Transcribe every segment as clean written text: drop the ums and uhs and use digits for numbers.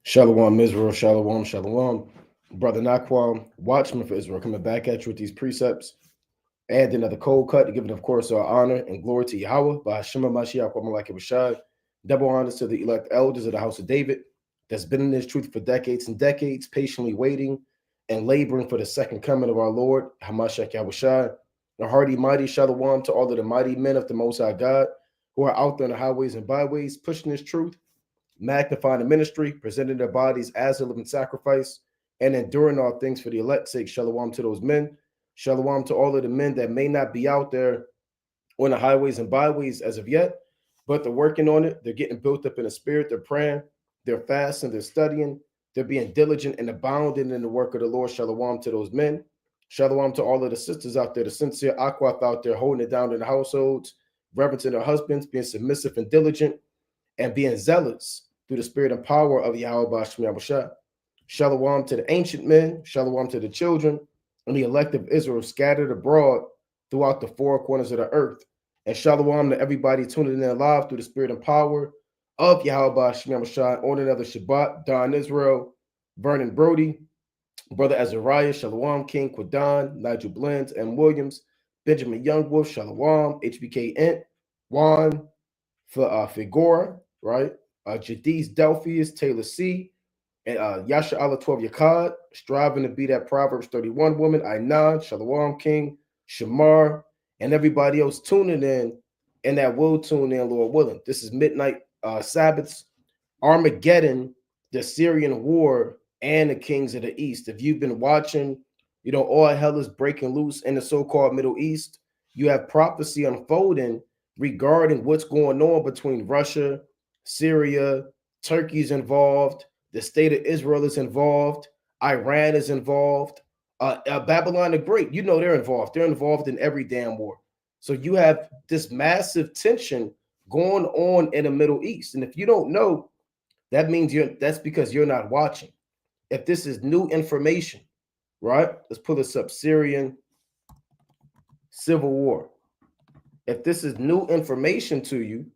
Shalom, Israel. Shalom, shalom. Brother Naquam, watchman for Israel, coming back at you with these precepts. And another cold cut to give it, of course, our honor and glory to Yahweh by Shema Mashiach, Malak Rashad. Double honors to the elect elders of the house of David that's been in this truth for decades and decades, patiently waiting and laboring for the second coming of our Lord, Hamashiach Yahushai. A hearty, mighty shalom to all of the mighty men of the Most High God who are out there in the highways and byways pushing this truth, magnifying the ministry, presenting their bodies as a living sacrifice, and enduring all things for the elect's sake. Shalom to those men. Shalom to all of the men that may not be out there on the highways and byways as of yet, but they're working on it. They're getting built up in the spirit. They're praying. They're fasting. They're studying. They're being diligent and abounding in the work of the Lord. Shalom to those men. Shalom to all of the sisters out there, the sincere aquaf out there, holding it down in the households, reverencing their husbands, being submissive and diligent, and being zealous through the spirit and power of Yahweh Bashmi Yahushua. Shalom to the ancient men, shalom to the children, and the elect of Israel scattered abroad throughout the four corners of the earth. And shalom to everybody tuning in live through the spirit and power of Yahweh Bashmi Yahushua on another Shabbat. Don Israel, Vernon Brody, Brother Azariah, shalom, King Quadan, Nigel Blends, M. Williams, Benjamin Youngwolf, shalom, HBK Ent, Juan, Figura, right? Jadis Delphius, Taylor C, and Yasha Allah 12 Yakad, striving to be that Proverbs 31 woman, Ainan, Shalom King, Shamar, and everybody else tuning in and that will tune in, Lord willing. This is Midnight Sabbaths, Armageddon, the Syrian war, and the kings of the East. If you've been watching, all hell is breaking loose in the so-called Middle East. You have prophecy unfolding regarding what's going on between Russia, Syria, Turkey's involved, the state of Israel is involved, Iran is involved, Babylon the Great, they're involved. They're involved in every damn war. So you have this massive tension going on in the Middle East. And if you don't know, that means that's because you're not watching. If this is new information, right? Let's pull this up. Syrian civil war. If this is new information to you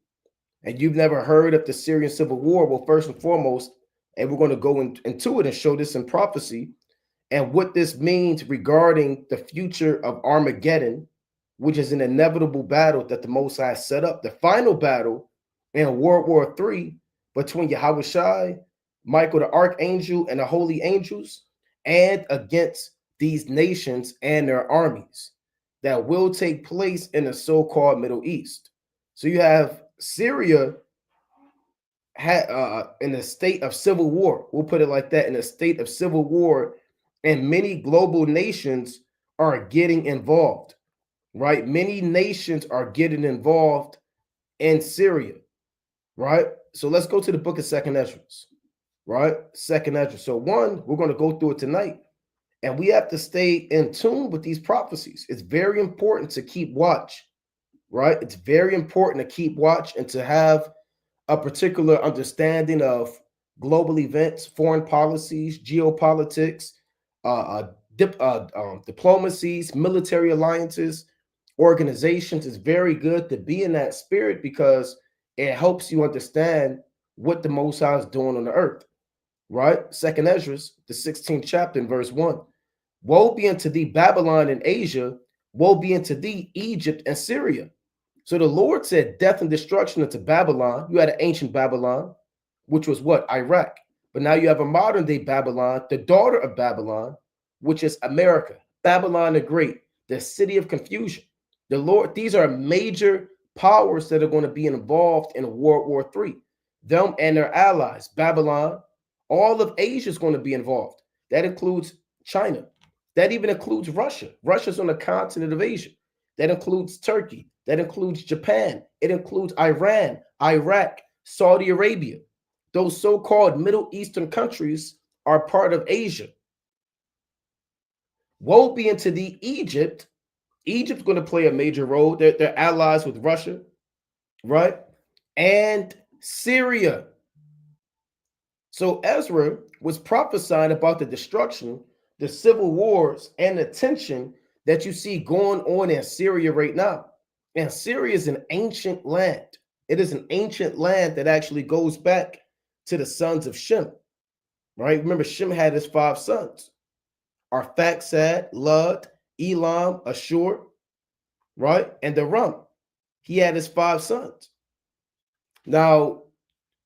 and you've never heard of the Syrian civil war, well, first and foremost, and we're going to go into it and show this in prophecy and what this means regarding the future of Armageddon, which is an inevitable battle that the Most High set up, the final battle in World War III between Yahweh Shai, Michael the Archangel, and the holy angels, and against these nations and their armies that will take place in the so-called Middle East. So you have Syria in a state of civil war. We'll put it like that, in a state of civil war, and many global nations are getting involved, right? Many nations are getting involved in Syria, right? So let's go to the book of Second Ezra, right? Second Ezra. So one, we're going to go through it tonight, and we have to stay in tune with these prophecies. It's very important to keep watch, right? It's very important to keep watch and to have a particular understanding of global events, foreign policies, geopolitics, diplomacies, military alliances, organizations. Is very good to be in that spirit because it helps you understand what the Most High is doing on the earth, right? Second Ezra, the 16th chapter in verse 1. Woe be unto thee, Babylon and Asia. Woe be unto thee, Egypt and Syria. So the Lord said death and destruction unto Babylon. You had an ancient Babylon, which was what? Iraq. But now you have a modern day Babylon, the daughter of Babylon, which is America. Babylon the Great, the city of confusion. The Lord, these are major powers that are going to be involved in World War III. Them and their allies, Babylon, all of Asia is going to be involved. That includes China. That even includes Russia. Russia's on the continent of Asia. That includes Turkey. That includes Japan. It includes Iran, Iraq, Saudi Arabia. Those so-called Middle Eastern countries are part of Asia. Woe be unto thee, Egypt. Egypt's going to play a major role. They're allies with Russia, right? And Syria. So Ezra was prophesying about the destruction, the civil wars, and the tension that you see going on in Syria right now. And Syria is an ancient land. It is an ancient land that actually goes back to the sons of Shem. right? Remember, Shem had his 5 sons: Arphaxad, Lud, Elam, Ashur, right? And the Rum. He had his 5 sons. Now,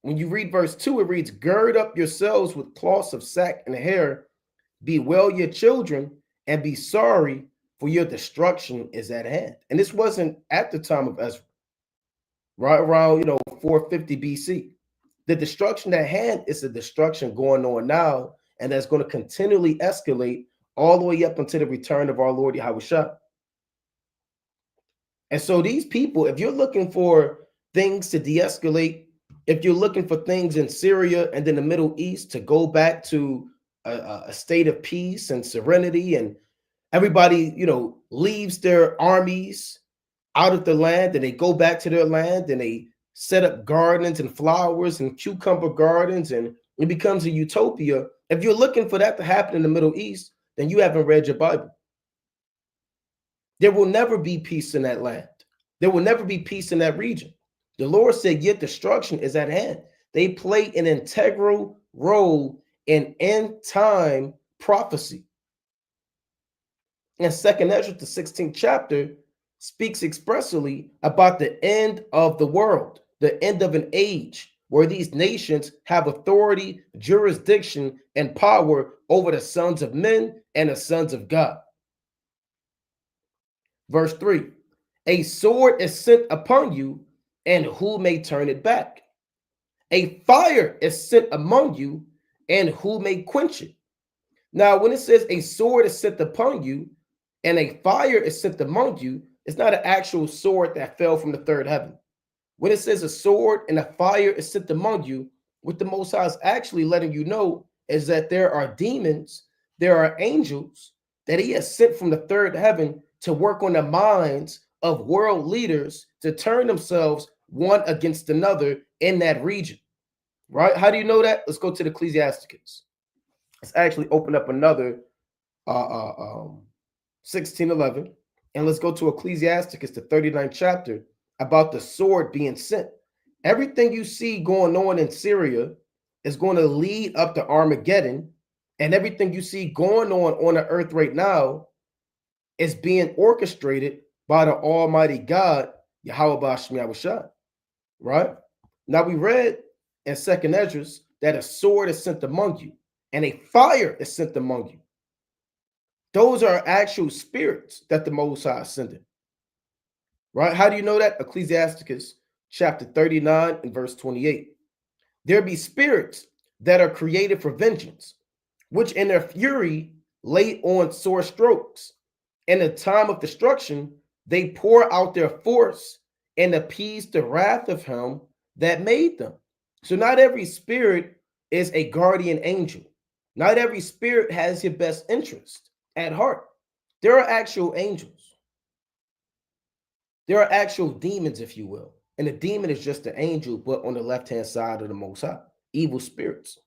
when you read verse 2, it reads, gird up yourselves with cloths of sack and hair, bewail your children, and be sorry, for your destruction is at hand. And this wasn't at the time of Ezra, right around 450 BC. The destruction at hand is the destruction going on now, and that's going to continually escalate all the way up until the return of our Lord Yahushua. And so these people, if you're looking for things to de-escalate, if you're looking for things in Syria and in the Middle East to go back to a state of peace and serenity, and everybody, leaves their armies out of the land and they go back to their land and they set up gardens and flowers and cucumber gardens and it becomes a utopia. If you're looking for that to happen in the Middle East, then you haven't read your Bible. There will never be peace in that land. There will never be peace in that region. The Lord said, yet destruction is at hand. They play an integral role in end time prophecy. And 2nd Ezra, the 16th chapter, speaks expressly about the end of the world, the end of an age where these nations have authority, jurisdiction, and power over the sons of men and the sons of God. Verse 3, a sword is sent upon you, and who may turn it back? A fire is sent among you, and who may quench it? Now, when it says a sword is sent upon you, and a fire is sent among you, it's not an actual sword that fell from the third heaven. When it says a sword and a fire is sent among you, what the Most High is actually letting you know is that there are demons, there are angels that he has sent from the third heaven to work on the minds of world leaders to turn themselves one against another in that region, right? How do you know that? Let's go to the Ecclesiasticus. Let's actually open up another 16:11, and let's go to Ecclesiasticus, the 39th chapter, about the sword being sent. Everything you see going on in Syria is going to lead up to Armageddon, and everything you see going on the earth right now is being orchestrated by the Almighty God, Yahweh Ba'ashem Yahushua, right? Now we read in 2nd Ezra that a sword is sent among you, and a fire is sent among you. Those are actual spirits that the Most High is sending, right? How do you know that? Ecclesiasticus chapter 39 and verse 28. There be spirits that are created for vengeance, which in their fury lay on sore strokes. In the time of destruction, they pour out their force and appease the wrath of him that made them. So not every spirit is a guardian angel. Not every spirit has your best interest at heart. There are actual angels. There are actual demons, if you will. And the demon is just the angel, but on the left-hand side of the Most High, evil spirits.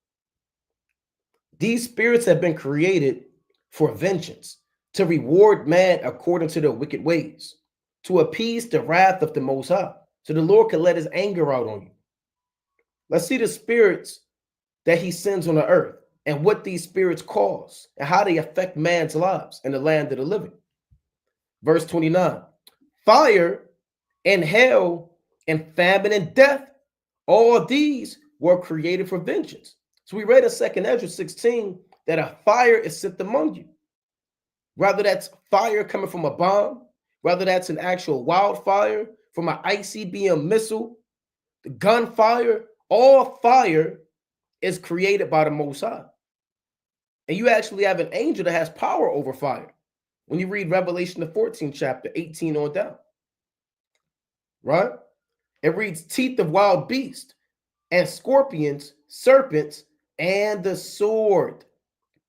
These spirits have been created for vengeance, to reward man according to their wicked ways, to appease the wrath of the Most High, so the Lord can let his anger out on you. Let's see the spirits that he sends on the earth and what these spirits cause and how they affect man's lives in the land of the living. Verse 29, fire and hell and famine and death, all these were created for vengeance. So we read in 2nd Ezra 16 that a fire is sent among you. Whether that's fire coming from a bomb, whether that's an actual wildfire from an ICBM missile, the gunfire, all fire is created by the Most High. And you actually have an angel that has power over fire. When you read Revelation, the 14th chapter, 18 on down, right? It reads teeth of wild beasts and scorpions, serpents, and the sword,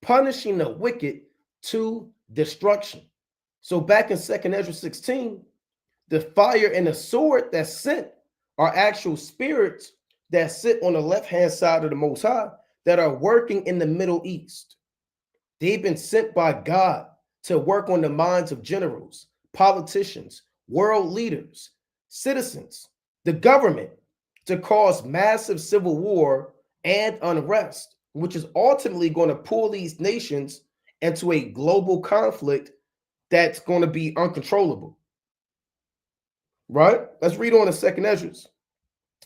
punishing the wicked to destruction. So back in 2nd Ezra 16, the fire and the sword that's sent are actual spirits that sit on the left-hand side of the Most High that are working in the Middle East. They've been sent by God to work on the minds of generals, politicians, world leaders, citizens, the government, to cause massive civil war and unrest which is ultimately going to pull these nations into a global conflict that's going to be uncontrollable. Right? Let's read on in 2nd Ezra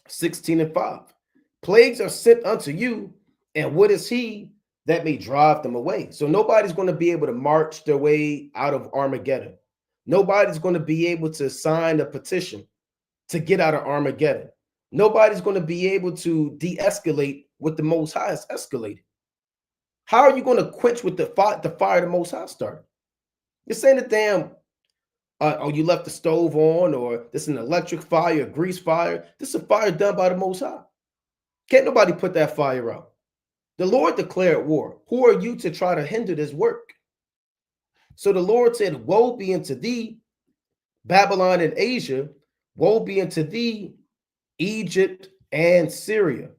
16:5. Plagues are sent unto you, and what is he that may drive them away? So nobody's going to be able to march their way out of Armageddon. Nobody's going to be able to sign a petition to get out of Armageddon. Nobody's going to be able to de-escalate what the Most High has escalated. How are you going to quench with the fire the Most High started? You're saying the damn, oh, you left the stove on, or this is an electric fire, a grease fire. This is a fire done by the Most High. Can't nobody put that fire out. The Lord declared war. Who are you to try to hinder this work? So the Lord said, woe be unto thee, Babylon and Asia. Woe be unto thee, Egypt and Syria.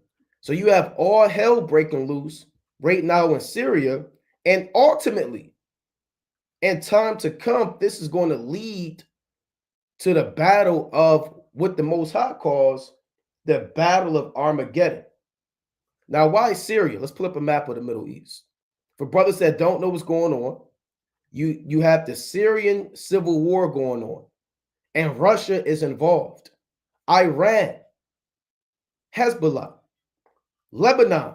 So you have all hell breaking loose right now in Syria. And ultimately, in time to come, this is going to lead to the battle of what the Most High calls the Battle of Armageddon. Now, why Syria? Let's pull up a map of the Middle East. For brothers that don't know what's going on, you have the Syrian civil war going on, and Russia is involved. Iran, Hezbollah, Lebanon,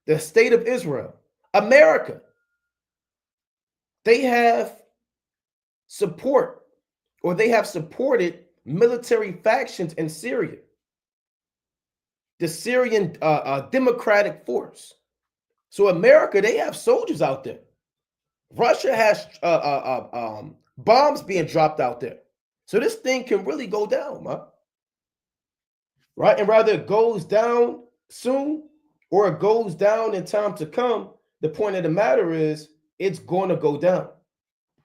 the state of Israel, America. They have support, or they have supported military factions in Syria. The Syrian Democratic Force. So America, they have soldiers out there. Russia has bombs being dropped out there. So this thing can really go down, man. Right? And rather it goes down soon or it goes down in time to come, the point of the matter is it's going to go down.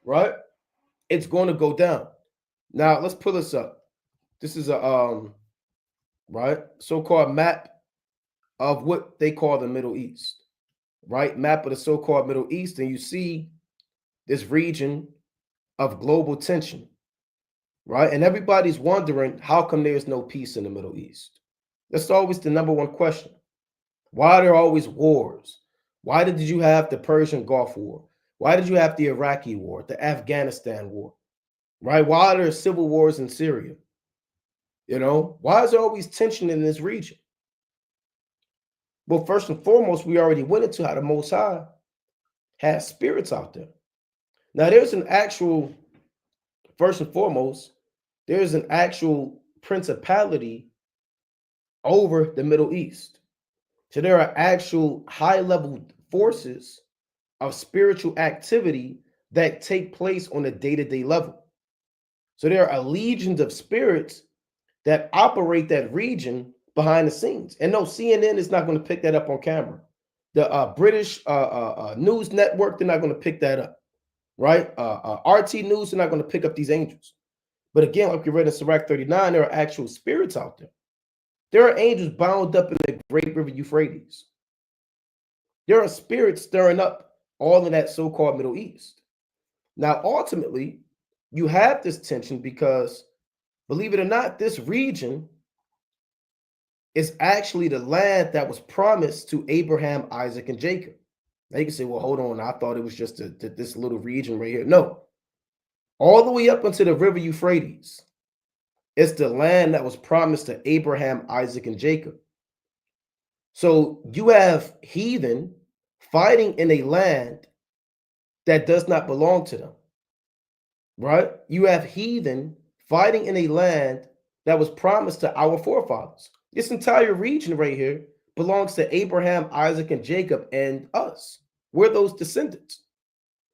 Right? It's going to go down. Now, let's pull this up. This is a right, so-called map of what they call the Middle East. Right? Map of the so-called Middle East, and you see this region of global tension. Right? And everybody's wondering, how come there's no peace in the Middle East? That's always the number one question. Why are there always wars? Why did you have the Persian Gulf War? Why did you have the Iraqi War, the Afghanistan War? Right? Why are there civil wars in Syria? You know, why is there always tension in this region? Well, first and foremost, we already went into how the Most High has spirits out there. Now, there's an actual, first and foremost, there's an actual principality over the Middle East. So there are actual high-level forces of spiritual activity that take place on a day-to-day level. So there are legions of spirits that operate that region behind the scenes. And no, CNN is not going to pick that up on camera. The British news network, they're not going to pick that up, right? RT News, they're not going to pick up these angels. But again, like we read in Sirach 39, there are actual spirits out there. There are angels bound up in the great river Euphrates. There are spirits stirring up all of that so-called Middle East. Now, ultimately, you have this tension because, believe it or not, this region is actually the land that was promised to Abraham, Isaac, and Jacob. Now you can say, well, hold on, I thought it was just this little region right here. No, all the way up into the river Euphrates, it's the land that was promised to Abraham, Isaac, and Jacob. So you have heathen fighting in a land that does not belong to them, right? You have heathen fighting in a land that was promised to our forefathers. This entire region right here belongs to Abraham, Isaac, and Jacob, and us. We're those descendants,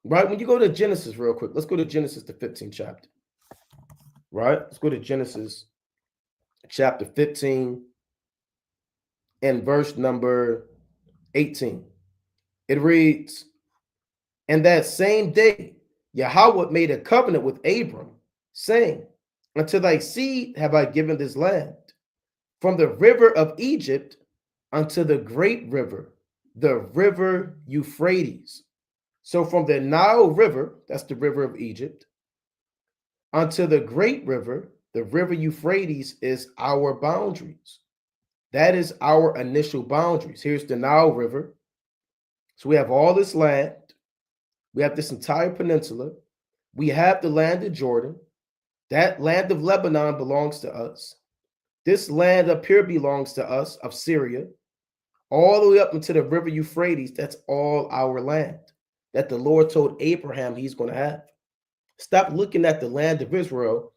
right? When you go to Genesis real quick, let's go to Genesis, the 15th chapter, right? Let's go to Genesis chapter 15 and verse number 18. It reads, and that same day, Yahweh made a covenant with Abram, saying, unto thy seed have I given this land, from the river of Egypt unto the great river, the river Euphrates. So from the Nile River, that's the river of Egypt, unto the great river, the river Euphrates, is our boundaries. That is our initial boundaries. Here's the Nile River. So we have all this land. We have this entire peninsula. We have the land of Jordan. That land of Lebanon belongs to us. This land up here belongs to us, of Syria, all the way up into the river Euphrates. That's all our land that the Lord told Abraham he's going to have. Stop looking at the land of Israel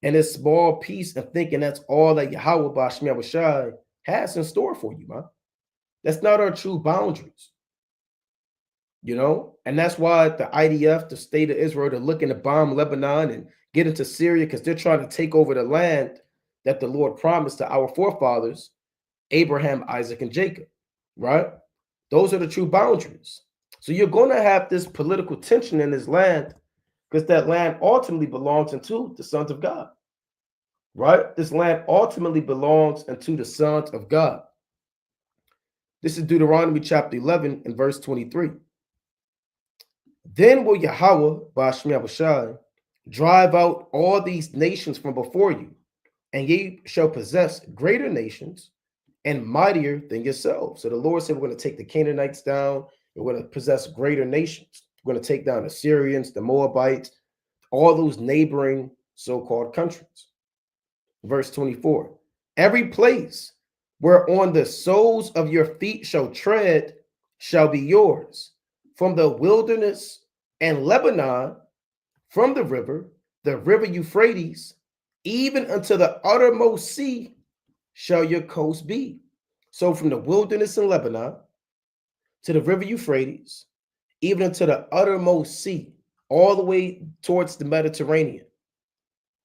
and this small piece and thinking that's all that Yahweh Bashmi Abishai has in store for you, man. That's not our true boundaries. And that's why the IDF, the state of Israel, they're looking to bomb Lebanon and get into Syria because they're trying to take over the land that the Lord promised to our forefathers, Abraham, Isaac, and Jacob, right? Those are the true boundaries. So you're going to have this political tension in this land because that land ultimately belongs unto the sons of God, right? This land ultimately belongs unto the sons of God. This is Deuteronomy chapter 11 and verse 23. Then will Yahweh, Bashmi Abishai, drive out all these nations from before you, and ye shall possess greater nations and mightier than yourselves. So the Lord said, we're going to take the Canaanites down. We're going to possess greater nations. We're going to take down the Syrians, the Moabites, all those neighboring so-called countries. Verse 24, every place whereon the soles of your feet shall tread shall be yours, from the wilderness and Lebanon, from the river Euphrates, even unto the uttermost sea shall your coast be. So from the wilderness in Lebanon to the river Euphrates, even unto the uttermost sea, all the way towards the Mediterranean.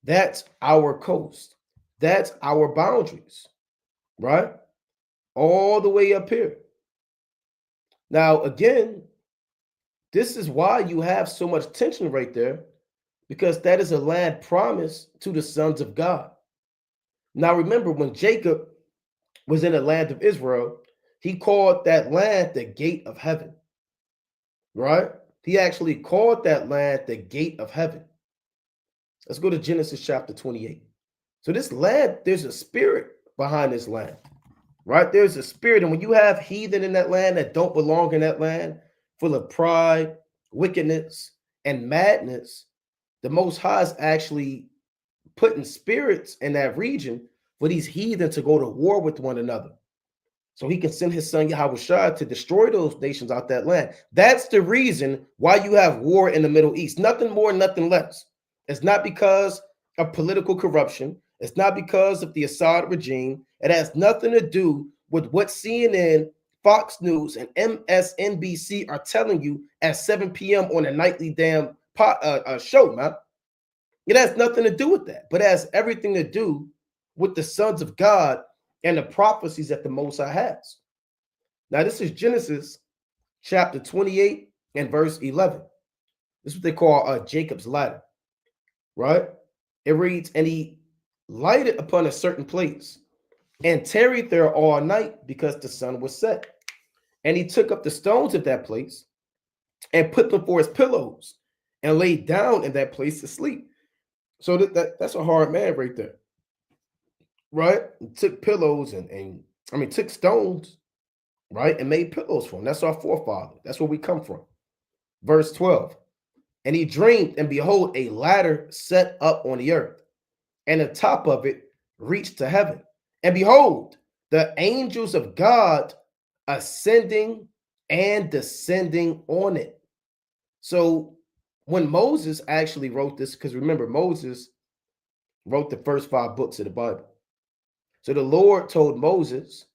That's our coast. That's our boundaries, right? All the way up here. Now, again, this is why you have so much tension right there, because that is a land promised to the sons of God. Now, remember, when Jacob was in the land of Israel, he called that land the gate of heaven, right? He actually called that land the gate of heaven. Let's go to Genesis chapter 28. So this land, there's a spirit behind this land, right? There's a spirit. And when you have heathen in that land that don't belong in that land, full of pride, wickedness, and madness, the Most High is actually putting spirits in that region for these heathen to go to war with one another, so he can send his son Yahushua to destroy those nations out that land. That's the reason why you have war in the Middle East. Nothing more, nothing less. It's not because of political corruption. It's not because of the Assad regime. It has nothing to do with what CNN, Fox News, and MSNBC are telling you at 7 p.m. on a nightly damn show, man. It has nothing to do with that, but it has everything to do with the sons of God and the prophecies that the Most High has. Now, this is Genesis chapter 28 and verse 11. This is what they call Jacob's ladder, right? It reads, and he lighted upon a certain place and tarried there all night because the sun was set. And he took up the stones of that place and put them for his pillows and laid down in that place to sleep. So that's a hard man right there, right? He took pillows and took stones, right, and made pillows for him. That's our forefather. That's where we come from. Verse 12, and he dreamed, and behold, a ladder set up on the earth, and the top of it reached to heaven. And behold, the angels of God ascending and descending on it. So when Moses actually wrote this, because remember, Moses wrote the first 5 books of the Bible. So the Lord told Moses,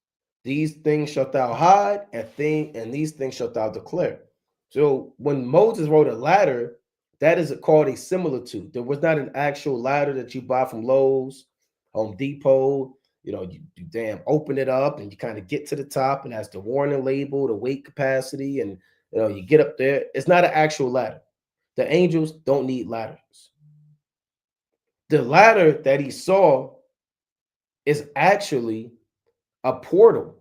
these things shalt thou hide, and these things shalt thou declare. So when Moses wrote a ladder, that is called a similitude. There was not an actual ladder that you buy from Lowe's, Home Depot. You damn open it up and you kind of get to the top and has the warning label, the weight capacity, and you get up there. It's not an actual ladder. The angels don't need ladders. The ladder that he saw is actually a portal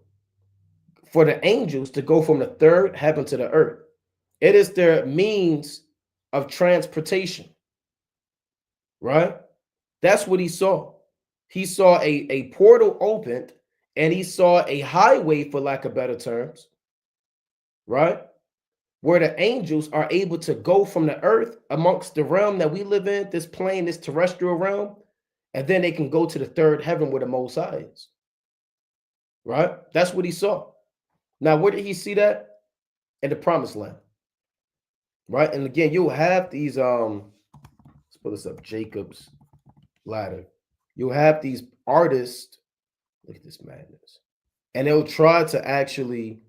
for the angels to go from the third heaven to the earth. It is their means of transportation, right? That's what he saw. He saw a portal opened, and he saw a highway, for lack of better terms, right? where the angels are able to go from the earth amongst the realm that we live in, this plane, this terrestrial realm, and then they can go to the third heaven where the Most High is. Right? That's what he saw. Now, where did he see that? In the promised land. Right? And again, you'll have these, let's pull this up, Jacob's ladder. You'll have these artists, look at this madness, and they'll try to actually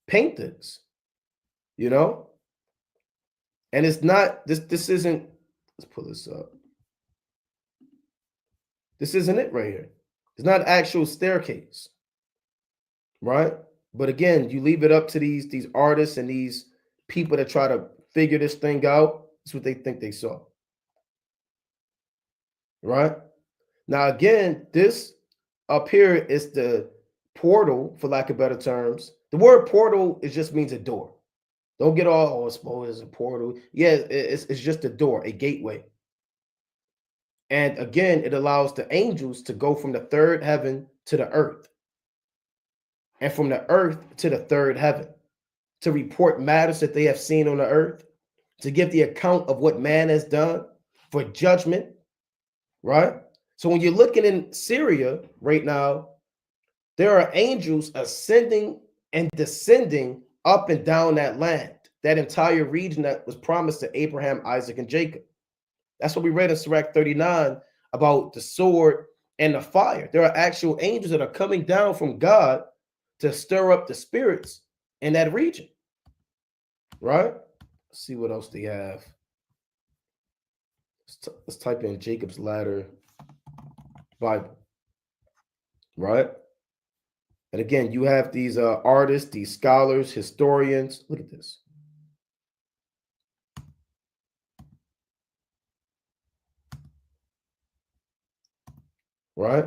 paint this, you know? And it's not, this isn't, let's pull this up. This isn't it right here. It's not an actual staircase, right? But again, you leave it up to these artists and these people that try to figure this thing out. That's what they think they saw, right? Now, again, this up here is the portal, for lack of better terms. The word portal, it just means a door. Don't get all, oh, it's a portal. Yeah, it's just a door, a gateway. And again, it allows the angels to go from the third heaven to the earth, and from the earth to the third heaven, to report matters that they have seen on the earth, to give the account of what man has done for judgment, right? So when you're looking in Syria right now, there are angels ascending and descending up and down that land, that entire region that was promised to Abraham, Isaac, and Jacob. That's what we read in Sirach 39 about the sword and the fire. There are actual angels that are coming down from God to stir up the spirits in that region, right? Let's see what else they have. Let's type in Jacob's Ladder Bible, right? And again, you have these artists, these scholars, historians. Look at this. Right?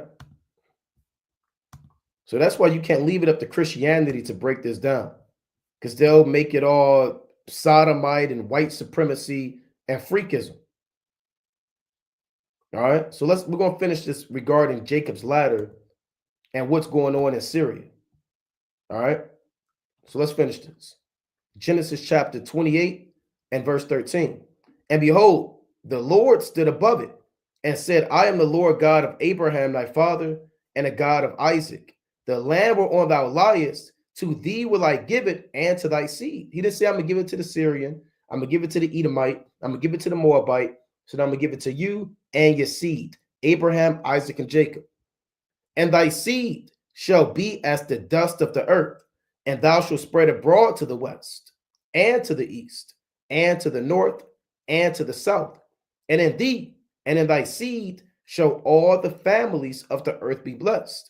So that's why you can't leave it up to Christianity to break this down, because they'll make it all sodomite and white supremacy and freakism. All right. So we're going to finish this regarding Jacob's ladder and what's going on in Syria. All right. So let's finish this. Genesis chapter 28 and verse 13. And behold, the Lord stood above it and said, I am the Lord God of Abraham, thy father, and the God of Isaac. The land whereon thou liest, to thee will I give it, and to thy seed. He didn't say, I'm going to give it to the Syrian. I'm going to give it to the Edomite. I'm going to give it to the Moabite. So now I'm going to give it to you and your seed, Abraham, Isaac, and Jacob. And thy seed shall be as the dust of the earth, and thou shalt spread abroad to the west, and to the east, and to the north, and to the south. And in thee and in thy seed shall all the families of the earth be blessed.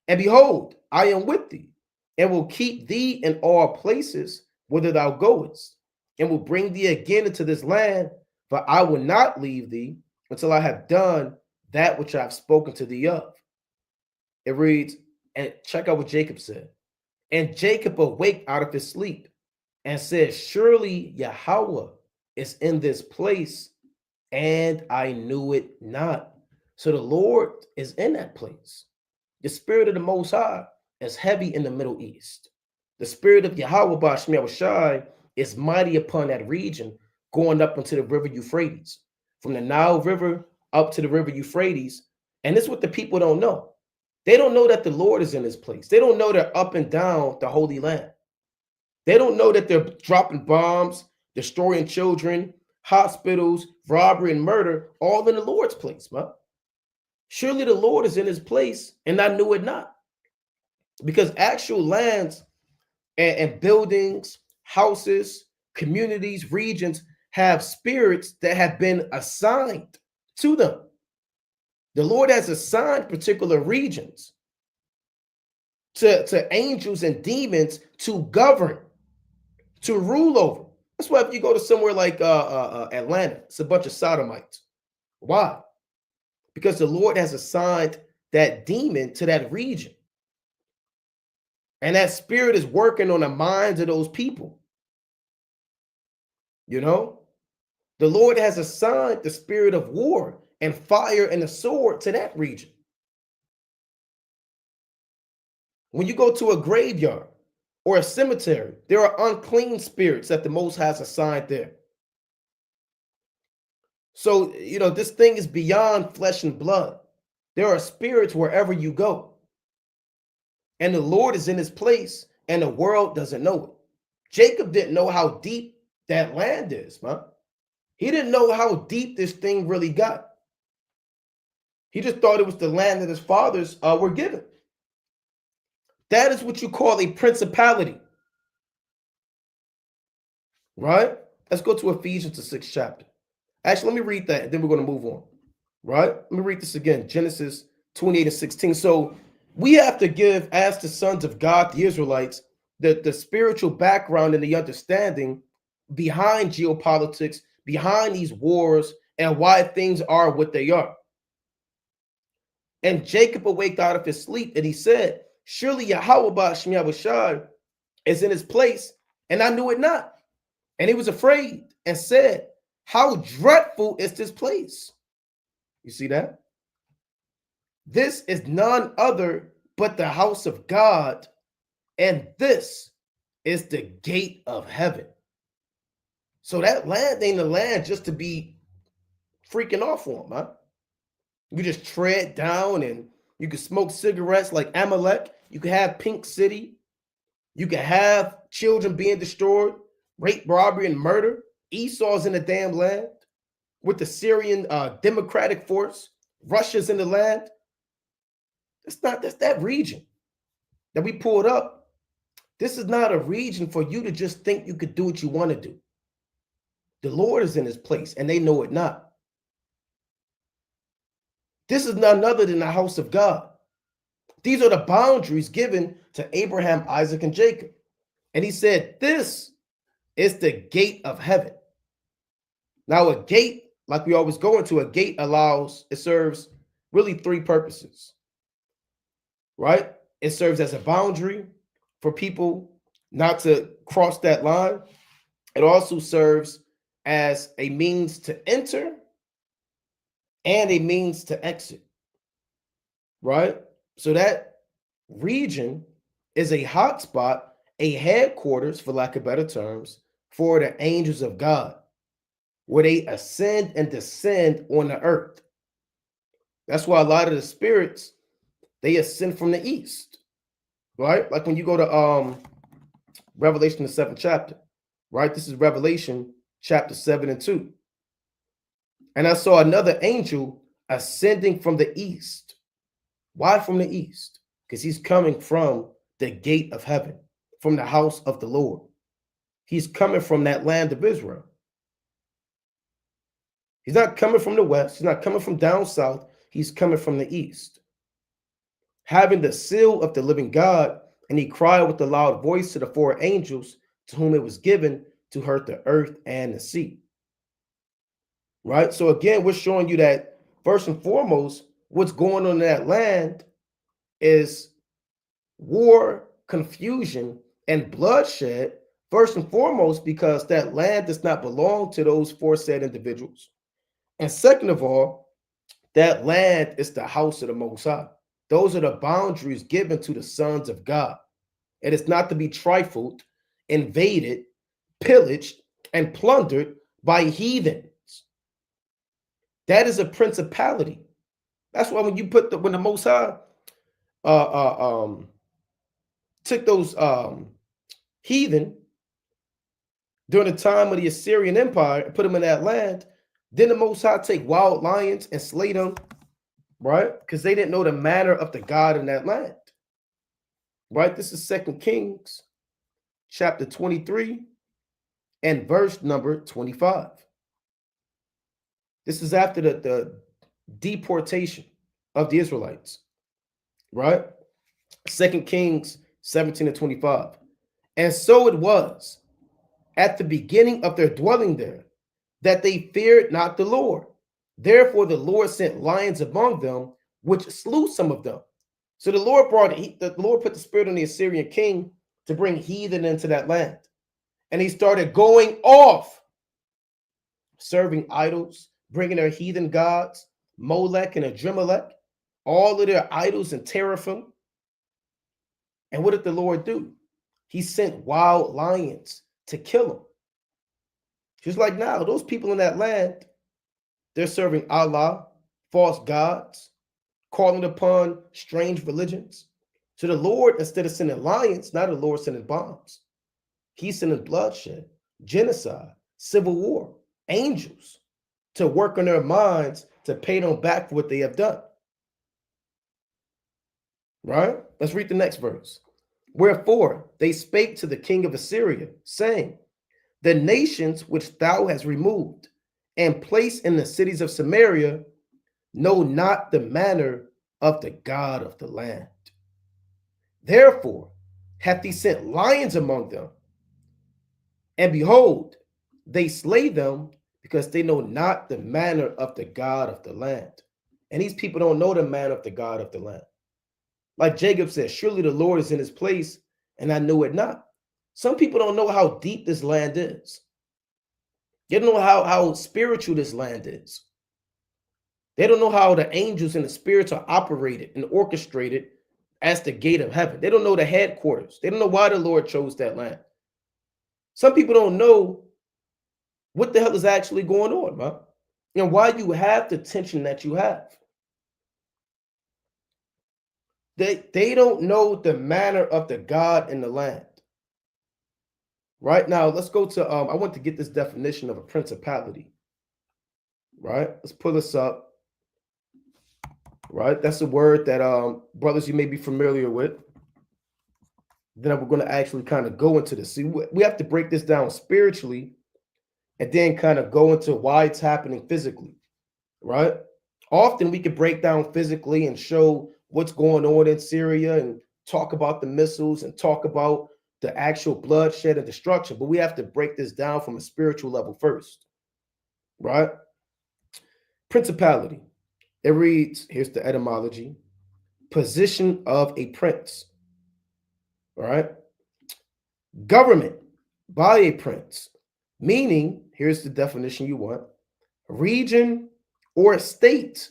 And behold, I am with thee, and will keep thee in all places whither thou goest, and will bring thee again into this land, for I will not leave thee until I have done that which I have spoken to thee of. It reads, and check out what Jacob said. And Jacob awaked out of his sleep and said, surely Yahweh is in this place, and I knew it not. So the Lord is in that place. The spirit of the Most High is heavy in the Middle East. The spirit of Yahweh Ba'Shem Yahushai is mighty upon that region, going up into the river Euphrates, from the Nile River up to the river Euphrates. And this is what the people don't know. They don't know that the Lord is in this place. They don't know they're up and down the Holy Land. They don't know that they're dropping bombs, destroying children, hospitals, robbery, and murder, all in the Lord's place, man. Surely the Lord is in his place, and I knew it not. Because actual lands and buildings, houses, communities, regions have spirits that have been assigned to them. The Lord has assigned particular regions to angels and demons to govern, to rule over. That's why if you go to somewhere like Atlanta, it's a bunch of sodomites. Why? Because the Lord has assigned that demon to that region. And that spirit is working on the minds of those people. You know, the Lord has assigned the spirit of war and fire and the sword to that region. When you go to a graveyard, or a cemetery. There are unclean spirits that the Most High has assigned there. So, this thing is beyond flesh and blood. There are spirits wherever you go. And the Lord is in his place, and the world doesn't know it. Jacob didn't know how deep that land is, man. He didn't know how deep this thing really got. He just thought it was the land that his fathers were given. That is what you call a principality. Right? Let's go to Ephesians, the 6th chapter. Actually, let me read that, and then we're going to move on. Right? Let me read this again. Genesis 28:16. So we have to give, as the sons of God, the Israelites, the spiritual background and the understanding behind geopolitics, behind these wars, and why things are what they are. And Jacob awaked out of his sleep, and he said, surely Yahweh Ba'ashem Yahushai is in his place, and I knew it not. And he was afraid and said, how dreadful is this place? You see that? This is none other but the house of God, and this is the gate of heaven. So that land ain't a land just to be freaking off on, huh? You just tread down, and you can smoke cigarettes like Amalek. You can have Pink City. You can have children being destroyed, rape, robbery, and murder. Esau's in the damn land with the Syrian democratic force. Russia's in the land. That's that region that we pulled up. This is not a region for you to just think you could do what you want to do. The Lord is in his place, and they know it not. This is none other than the house of God. These are the boundaries given to Abraham, Isaac, and Jacob. And he said, this is the gate of heaven. Now, a gate, like we always go into, a gate it serves really three purposes, right? It serves as a boundary for people not to cross that line. It also serves as a means to enter and a means to exit, right? So that region is a hotspot, a headquarters, for lack of better terms, for the angels of God, where they ascend and descend on the earth. That's why a lot of the spirits, they ascend from the east, right? Like when you go to Revelation, the 7th chapter, right? This is Revelation chapter 7 and 2. And I saw another angel ascending from the east. Why from the east? Because he's coming from the gate of heaven, from the house of the Lord. He's coming from that land of Israel. He's not coming from the west. He's not coming from down south. He's coming from the east, having the seal of the living God. And he cried with a loud voice to the four angels to whom it was given to hurt the earth and the sea. Right? So again, we're showing you that first and foremost, what's going on in that land is war, confusion, and bloodshed. First and foremost, because that land does not belong to those foresaid individuals. And second of all, that land is the house of the Most High. Those are the boundaries given to the sons of God. It is not to be trifled, invaded, pillaged, and plundered by heathens. That is a principality. That's why when you put when the Most High took those heathen during the time of the Syrian Empire and put them in that land, then the Most High take wild lions and slay them, right? Because they didn't know the manner of the God in that land, right? This is 2 Kings chapter 23 and verse number 25. This is after the deportation of the Israelites, right? 2 Kings 17 and 25. And so it was at the beginning of their dwelling there that they feared not the Lord. Therefore the Lord sent lions among them, which slew some of them. So the Lord put the spirit on the Assyrian king to bring heathen into that land. And he started going off, serving idols, bringing their heathen gods, Molech and Adremelech, all of their idols and teraphim. And what did the Lord do? He sent wild lions to kill them. Just like now, those people in that land, they're serving Allah, false gods, calling upon strange religions. So the Lord, instead of sending lions, now the Lord sending bombs. He's sending bloodshed, genocide, civil war, angels to work on their minds to pay them back for what they have done. Right? Let's read the next verse. Wherefore they spake to the king of Assyria, saying, the nations which thou hast removed and placed in the cities of Samaria know not the manner of the God of the land. Therefore hath he sent lions among them, and behold, they slay them because they know not the manner of the God of the land. And these people don't know the manner of the God of the land. Like Jacob said, surely the Lord is in his place, and I knew it not. Some people don't know how deep this land is. They don't know how spiritual this land is. They don't know how the angels and the spirits are operated and orchestrated as the gate of heaven. They don't know the headquarters. They don't know why the Lord chose that land. Some people don't know what the hell is actually going on, man, and why you have the tension that you have. They don't know the manner of the God in the land. Right now, let's go to, I want to get this definition of a principality. Right? Let's pull this up. Right? That's a word that, brothers, you may be familiar with. Then we're going to actually kind of go into this. See, we have to break this down spiritually and then kind of go into why it's happening physically. Right? Often we can break down physically and show what's going on in Syria and talk about the missiles and talk about the actual bloodshed and destruction, but we have to break this down from a spiritual level first, right? Principality. It reads, here's the etymology, position of a prince, all right? Government by a prince, meaning, here's the definition you want, region or state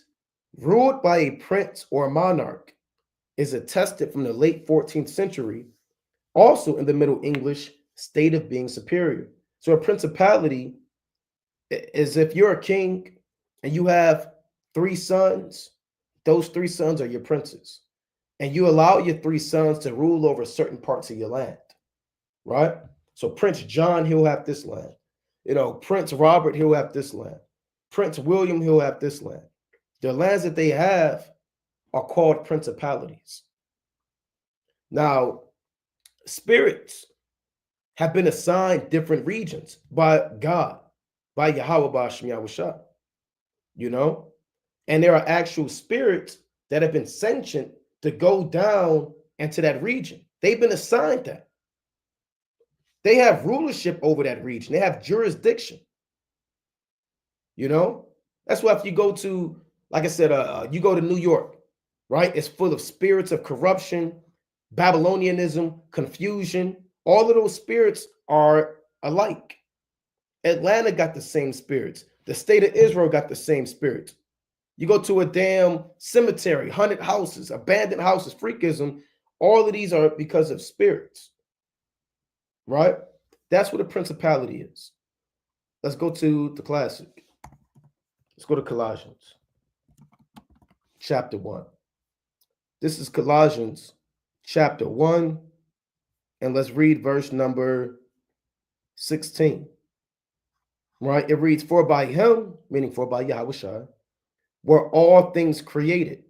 ruled by a prince or monarch, is attested from the late 14th century, also in the Middle English, state of being superior. So a principality is if you're a king and you have 3 sons, those 3 sons are your princes. And you allow your 3 sons to rule over certain parts of your land, right? So Prince John, he'll have this land. You know, Prince Robert, he'll have this land. Prince William, he'll have this land. The lands that they have are called principalities. Now, spirits have been assigned different regions by God, by Yahweh Ba'ashem Yahushua, you know? And there are actual spirits that have been sanctioned to go down into that region. They've been assigned that. They have rulership over that region. They have jurisdiction, you know? That's why if you go to, like I said, you go to New York, right? It's full of spirits of corruption, Babylonianism, confusion. All of those spirits are alike. Atlanta got the same spirits. The state of Israel got the same spirits. You go to a damn cemetery, haunted houses, abandoned houses, freakism. All of these are because of spirits, right? That's what a principality is. Let's go to the classic. Let's go to Colossians, chapter 1. This is Colossians, chapter 1, and let's read verse number 16. Right? It reads, for by him, meaning for by Yahushua, were all things created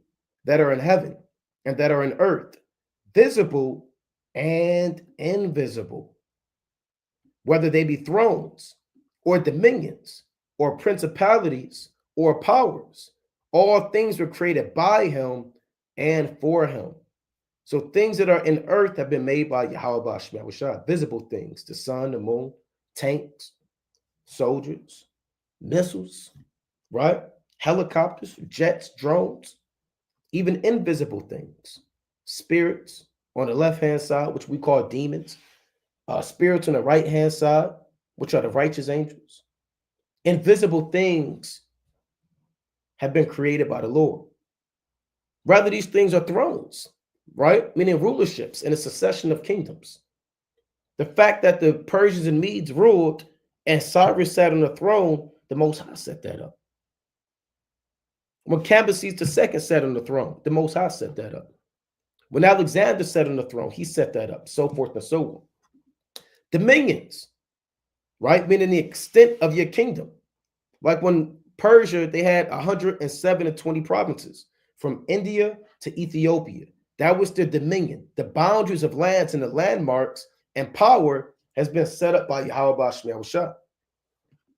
that are in heaven and that are in earth, visible and invisible, whether they be thrones or dominions or principalities or powers. All things were created by him and for him. So things that are in earth have been made by Yahweh Ba'ashem Yahushua, visible things, the sun, the moon, tanks, soldiers, missiles, right? Helicopters, jets, drones, even invisible things, spirits on the left-hand side, which we call demons, spirits on the right-hand side, which are the righteous angels. Invisible things have been created by the Lord. Rather, these things are thrones, right? Meaning rulerships and a succession of kingdoms. The fact that the Persians and Medes ruled and Cyrus sat on the throne, the Most High set that up. When Cambyses II sat on the throne, the Most High set that up. When Alexander sat on the throne, he set that up, so forth and so on. Dominions, right? Meaning the extent of your kingdom. Like when Persia, they had 107 provinces from India to Ethiopia. That was their dominion. The boundaries of lands and the landmarks and power has been set up by Yahweh Bashmiel Shah.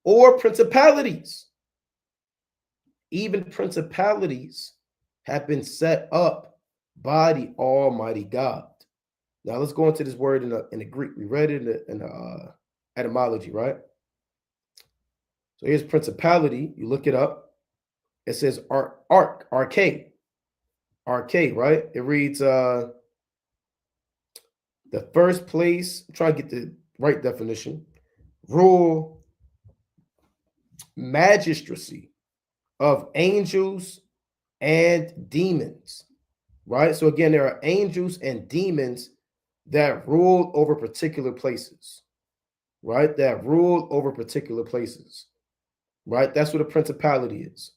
Or principalities. Even principalities have been set up by the Almighty God. Now let's go into this word in the Greek. We read it in the etymology, right? So here's principality. You look it up. It says arche, right? It reads the first place. I'm trying to get the right definition. Rule, magistracy of angels and demons, right? So again, there are angels and demons that rule over particular places, right? That rule over particular places, right? That's what a principality is.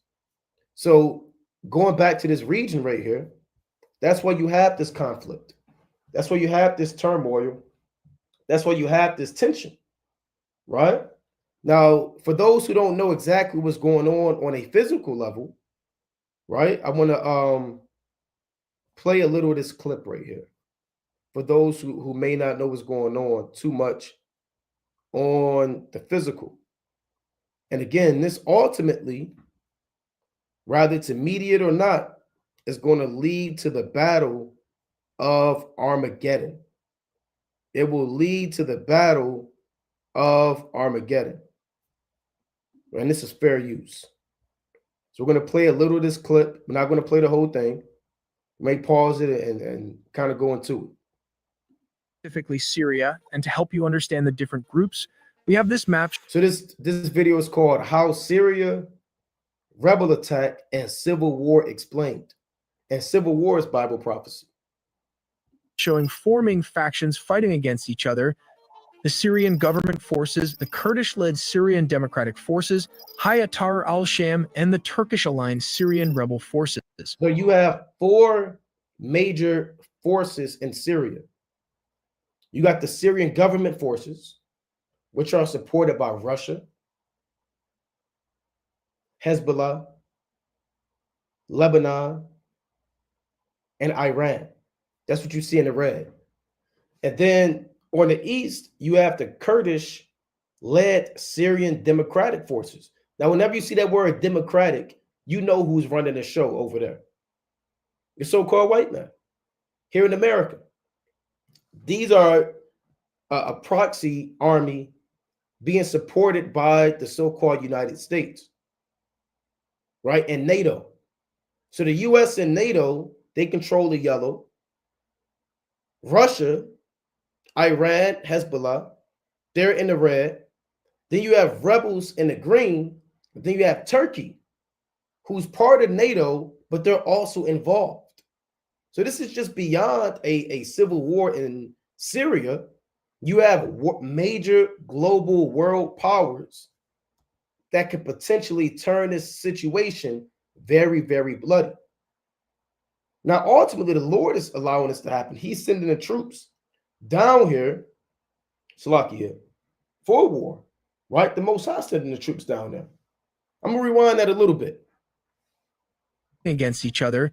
So going back to this region right here, that's why you have this conflict. That's why you have this turmoil. That's why you have this tension, right? Now, for those who don't know exactly what's going on a physical level, right? I want to play a little of this clip right here. For those who may not know what's going on too much on the physical. And again, this ultimately, rather it's immediate or not, is going to lead to the battle of Armageddon. It will lead to the battle of Armageddon. And this is fair use. So we're going to play a little of this clip. We're not going to play the whole thing. We may pause it and kind of go into it. Specifically Syria, and to help you understand the different groups, we have this map. So this video is called How Syria, Rebel Attack, and Civil War Explained. And Civil War is Bible prophecy. Showing forming factions fighting against each other. The Syrian government forces, the Kurdish-led Syrian Democratic Forces, Hayat al-Sham, and the Turkish-aligned Syrian rebel forces. So you have four major forces in Syria. You got the Syrian government forces, which are supported by Russia, Hezbollah, Lebanon, and Iran. That's what you see in the red. And then on the east, you have the Kurdish-led Syrian Democratic Forces. Now, whenever you see that word democratic, you know who's running the show over there. The so-called white man here in America. These are a proxy army being supported by the so-called United States, right? And NATO. So the U.S. and NATO, they control the yellow. Russia, Iran, Hezbollah, they're in the red. Then you have rebels in the green. Then you have Turkey, who's part of NATO, but they're also involved. So this is just beyond a civil war in Syria. You have major global world powers that could potentially turn this situation very, very bloody. Now, ultimately, the Lord is allowing this to happen. He's sending the troops down here, Salakia, for war, right? The Most High sending the troops down there. I'm going to rewind that a little bit. Against each other,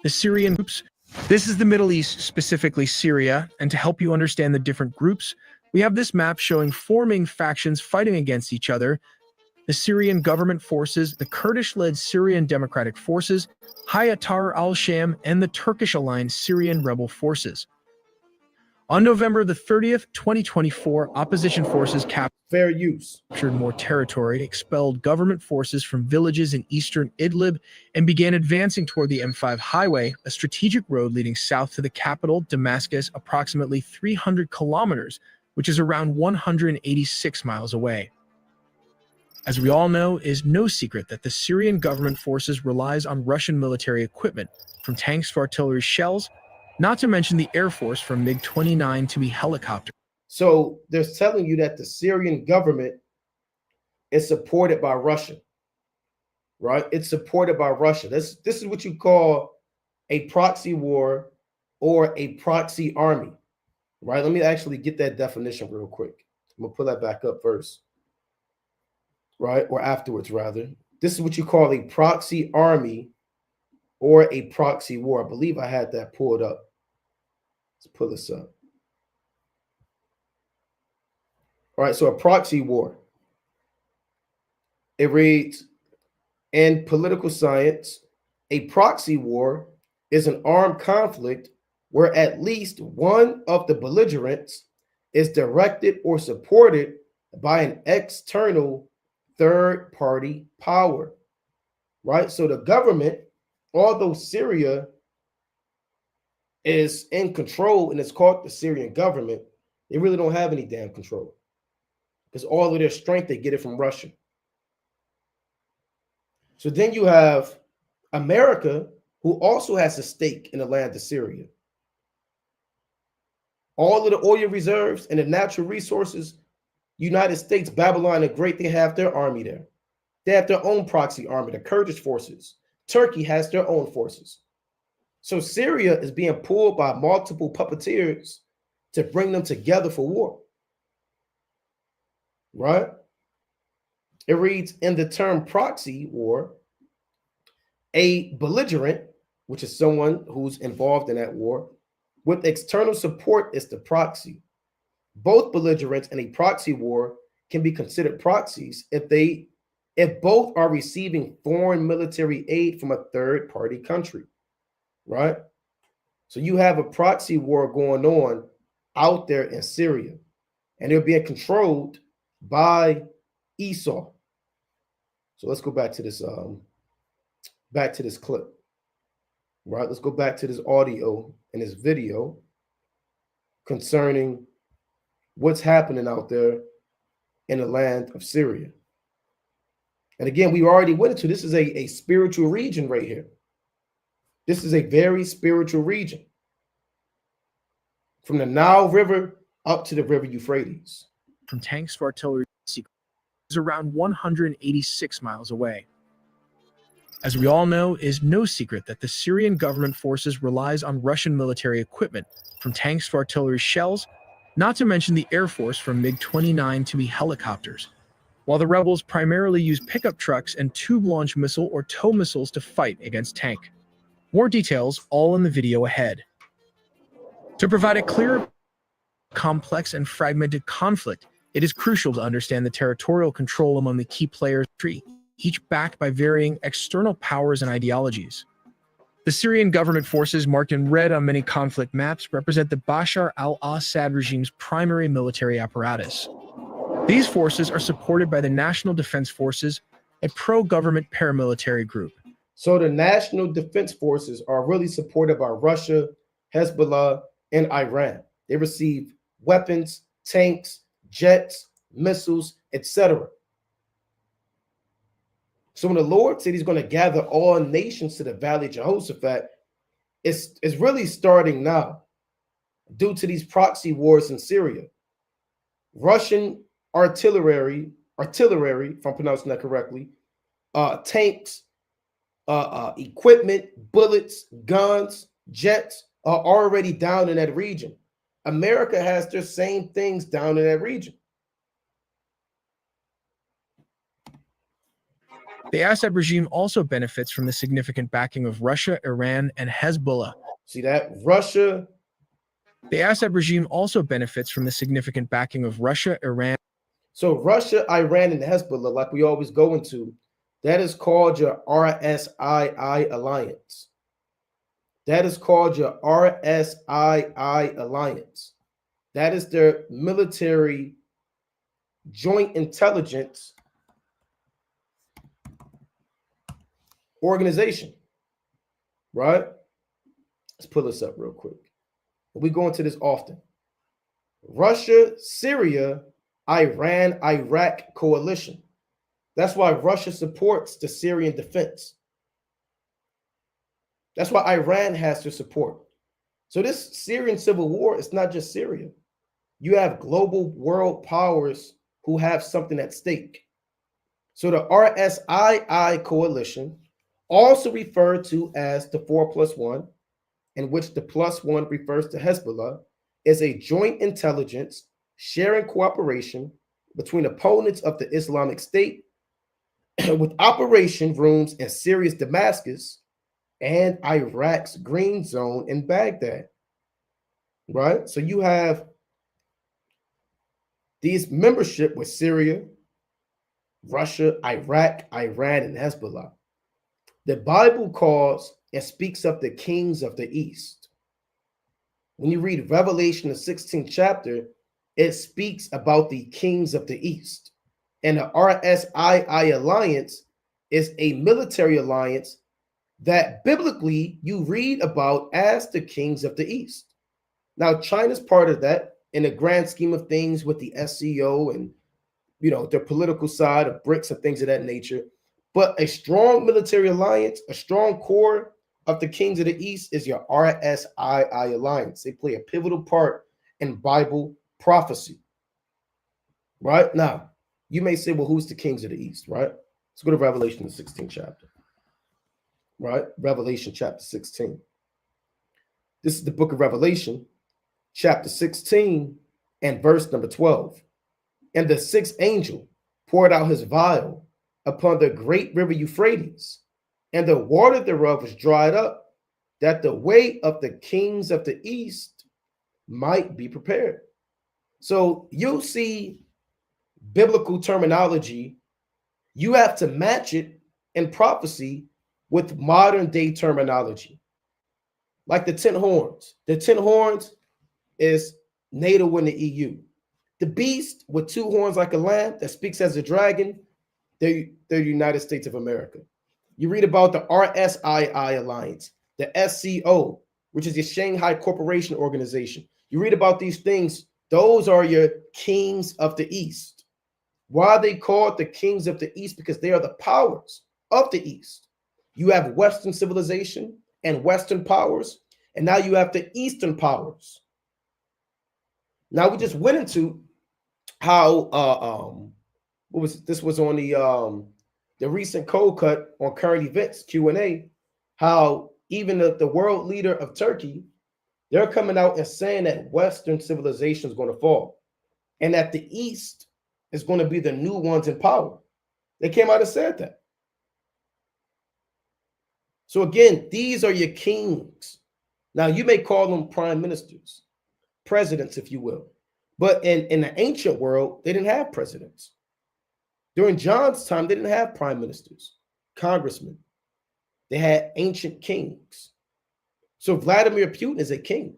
the Syrian groups. This is the Middle East, specifically Syria, and to help you understand the different groups, we have this map showing forming factions fighting against each other. The Syrian government forces, the Kurdish-led Syrian Democratic Forces, Hayat al-Sham, and the Turkish-aligned Syrian rebel forces. On November the 30th, 2024, opposition forces captured more territory, expelled government forces from villages in eastern Idlib, and began advancing toward the M5 highway, a strategic road leading south to the capital, Damascus, approximately 300 kilometers, which is around 186 miles away. As we all know, it is no secret that the Syrian government forces relies on Russian military equipment, from tanks to artillery shells, not to mention the Air Force from MiG-29 to helicopters. So they're telling you that the Syrian government is supported by Russia, right? It's supported by Russia. This is what you call a proxy war or a proxy army, right? Let me actually get that definition real quick. I'm gonna pull that back up first, right? Or afterwards, rather. This is what you call a proxy army or a proxy war. I believe I had that pulled up. Let's pull this up. All right, so a proxy war. It reads, in political science, a proxy war is an armed conflict where at least one of the belligerents is directed or supported by an external third-party power, right? So the government, although Syria is in control and it's called the Syrian government, they really don't have any damn control because all of their strength, they get it from Russia. So then you have America, who also has a stake in the land of Syria. All of the oil reserves and the natural resources, United States, Babylon the Great, they have their army there. They have their own proxy army, the Kurdish forces. Turkey has their own forces. So Syria is being pulled by multiple puppeteers to bring them together for war, right? It reads, in the term proxy war, a belligerent, which is someone who's involved in that war, with external support is the proxy. Both belligerents in a proxy war can be considered proxies if both are receiving foreign military aid from a third-party country, right? So you have a proxy war going on out there in Syria, and they're being controlled by Esau. So let's go back to this clip, right? Let's go back to this audio and this video concerning what's happening out there in the land of Syria. And again, we already went into this is a spiritual region right here. This is a very spiritual region from the Nile River up to the river Euphrates. From tanks to artillery is around 186 miles away. As we all know, it is no secret that the Syrian government forces relies on Russian military equipment, from tanks to artillery shells, not to mention the Air Force from MiG-29 to helicopters, while the rebels primarily use pickup trucks and tube-launched missile or tow missiles to fight against tank. More details all in the video ahead. To provide a clearer, complex, and fragmented conflict, it is crucial to understand the territorial control among the key players, each backed by varying external powers and ideologies. The Syrian government forces, marked in red on many conflict maps, represent the Bashar al-Assad regime's primary military apparatus. These forces are supported by the National Defense Forces, a pro-government paramilitary group. So the National Defense Forces are really supported by Russia, Hezbollah, and Iran. They receive weapons, tanks, jets, missiles, etc. So when the Lord said he's going to gather all nations to the valley of Jehoshaphat, it's really starting now due to these proxy wars in Syria. Russian artillery, if I'm pronouncing that correctly, tanks, equipment, bullets, guns, jets are already down in that region. America has their same things down in that region. The Assad regime also benefits from the significant backing of Russia, Iran, and Hezbollah. See that? Russia. The Assad regime also benefits from the significant backing of Russia, Iran. So Russia, Iran, and Hezbollah, like we always go into, that is called your RSII alliance. That is called your RSII alliance. That is their military joint intelligence organization, right? Let's pull this up real quick. We go into this often. Russia, Syria, Iran, Iraq coalition. That's why Russia supports the Syrian defense. That's why Iran has their support. So this Syrian civil war is not just Syria. you have global world powers who have something at stake. So the RSII coalition, also referred to as the 4+1, in which the +1 refers to Hezbollah, is a joint intelligence sharing cooperation between opponents of the Islamic State with operation rooms in Syria's Damascus and Iraq's Green Zone in Baghdad. Right? So you have these membership with Syria, Russia, Iraq, Iran, and Hezbollah. The Bible calls and speaks of the kings of the East. When you read Revelation, the 16th chapter, it speaks about the kings of the East. And the RSII alliance is a military alliance that biblically you read about as the kings of the East. Now, China's part of that in the grand scheme of things with the SCO and, their political side of BRICS and things of that nature. But a strong military alliance, a strong core of the kings of the East is your RSII alliance. They play a pivotal part in Bible prophecy. Right? Now, you may say, well, who's the kings of the East, right? Let's go to Revelation, the 16th chapter. Right? Revelation chapter 16. This is the book of Revelation, chapter 16 and verse number 12. And the sixth angel poured out his vial upon the great river Euphrates, and the water thereof was dried up, that the way of the kings of the East might be prepared. So you'll see biblical terminology. You have to match it in prophecy with modern day terminology. Like the 10 horns. The 10 horns is NATO in the EU. The beast with 2 horns like a lamb that speaks as a dragon, they're the United States of America. You read about the RSII alliance, the SCO, which is the Shanghai Cooperation Organization. You read about these things. Those are your kings of the East. Why are they called the kings of the East? Because they are the powers of the East. You have Western civilization and Western powers, and now you have the Eastern powers. Now we just went into how this was on the recent cold cut on current events Q&A, how even the world leader of Turkey, they're coming out and saying that Western civilization is going to fall and that the East is going to be the new ones in power. They came out and said that. So again, these are your kings. Now you may call them prime ministers, presidents, if you will. But in the ancient world, they didn't have presidents. During John's time, they didn't have prime ministers, congressmen. They had ancient kings. So Vladimir Putin is a king.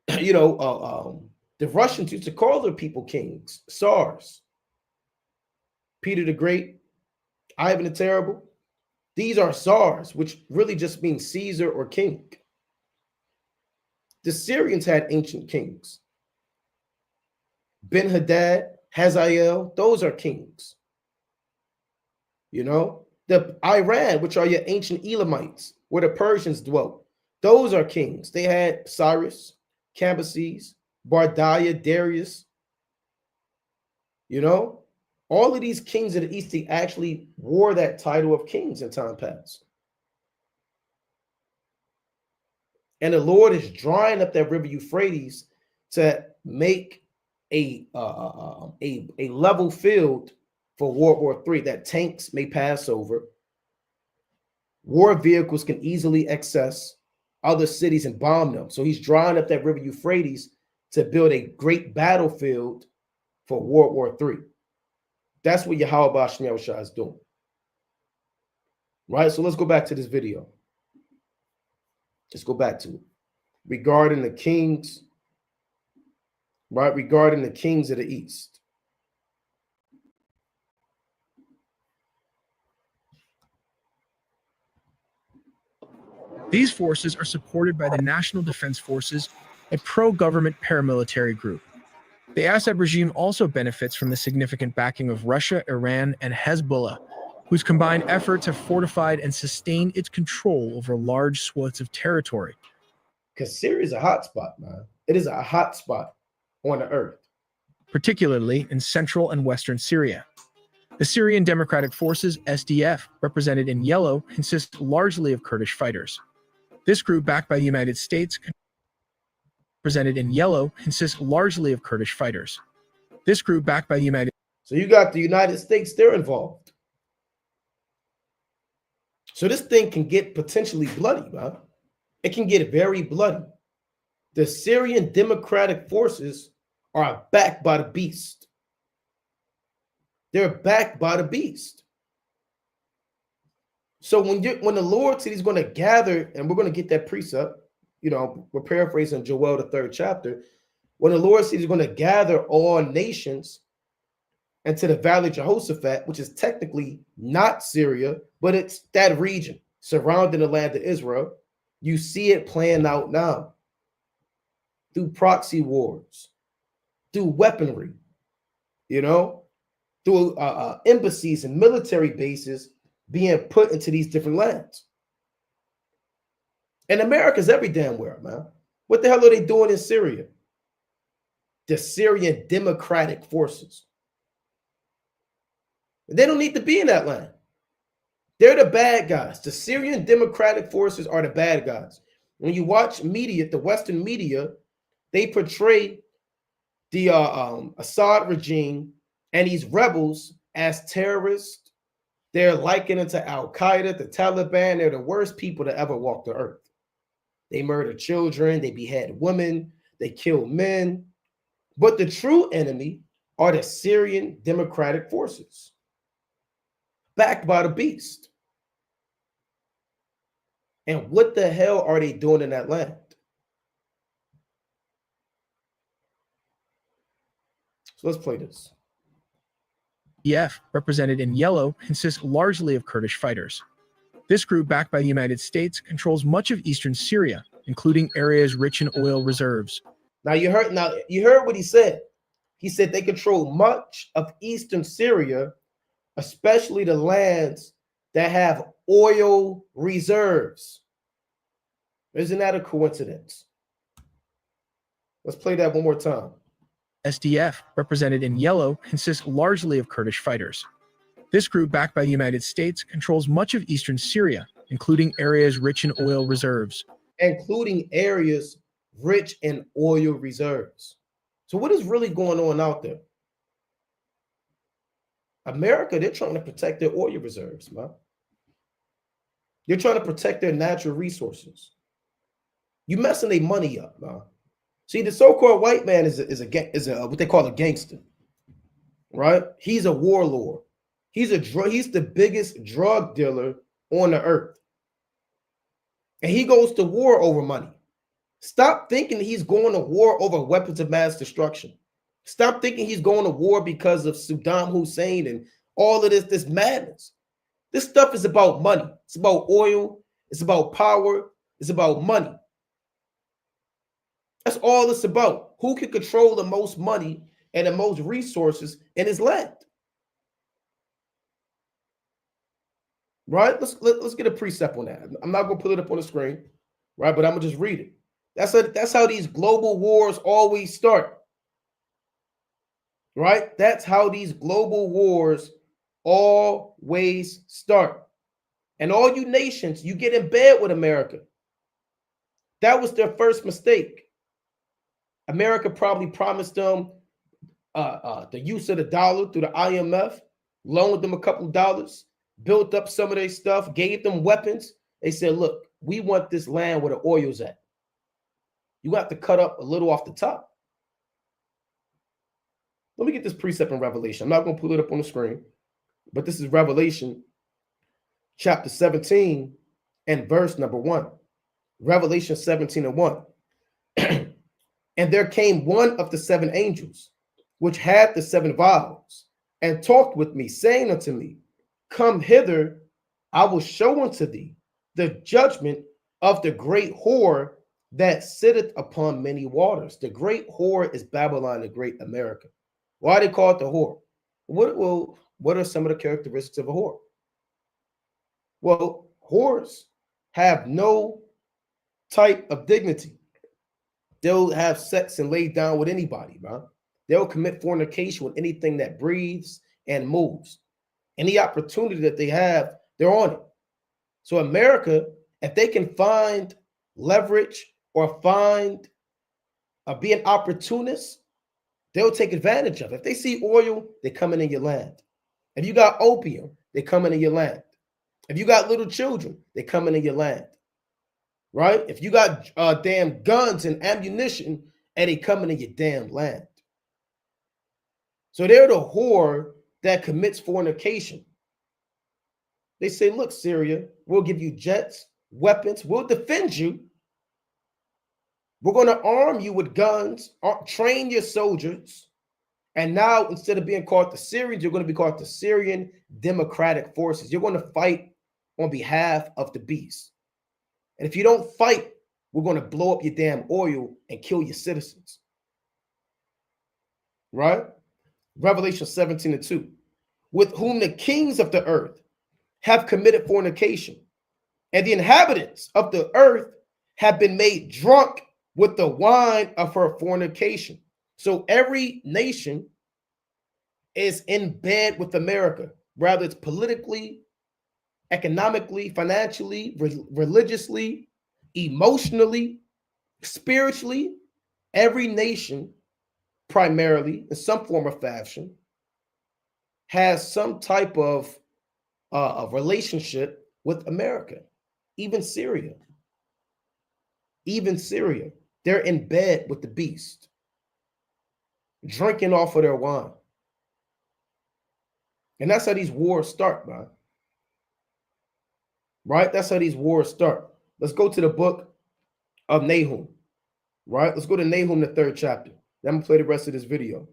The Russians used to call their people kings, Tsars. Peter the Great, Ivan the Terrible. These are Tsars, which really just means Caesar or king. The Syrians had ancient kings. Ben-Hadad, Hazael, those are kings. The Iran, which are your ancient Elamites, where the Persians dwelt, those are kings. They had Cyrus, Cambyses, Bardiya, Darius. All of these kings of the East, they actually wore that title of kings in time past. And the Lord is drying up that river Euphrates to make a level field for World War III that tanks may pass over. War vehicles can easily access other cities and bomb them. So he's drying up that river Euphrates to build a great battlefield for World War III. That's what Yahweh Shem Yahushua is doing. Right? So let's go back to this video. Let's go back to it. Regarding the kings, right? Regarding the kings of the East. These forces are supported by the National Defense Forces, a pro-government paramilitary group. The Assad regime also benefits from the significant backing of Russia, Iran, and Hezbollah, whose combined efforts have fortified and sustained its control over large swaths of territory. Because Syria is a hot spot, man. It is a hot spot. on the earth. particularly in central and western Syria. The Syrian Democratic Forces, SDF, represented in yellow, consists largely of Kurdish fighters. This group, backed by the United States, represented in yellow, consists largely of Kurdish fighters. This group, backed by the United So you got the United States, they're involved. So this thing can get potentially bloody, man. It can get very bloody. The Syrian Democratic Forces are backed by the beast. They're backed by the beast. So when the Lord said he's going to gather, and we're going to get that precept, you know, we're paraphrasing Joel, the 3rd chapter. When the Lord says he's going to gather all nations into the valley of Jehoshaphat, which is technically not Syria, but it's that region surrounding the land of Israel, you see it playing out now through proxy wars, through weaponry, you know, through embassies and military bases being put into these different lands. And America's every damn where, man. What the hell are they doing in Syria? The Syrian Democratic Forces. They don't need to be in that land. They're the bad guys. The Syrian Democratic Forces are the bad guys. When you watch media, the Western media, they portray the Assad regime and these rebels as terrorists. They're likened it to Al-Qaeda, the Taliban. They're the worst people to ever walk the earth. They murder children, they behead women, they kill men. But the true enemy are the Syrian Democratic Forces, backed by the beast. And what the hell are they doing in that land? So let's play this. SDF, represented in yellow, consists largely of Kurdish fighters. This group, backed by the United States, controls much of eastern Syria, including areas rich in oil reserves. Now you heard what he said. He said they control much of eastern Syria, especially the lands that have oil reserves. Isn't that a coincidence? Let's play that one more time. SDF, represented in yellow, consists largely of Kurdish fighters. This group, backed by the United States, controls much of eastern Syria, including areas rich in oil reserves. Including areas rich in oil reserves. So what is really going on out there? America, they're trying to protect their oil reserves, man. They're trying to protect their natural resources. You messing their money up, man. See, the so-called white man is a what they call a gangster, right? He's a warlord. He's the biggest drug dealer on the earth. And he goes to war over money. Stop thinking he's going to war over weapons of mass destruction. Stop thinking he's going to war because of Saddam Hussein and all of this madness. This stuff is about money. It's about oil. It's about power. It's about money. That's all it's about. Who can control the most money and the most resources in his land? Right? Let's get a precept on that. I'm not going to put it up on the screen, right? But I'm going to just read it. That's how these global wars always start. Right? That's how these global wars always start. And all you nations, you get in bed with America. That was their first mistake. America probably promised them the use of the dollar through the IMF, loaned them a couple dollars, built up some of their stuff, gave them weapons. They said, look, we want this land where the oil's at. You have to cut up a little off the top. Let me get this precept in Revelation. I'm not going to pull it up on the screen, but this is Revelation chapter 17 and verse number 1. Revelation 17 and 1. And there came one of the 7 angels, which had the 7 vials, and talked with me, saying unto me, come hither, I will show unto thee the judgment of the great whore that sitteth upon many waters. The great whore is Babylon, the great America. Why they call it the whore? What are some of the characteristics of a whore? Well, whores have no type of dignity. They'll have sex and lay down with anybody, man. They'll commit fornication with anything that breathes and moves. Any opportunity that they have, they're on it. So America, if they can find leverage or find be an opportunist, they'll take advantage of it. If they see oil, they coming in your land. If you got opium, they coming in your land. If you got little children, they coming in your land. Right? If you got damn guns and ammunition, and they coming in your damn land. So they're the whore that commits fornication. They say, look, Syria, we'll give you jets, weapons, we'll defend you. We're going to arm you with guns, train your soldiers. And now, instead of being called the Syrians, you're going to be called the Syrian Democratic Forces. You're going to fight on behalf of the beast. And if you don't fight, we're going to blow up your damn oil and kill your citizens. Right? Revelation 17:2. With whom the kings of the earth have committed fornication, and the inhabitants of the earth have been made drunk with the wine of her fornication. So every nation is in bed with America, whether it's politically, economically, financially, religiously, emotionally, spiritually. Every nation, primarily in some form or fashion, has some type of a relationship with America. Even Syria. They're in bed with the beast, drinking off of their wine. And that's how these wars start, man. Right? That's how these wars start. Let's go to the book of Nahum. Right? Let's go to Nahum, the 3rd chapter. Then I'm going to play the rest of this video.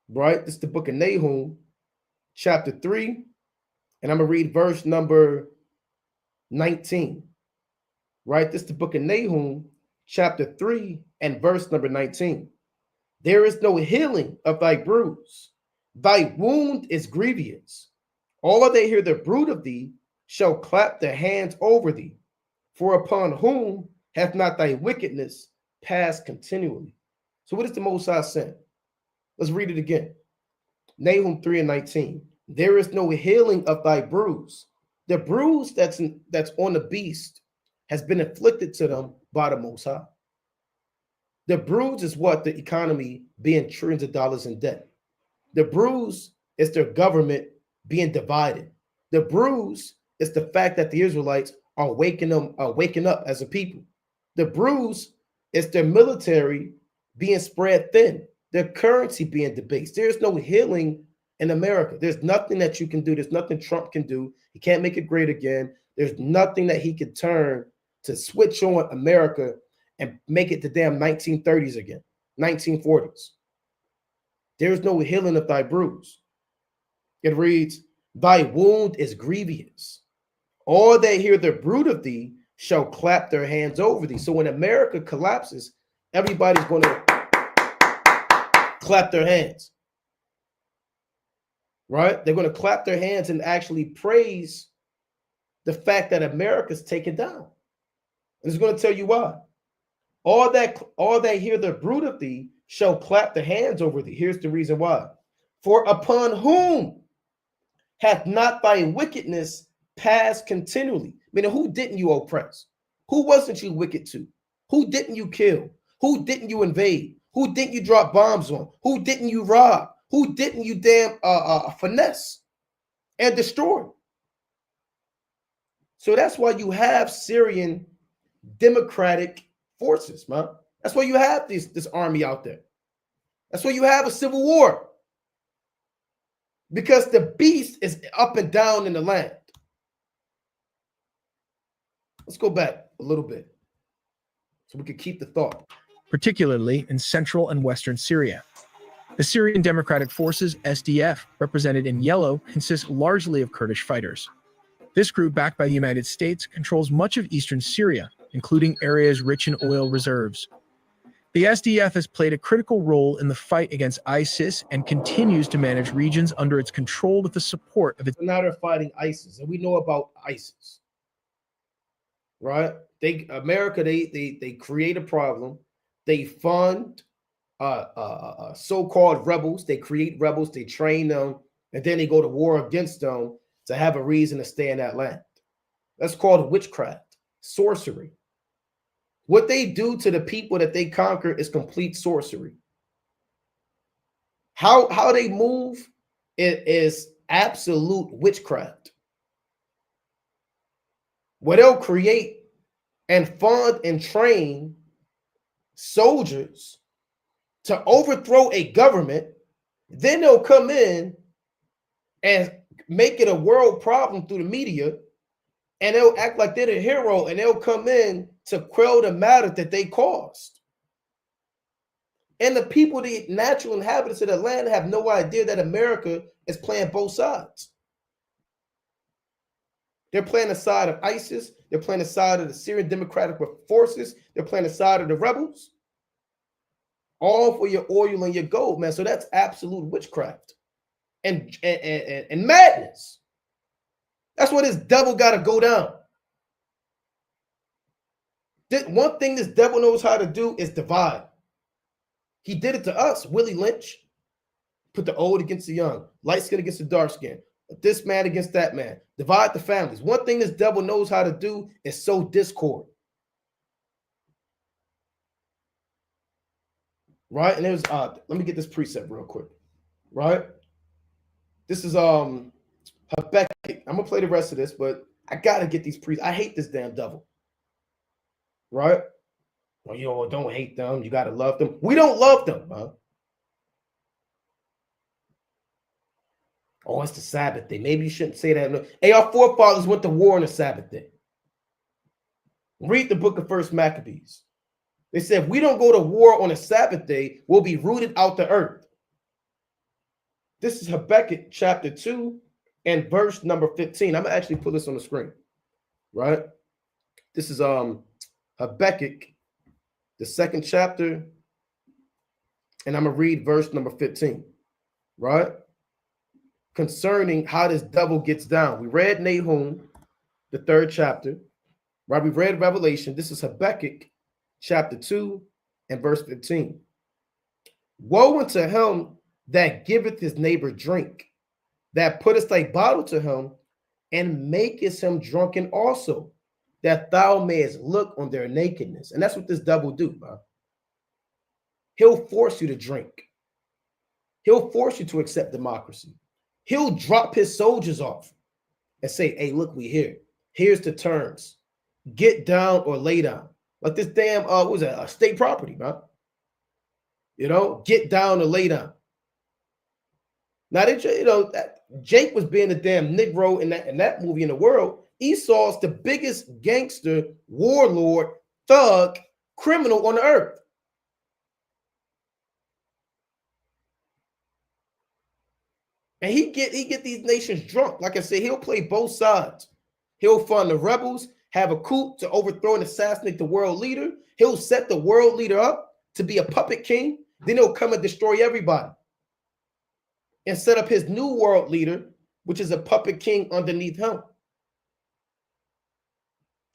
Right? This is the book of Nahum, chapter 3. And I'm going to read verse number 19. Right? This is the book of Nahum, chapter 3 and verse number 19. There is no healing of thy bruise. Thy wound is grievous. All they hear the brood of thee shall clap their hands over thee. For upon whom hath not thy wickedness passed continually? So what is the Most High saying? Let's read it again. Nahum 3 and 19. There is no healing of thy bruise. The bruise that's on the beast has been inflicted to them by the Most High. The bruise is what? The economy being trillions of dollars in debt. The bruise is their government being divided. The bruise is the fact that the Israelites are waking up as a people. The bruise is their military being spread thin, their currency being debased. There's no healing in America. There's nothing that you can do. There's nothing Trump can do. He can't make it great again. There's nothing that he can turn to switch on America and make it the damn 1930s again, 1940s. There's no healing of thy bruise. It reads, thy wound is grievous. All they hear the brood of thee shall clap their hands over thee. So when America collapses, everybody's going to clap their hands. Right? They're going to clap their hands and actually praise the fact that America's taken down. And it's going to tell you why. All they hear the brood of thee shall clap their hands over thee. Here's the reason why. For upon whom hath not thy wickedness passed continually? Meaning, who didn't you oppress? Who wasn't you wicked to? Who didn't you kill? Who didn't you invade? Who didn't you drop bombs on? Who didn't you rob? Who didn't you damn finesse and destroy? So that's why you have Syrian Democratic forces, man. That's why you have this army out there. That's why you have a civil war. Because the beast is up and down in the land. Let's go back a little bit so we can keep the thought. Particularly in central and western Syria. The Syrian Democratic Forces, SDF, represented in yellow, consists largely of Kurdish fighters. This group, backed by the United States, controls much of eastern Syria, including areas rich in oil reserves. The SDF has played a critical role in the fight against ISIS and continues to manage regions under its control with the support of its... So now they're fighting ISIS, and we know about ISIS, right? America create a problem. They fund so-called rebels. They create rebels. They train them, and then they go to war against them to have a reason to stay in that land. That's called witchcraft, sorcery. What they do to the people that they conquer is complete sorcery. How they move is absolute witchcraft. Where they'll create and fund and train soldiers to overthrow a government, then they'll come in and make it a world problem through the media, and they'll act like they're the hero, and they'll come in to quell the matter that they caused. And the people, the natural inhabitants of the land, have no idea that America is playing both sides. They're playing the side of ISIS. They're playing the side of the Syrian Democratic Forces. They're playing the side of the rebels. All for your oil and your gold, man. So that's absolute witchcraft and madness. That's why this devil got to go down. One thing this devil knows how to do is divide. He did it to us. Willie Lynch put the old against the young, light skin against the dark skin, this man against that man, divide the families. One thing this devil knows how to do is sow discord. Right? And there's let me get this precept real quick. Right? This is Habakkuk. I'm gonna play the rest of this, but I gotta get these precepts. I hate this damn devil. Right? Well, you know, don't hate them. You gotta love them. We don't love them, huh? Oh, it's the Sabbath day. Maybe you shouldn't say that. Hey, our forefathers went to war on the Sabbath day. Read the book of First Maccabees. They said, if we don't go to war on a Sabbath day, we'll be rooted out the earth. This is Habakkuk chapter 2 and verse number 15. I'm going to actually put this on the screen, right? This is Habakkuk, the second chapter, and I'm going to read verse number 15, right? Concerning how this devil gets down. We read Nahum, the third chapter, right? We read Revelation. This is Habakkuk chapter 2 and verse 15. Woe unto him that giveth his neighbor drink, that putteth a bottle to him, and maketh him drunken also, that thou mayest look on their nakedness. And that's what this devil do, bro. He'll force you to drink. He'll force you to accept democracy. He'll drop his soldiers off and say, hey, look, we here. Here's the terms. Get down or lay down. Like this damn, what was that? State property, man. You know, get down or lay down. Now, Jake was being the damn Negro in that movie in the world. Esau's the biggest gangster, warlord, thug, criminal on the earth. And he get these nations drunk. Like I said, he'll play both sides. He'll fund the rebels, have a coup to overthrow and assassinate the world leader. He'll set the world leader up to be a puppet king. Then he'll come and destroy everybody and set up his new world leader, which is a puppet king underneath him,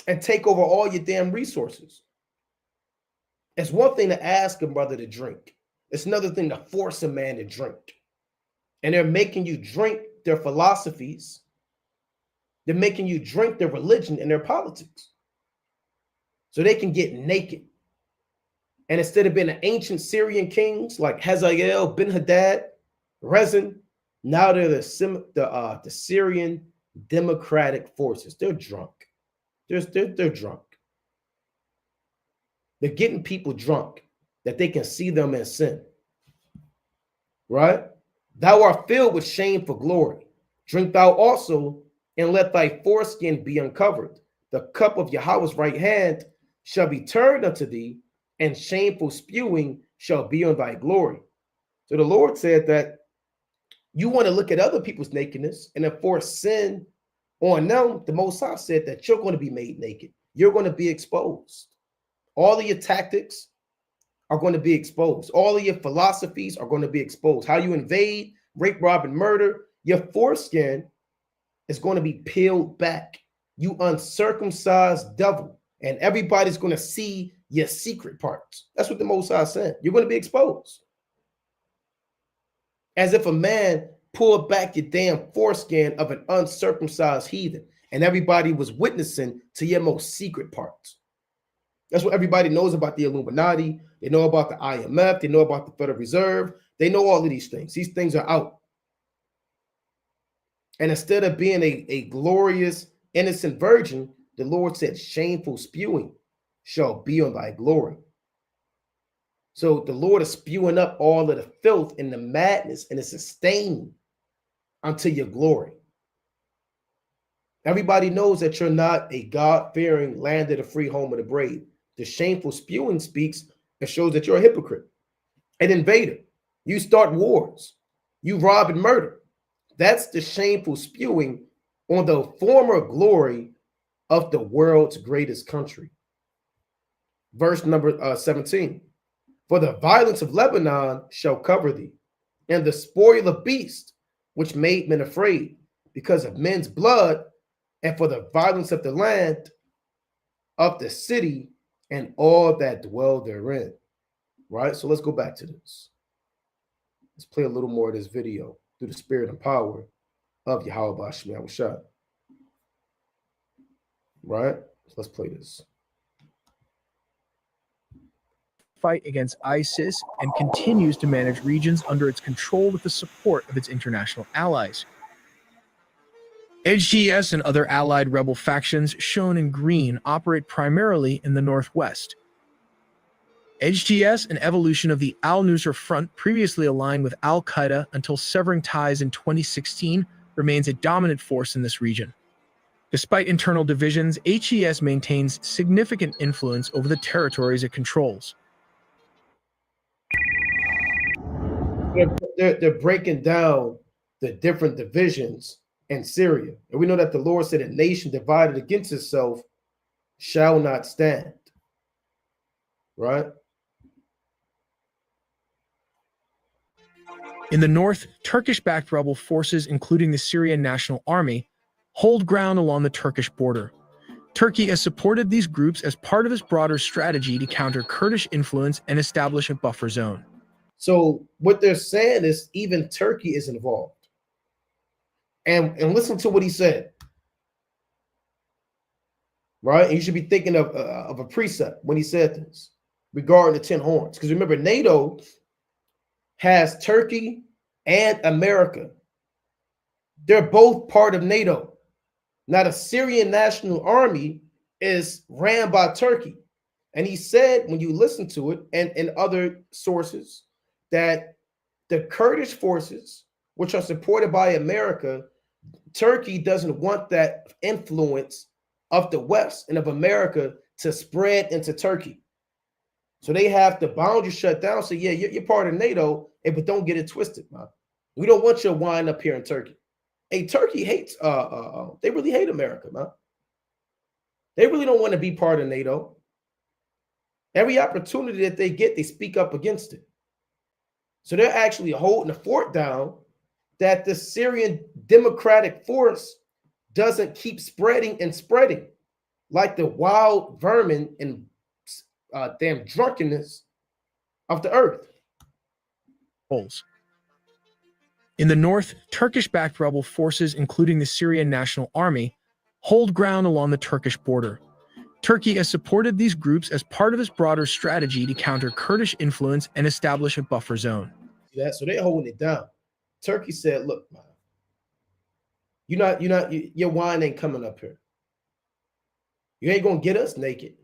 and take over all your damn resources. It's one thing to ask a brother to drink. It's another thing to force a man to drink. And they're making you drink their philosophies. They're making you drink their religion and their politics so they can get naked. And instead of being the ancient Syrian kings like Hazael, Ben-Hadad, Rezin, now they're the Syrian Democratic Forces. They're drunk. They're drunk. They're getting people drunk that they can see them in sin. Right? Thou art filled with shame for glory. Drink thou also, and let thy foreskin be uncovered. The cup of Yahweh's right hand shall be turned unto thee, and shameful spewing shall be on thy glory. So the Lord said that you want to look at other people's nakedness and enforce sin on them. The Most High said that you're going to be made naked. You're going to be exposed. All of your tactics are going to be exposed. All of your philosophies are going to be exposed. How you invade, rape, rob, and murder. Your foreskin is going to be peeled back. You uncircumcised devil. And everybody's going to see your secret parts. That's what the Most High said. You're going to be exposed. As if a man pulled back your damn foreskin of an uncircumcised heathen, and everybody was witnessing to your most secret parts. That's what everybody knows about the Illuminati. They know about the IMF. They know about the Federal Reserve. They know all of these things. These things are out. And instead of being a glorious, innocent virgin, the Lord said, shameful spewing shall be on thy glory. So the Lord is spewing up all of the filth and the madness, and it's a stain unto your glory. Everybody knows that you're not a God-fearing, land of the free, home of the brave. The shameful spewing speaks and shows that you're a hypocrite, an invader. You start wars. You rob and murder. That's the shameful spewing on the former glory of the world's greatest country. Verse number 17. For the violence of Lebanon shall cover thee, and the spoil of beasts, which made men afraid, because of men's blood, and for the violence of the land, of the city, and all that dwell therein. Right? So let's go back to this. Let's play a little more of this video through the spirit and power of Yahweh Bashmi Awashad. Right? So let's play this. Fight against ISIS and continues to manage regions under its control with the support of its international allies. HTS and other allied rebel factions, shown in green, operate primarily in the northwest. HTS, an evolution of the Al-Nusra Front, previously aligned with Al-Qaeda until severing ties in 2016, remains a dominant force in this region. Despite internal divisions, HTS maintains significant influence over the territories it controls. They're breaking down the different divisions in Syria. And we know that the Lord said a nation divided against itself shall not stand. Right? In the north, Turkish-backed rebel forces, including the Syrian National Army, hold ground along the Turkish border. Turkey has supported these groups as part of its broader strategy to counter Kurdish influence and establish a buffer zone. So what they're saying is even Turkey is involved. And listen to what he said. Right? And you should be thinking of a precept when he said this regarding the 10 horns. Because remember, NATO has Turkey and America. They're both part of NATO. Now, the Syrian National Army is ran by Turkey. And he said, when you listen to it and in other sources, that the Kurdish forces, which are supported by America, Turkey doesn't want that influence of the West and of America to spread into Turkey. So they have the boundary shut down. So yeah, you're part of NATO, but don't get it twisted, man. We don't want your wine up here in Turkey. Hey, Turkey hates, they really hate America, man. They really don't want to be part of NATO. Every opportunity that they get, they speak up against it. So they're actually holding the fort down that the Syrian democratic force doesn't keep spreading and spreading like the wild vermin and damn drunkenness of the earth. In the north, Turkish-backed rebel forces, including the Syrian National Army, hold ground along the Turkish border. Turkey has supported these groups as part of its broader strategy to counter Kurdish influence and establish a buffer zone. Yeah, so they're holding it down. Turkey said, look, man, your wine ain't coming up here. You ain't going to get us naked.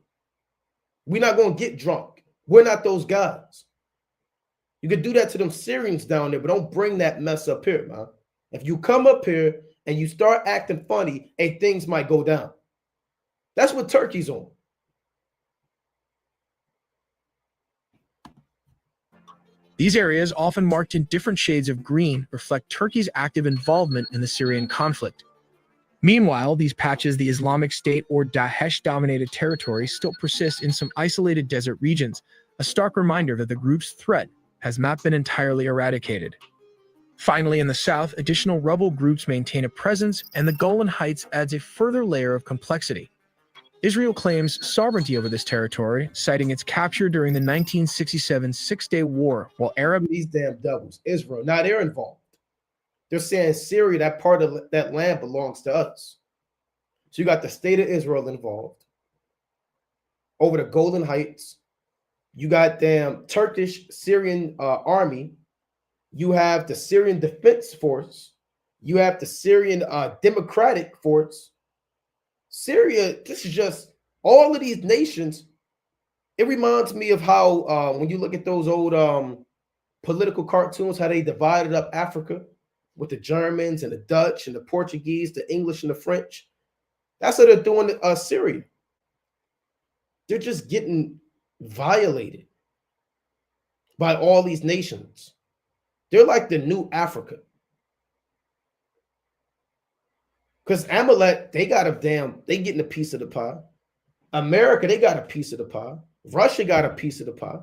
We're not going to get drunk. We're not those guys. You could do that to them Syrians down there, but don't bring that mess up here, man. If you come up here and you start acting funny, hey, things might go down. That's what Turkey's on. These areas, often marked in different shades of green, reflect Turkey's active involvement in the Syrian conflict. Meanwhile, these patches, the Islamic State or Daesh-dominated territory, still persist in some isolated desert regions, a stark reminder that the group's threat has not been entirely eradicated. Finally, in the south, additional rebel groups maintain a presence, and the Golan Heights adds a further layer of complexity. Israel claims sovereignty over this territory, citing its capture during the 1967 Six-Day War, while Arab... These damn devils, Israel, now they're involved. They're saying Syria, that part of that land belongs to us. So you got the state of Israel involved over the Golden Heights. You got damn Turkish Syrian army. You have the Syrian Defense Force. You have the Syrian Democratic Force. Syria, this is just all of these nations. It reminds me of how when you look at those old political cartoons, how they divided up Africa with the Germans and the Dutch and the Portuguese, the English and the French. That's what they're doing to Syria. They're just getting violated by all these nations. They're like the new Africa. Because Amalek, they getting a piece of the pie. America, they got a piece of the pie. Russia got a piece of the pie.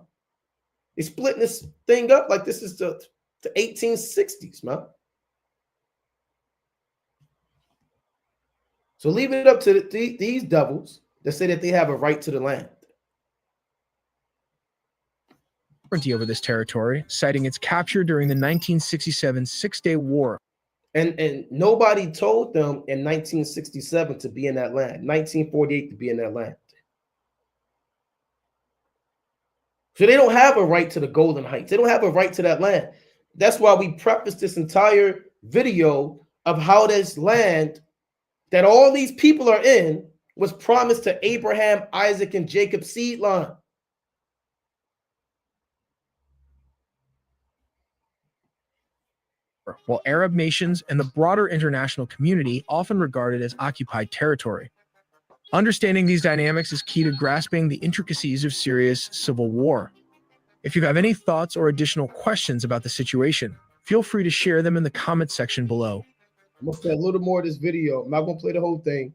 They're splitting this thing up like this is the 1860s, man. So leave it up to these devils that say that they have a right to the land. Over this territory, citing its capture during the 1967 Six-Day War. And nobody told them in 1967 to be in that land, 1948 to be in that land. So they don't have a right to the Golden Heights. They don't have a right to that land. That's why we prefaced this entire video of how this land that all these people are in was promised to Abraham, Isaac, and Jacob's seed line. While Arab nations and the broader international community often regard it as occupied territory. Understanding these dynamics is key to grasping the intricacies of Syria's civil war. If you have any thoughts or additional questions about the situation, feel free to share them in the comment section below. I'm going to play a little more of this video. I'm not going to play the whole thing.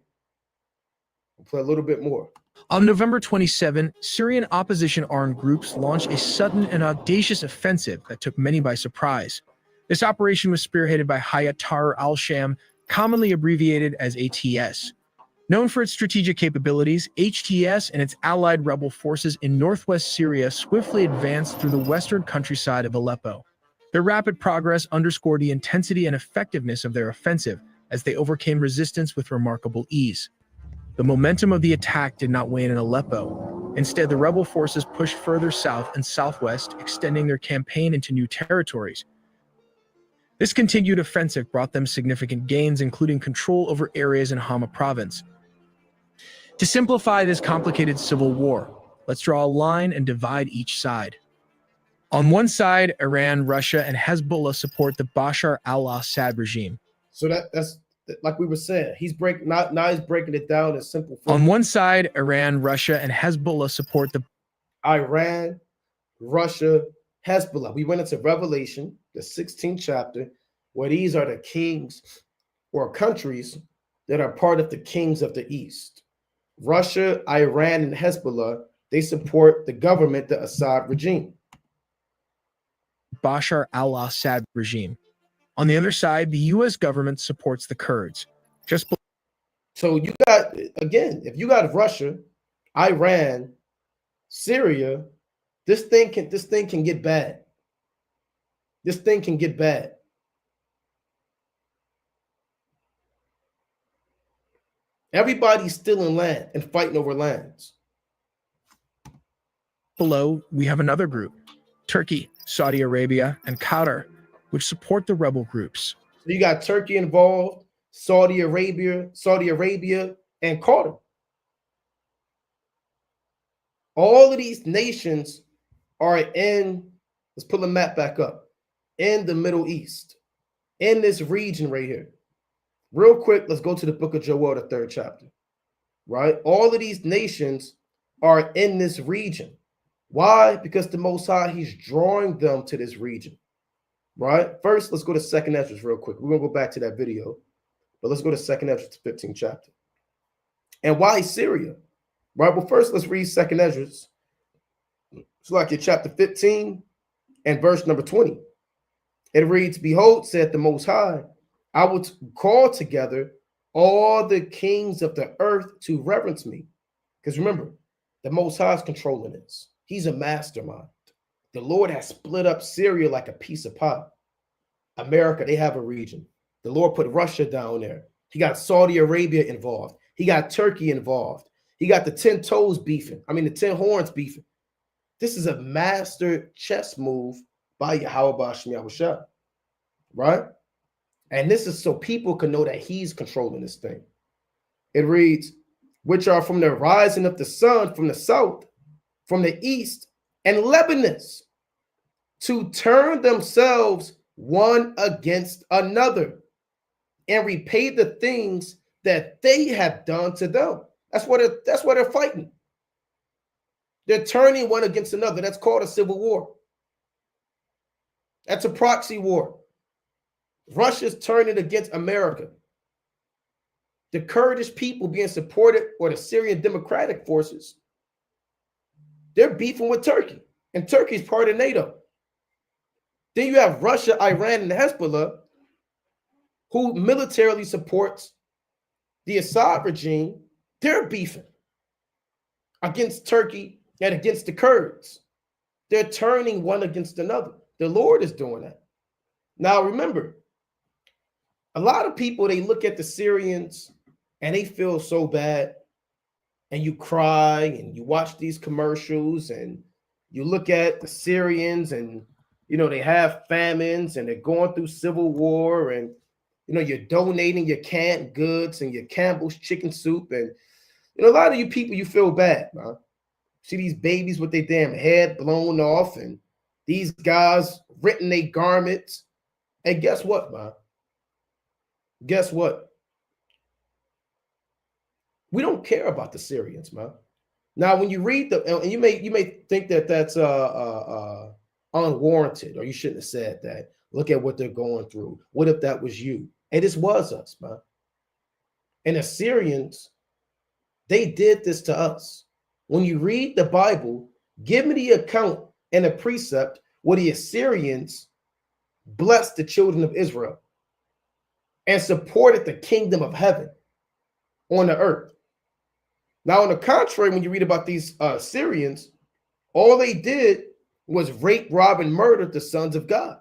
I'll play a little bit more. On November 27, Syrian opposition armed groups launched a sudden and audacious offensive that took many by surprise. This operation was spearheaded by Hayat Tahrir al-Sham, commonly abbreviated as ATS. Known for its strategic capabilities, HTS and its allied rebel forces in northwest Syria swiftly advanced through the western countryside of Aleppo. Their rapid progress underscored the intensity and effectiveness of their offensive as they overcame resistance with remarkable ease. The momentum of the attack did not wane in Aleppo. Instead, the rebel forces pushed further south and southwest, extending their campaign into new territories. This continued offensive brought them significant gains, including control over areas in Hama province. To simplify this complicated civil war, let's draw a line and divide each side. On one side, Iran, Russia, and Hezbollah support the Bashar al-Assad regime. So that's like we were saying. He's breaking it down in simple form. On one side, Iran, Russia, and Hezbollah support the Iran, Russia, Hezbollah. We went into Revelation, the 16th chapter, where these are the kings or countries that are part of the kings of the East. Russia, Iran, and Hezbollah, they support the government, the Assad regime. Bashar al-Assad regime. On the other side, the U.S. government supports the Kurds. So you got, again, if you got Russia, Iran, Syria, this thing can get bad. This thing can get bad. Everybody's stealing land and fighting over lands. Below, we have another group, Turkey, Saudi Arabia, and Qatar, which support the rebel groups. So you got Turkey involved, Saudi Arabia, and Qatar. All of these nations are in, let's pull the map back up, in the Middle East, in this region right here. Real quick, let's go to the book of Joel, the 3rd chapter, right? All of these nations are in this region. Why? Because the Most High, he's drawing them to this region, right? First, let's go to 2nd Ezra real quick. We're going to go back to that video, but let's go to 2nd Ezra, 15th chapter. And why Syria? Right, well, first, let's read 2nd Ezra. It's like in chapter 15 and verse number 20. It reads, "Behold, said the Most High, I will call together all the kings of the earth to reverence me, Because remember, the Most High is controlling this. He's a mastermind. The Lord has split up Syria like a piece of pie. America, they have a region. The Lord put Russia down there. He got Saudi Arabia involved. He got Turkey involved. He got the 10 toes beefing. The 10 horns beefing. This is a master chess move by Yahweh Ba'ashem Yahushua, right? And this is so people can know that he's controlling this thing. It reads, which are from the rising of the sun from the south, from the east, and Lebanon, to turn themselves one against another and repay the things that they have done to them. That's why they're fighting. They're turning one against another. That's called a civil war. That's a proxy war. Russia's turning against America. The Kurdish people being supported, or the Syrian democratic forces, they're beefing with Turkey. And Turkey's part of NATO. Then you have Russia, Iran, and Hezbollah, who militarily supports the Assad regime. They're beefing against Turkey and against the Kurds. They're turning one against another. The Lord is doing that. Now, remember, a lot of people, they look at the Syrians and they feel so bad, and you cry and you watch these commercials and you look at the Syrians and, they have famines and they're going through civil war, and, you're donating your canned goods and your Campbell's chicken soup. And, a lot of you people, you feel bad, man. See these babies with their damn head blown off and these guys renting their garments. And guess what, man? Guess what? We don't care about the Syrians, man. Now, when you read and you may think that that's unwarranted, or you shouldn't have said that. Look at what they're going through. What if that was you? And this was us, man. And the Syrians, they did this to us. When you read the Bible, give me the account and the precept where the Assyrians blessed the children of Israel and supported the kingdom of heaven on the earth. Now, on the contrary, when you read about these Syrians, all they did was rape, rob, and murder the sons of God.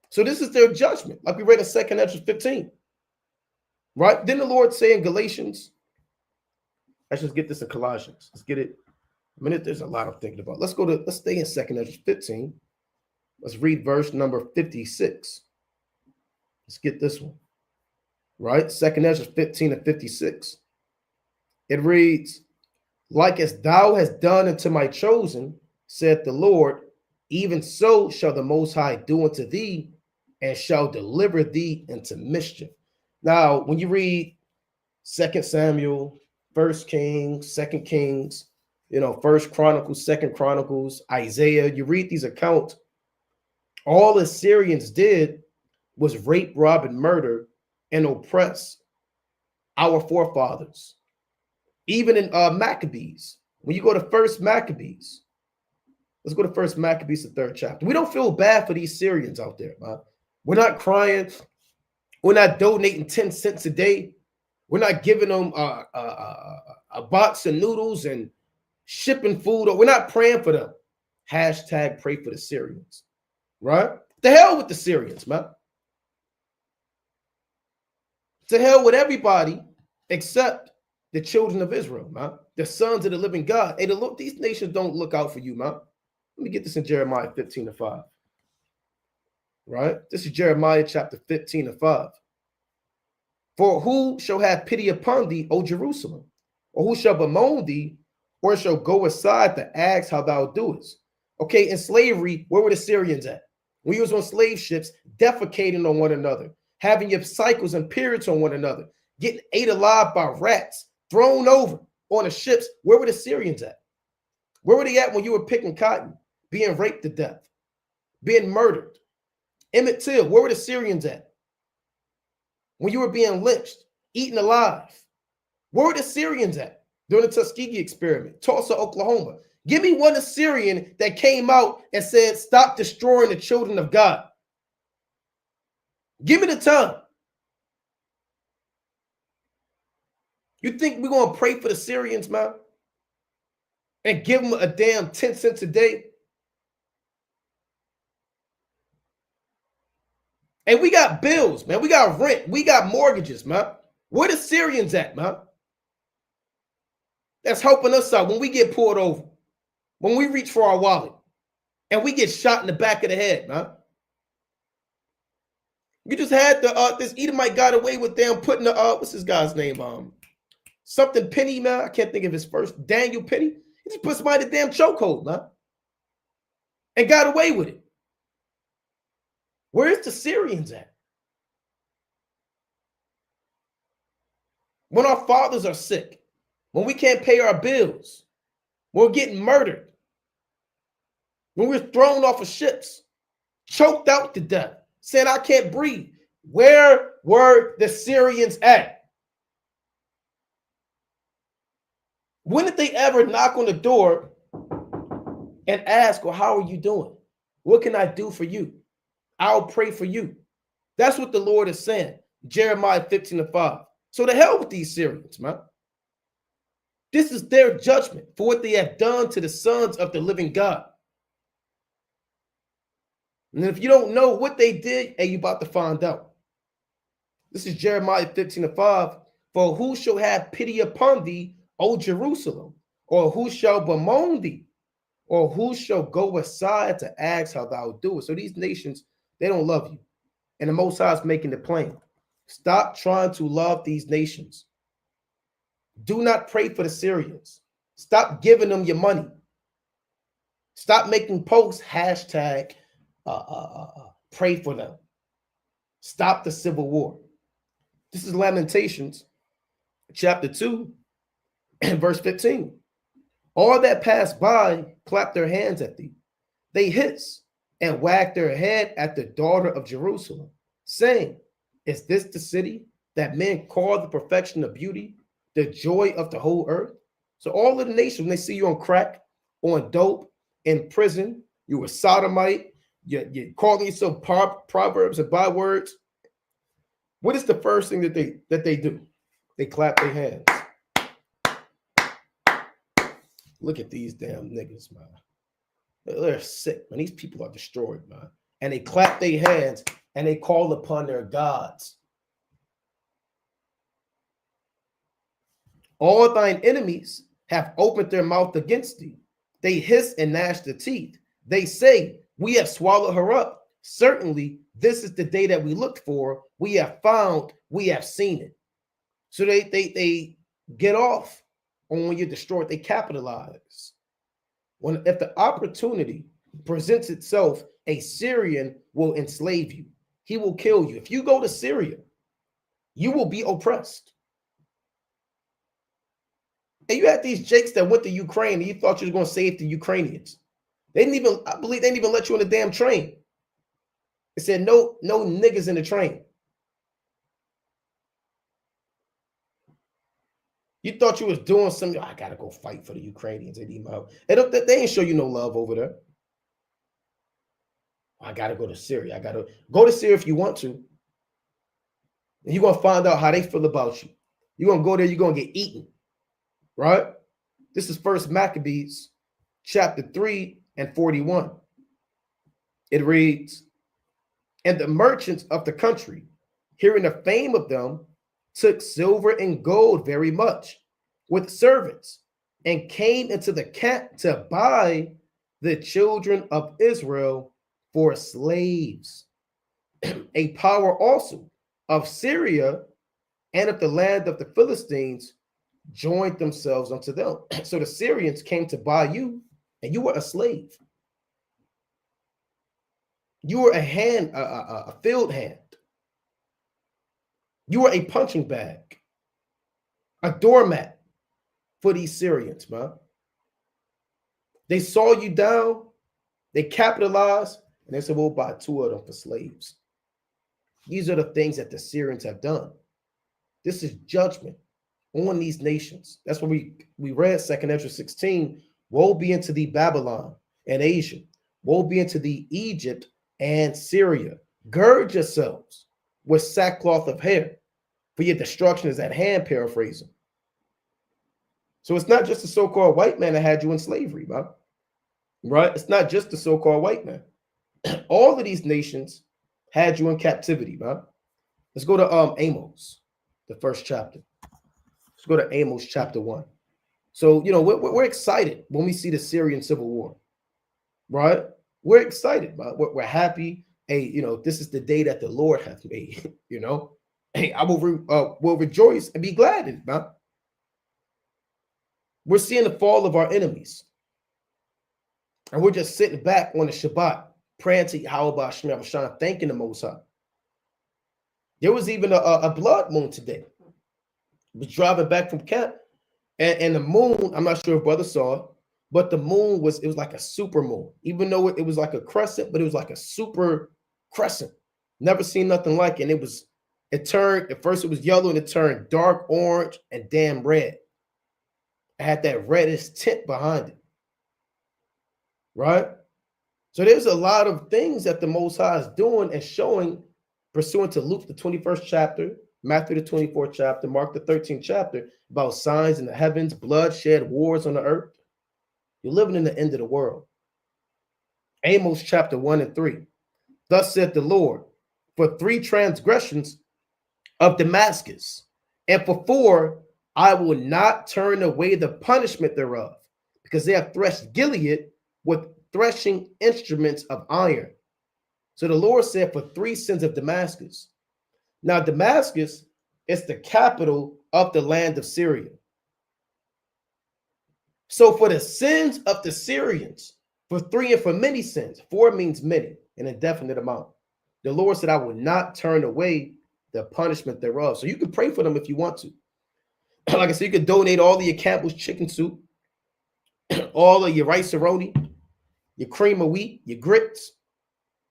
So this is their judgment, like we read in 2 Ezra 15. Right? Then the Lord say in Galatians, let's just get this in Colossians. Let's get it. There's a lot I'm thinking about. Let's stay in 2 Ezra 15. Let's read verse number 56. Let's get this one. Right? 2 Ezra 15 and 56. It reads, like as thou hast done unto my chosen, saith the Lord, even so shall the Most High do unto thee, and shall deliver thee into mischief. Now, when you read 2 Samuel, 1 Kings, 2 Kings, 1 Chronicles, 2 Chronicles, Isaiah, you read these accounts, all the Syrians did was rape, rob, and murder and oppress our forefathers. Even in Maccabees, when you go to 1 Maccabees, let's go to 1 Maccabees, the 3rd chapter. We don't feel bad for these Syrians out there, man. We're not crying. We're not donating 10 cents a day. We're not giving them a box of noodles and shipping food. Or we're not praying for them. Hashtag pray for the Syrians. Right? The hell with the Syrians, man. To hell with everybody except the children of Israel, man. The sons of the living God. Hey, these nations don't look out for you, man. Let me get this in Jeremiah 15 and 5. Right? This is Jeremiah chapter 15 and 5. For who shall have pity upon thee, O Jerusalem? Or who shall bemoan thee, or shall go aside to ask how thou doest? Okay, in slavery, where were the Syrians at? When you was on slave ships, defecating on one another, having your cycles and periods on one another, getting ate alive by rats, thrown over on the ships. Where were the Syrians at? Where were they at when you were picking cotton, being raped to death, being murdered? Emmett Till, where were the Syrians at? When you were being lynched, eaten alive. Where were the Syrians at during the Tuskegee experiment, Tulsa, Oklahoma? Give me one Assyrian that came out and said, stop destroying the children of God. Give me the time. You think we're going to pray for the Syrians, man? and give them a damn 10 cents a day? And we got bills, man. We got rent. We got mortgages, man. Where the Syrians at, man? That's helping us out when we get pulled over, when we reach for our wallet, and we get shot in the back of the head, man. You just had this Edomite got away with them putting the what's this guy's name? Something Penny, man. I can't think of his first. Daniel Penny. He just put somebody in the damn chokehold, man, and got away with it. Where's the Syrians at? When our fathers are sick, when we can't pay our bills, when we're getting murdered, when we're thrown off of ships, choked out to death, saying, I can't breathe. Where were the Syrians at? When did they ever knock on the door and ask, well, how are you doing? What can I do for you? I'll pray for you. That's what the Lord is saying. Jeremiah 15:5. So to hell with these Syrians, man. This is their judgment for what they have done to the sons of the living God. And if you don't know what they did, hey, you about to find out. This is Jeremiah 15:5. For who shall have pity upon thee, O Jerusalem? Or who shall bemoan thee? Or who shall go aside to ask how thou doest? So these nations, they don't love you. And the Most High is making it plain. Stop trying to love these nations. Do not pray for the Syrians. Stop giving them your money. Stop making posts, hashtag, pray for them. Stop the civil war. This is Lamentations, chapter 2, and verse 15. All that pass by clap their hands at thee. They hiss and wag their head at the daughter of Jerusalem, saying, is this the city that men call the perfection of beauty, the joy of the whole earth? So all of the nations, when they see you on crack, on dope, in prison, you were sodomite, you're calling yourself proverbs and bywords. What is the first thing that they do? They clap their hands. Look at these damn niggas, man. They're sick, man. These people are destroyed, man. And they clap their hands and they call upon their gods. All thine enemies have opened their mouth against thee. They hiss and gnash their teeth. They say, we have swallowed her up. Certainly, this is the day that we looked for. We have found, we have seen it. So they get off on when you're destroyed. They capitalize. If the opportunity presents itself, a Syrian will enslave you. He will kill you. If you go to Syria, you will be oppressed. And you had these jakes that went to Ukraine and you thought you were going to save the Ukrainians. I believe they didn't even let you on the damn train. It said no niggas in the train. You thought you was doing something. I gotta go fight for the Ukrainians. They need my help. They ain't show you no love over there. I gotta go to Syria. I gotta go to Syria if you want to. And you're gonna find out how they feel about you. You're gonna go there, you're gonna get eaten. Right? This is First Maccabees, chapter 3 and 41. It reads, and the merchants of the country, hearing the fame of them, took silver and gold very much with servants, and came into the camp to buy the children of Israel for slaves. A power also of Syria and of the land of the Philistines joined themselves unto them. So the Syrians came to buy you, and you were a slave. You were a field hand. You were a punching bag, a doormat for these Syrians, man. They saw you down, they capitalized, and they said, we'll buy 2 of them for slaves. These are the things that the Syrians have done. This is judgment on these nations. That's what we read 2nd Ezra 16. Woe be unto thee, Babylon and Asia. Woe be unto thee, Egypt and Syria. Gird yourselves with sackcloth of hair, for your destruction is at hand, paraphrasing. So it's not just the so-called white man that had you in slavery, man. Right? It's not just the so-called white man. All of these nations had you in captivity, man. Let's go to Amos, the first chapter. Let's go to Amos chapter 1. So, we're excited when we see the Syrian civil war, right? We're excited, man. We're happy. Hey, this is the day that the Lord hath made, Hey, I will rejoice and be glad in it, man. We're seeing the fall of our enemies. And we're just sitting back on the Shabbat, praying to Yahweh Hashem, thanking the Most High. There was even a blood moon today. I was driving back from camp, and the moon, I'm not sure if brother saw it, but the moon was like a super moon. Even though it was like a crescent, but it was like a super crescent. Never seen nothing like it. And it turned, at first it was yellow, and it turned dark orange and damn red. It had that reddish tint behind it. Right? So there's a lot of things that the Most High is doing and showing, pursuant to Luke, the 21st chapter, Matthew, the 24th chapter, Mark, the 13th chapter, about signs in the heavens, bloodshed, wars on the earth. You're living in the end of the world. Amos chapter 1 and 3. Thus said the Lord, for 3 transgressions of Damascus, and for 4, I will not turn away the punishment thereof, because they have threshed Gilead with threshing instruments of iron. So the Lord said for 3 sins of Damascus. Now Damascus is the capital of the land of Syria. So for the sins of the Syrians, for 3 and for many sins, 4 means many, an indefinite amount. The Lord said, I will not turn away the punishment thereof. So you can pray for them if you want to. Like I said, you can donate all of your Campbell's chicken soup, all of your rice-a-roni, your cream of wheat, your grits,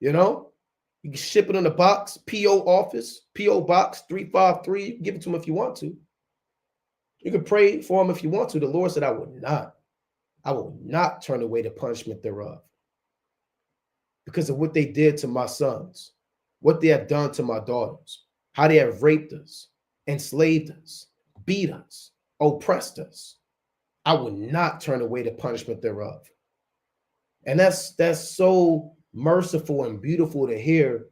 you can ship it on the box, P.O. office, P.O. box 353. You can give it to them if you want to. You can pray for them if you want to. The Lord said, I will not turn away the punishment thereof, because of what they did to my sons, what they have done to my daughters, how they have raped us, enslaved us, beat us, oppressed us. I will not turn away the punishment thereof. And that's so merciful and beautiful to hear,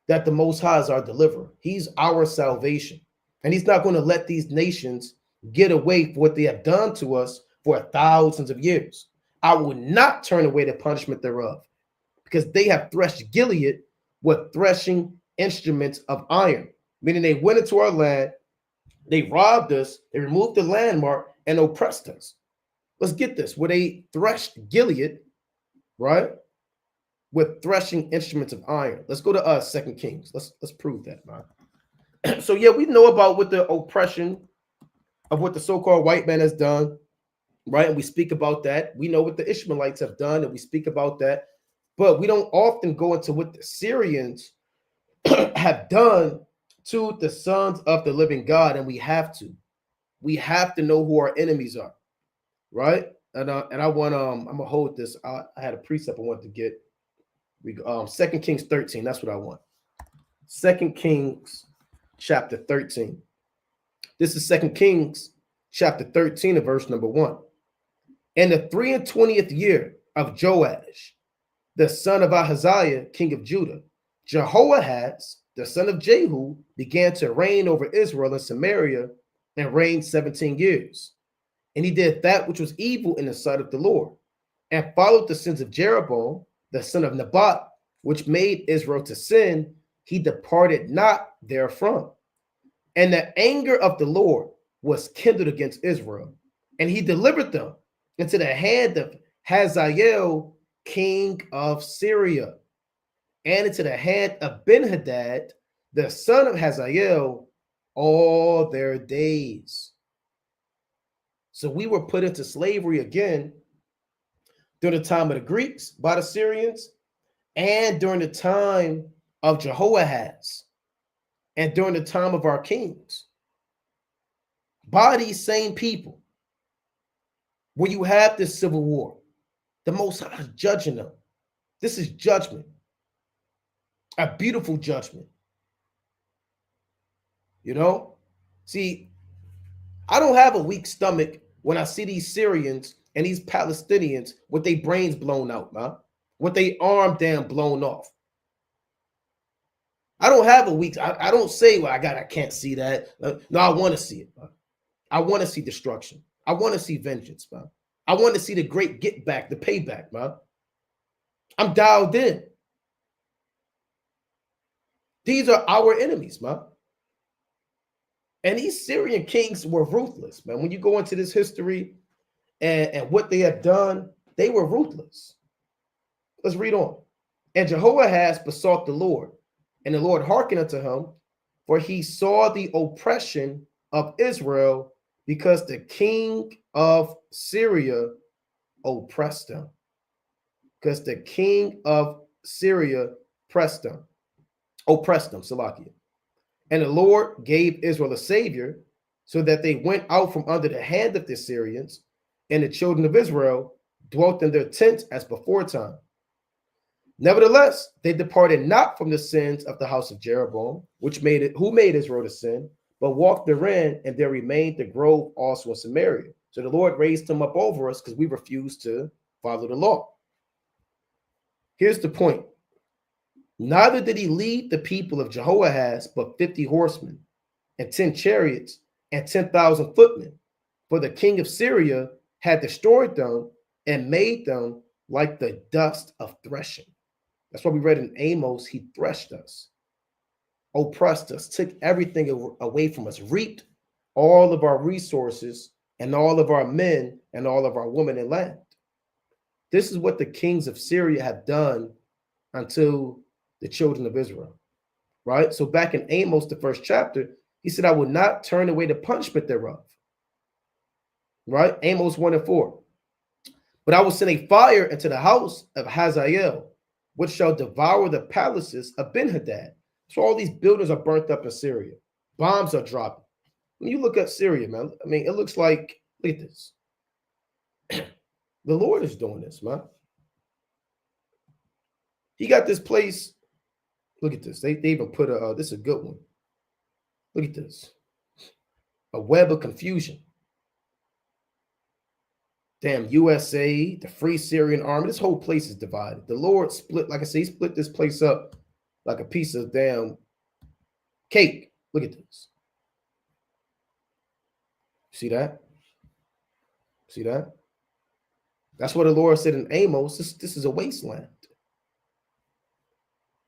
that the Most High is our deliverer. He's our salvation. And he's not going to let these nations get away for what they have done to us for thousands of years. I will not turn away the punishment thereof, because they have threshed Gilead with threshing instruments of iron. Meaning they went into our land, they robbed us, they removed the landmark and oppressed us. Let's get this, where they threshed Gilead, right, with threshing instruments of iron. Let's go to 2 Kings. Let's prove that, man. So yeah, we know about what the oppression of what the so-called white man has done, right? And we speak about that. We know what the Ishmaelites have done, and we speak about that. But we don't often go into what the Syrians have done to the sons of the living God, and we have to. We have to know who our enemies are, right? And I want I'm gonna hold this. I had a precept I wanted to get. 2 Kings 13. That's what I want. 2 Kings chapter 13. This is 2 Kings chapter 13 and verse number 1. In the 23rd year of Joash, the son of Ahaziah, king of Judah, Jehoahaz, the son of Jehu, began to reign over Israel and Samaria, and reigned 17 years. And he did that which was evil in the sight of the Lord, and followed the sins of Jeroboam, the son of Nebat, which made Israel to sin. He departed not therefrom. And the anger of the Lord was kindled against Israel, and he delivered them into the hand of Hazael, king of Syria, and into the hand of Ben-Hadad, the son of Hazael, all their days. So we were put into slavery again during the time of the Greeks by the Syrians, and during the time of Jehoahaz, and during the time of our kings, by these same people. When you have this civil war, the Most High is judging them. This is judgment, a beautiful judgment. See, I don't have a weak stomach when I see these Syrians and these Palestinians with their brains blown out, man, with their arm damn blown off. I don't have a weak. I don't say, well, I can't see that. No, I want to see it, man. I want to see destruction. I want to see vengeance, man. I want to see the great get back, the payback, man. I'm dialed in. These are our enemies, man. And these Syrian kings were ruthless, man. When you go into this history and what they have done, they were ruthless. Let's read on. And Jehoahaz besought the Lord, and the Lord hearkened unto him, for he saw the oppression of Israel, because the king of Syria oppressed them. Because the king of Syria oppressed them, Salakia. And the Lord gave Israel a savior, so that they went out from under the hand of the Syrians, and the children of Israel dwelt in their tents as before time. Nevertheless, they departed not from the sins of the house of Jeroboam, who made Israel to sin, but walked therein, and there remained the grove also in Samaria. So the Lord raised him up over us because we refused to follow the law. Here's the point. Neither did he lead the people of Jehoahaz, but 50 horsemen, and 10 chariots, and 10,000 footmen. For the king of Syria had destroyed them and made them like the dust of threshing. That's why we read in Amos, he threshed us, oppressed us, took everything away from us, reaped all of our resources and all of our men and all of our women and land. This is what the kings of Syria have done unto the children of Israel, right? So back in Amos, the first chapter, he said, I will not turn away the punishment thereof, right? Amos 1:4. But I will send a fire into the house of Hazael, which shall devour the palaces of Ben-Hadad. So all these buildings are burnt up in Syria. Bombs are dropping. When you look at Syria, man, I mean, it looks like, look at this. The Lord is doing this, man. He got this place. Look at this. They even put this is a good one. Look at this. A web of confusion. Damn, USA, the Free Syrian Army. This whole place is divided. The Lord split, like I say, he split this place up like a piece of damn cake. Look at this. See that? See that? That's what the Lord said in Amos. This is a wasteland.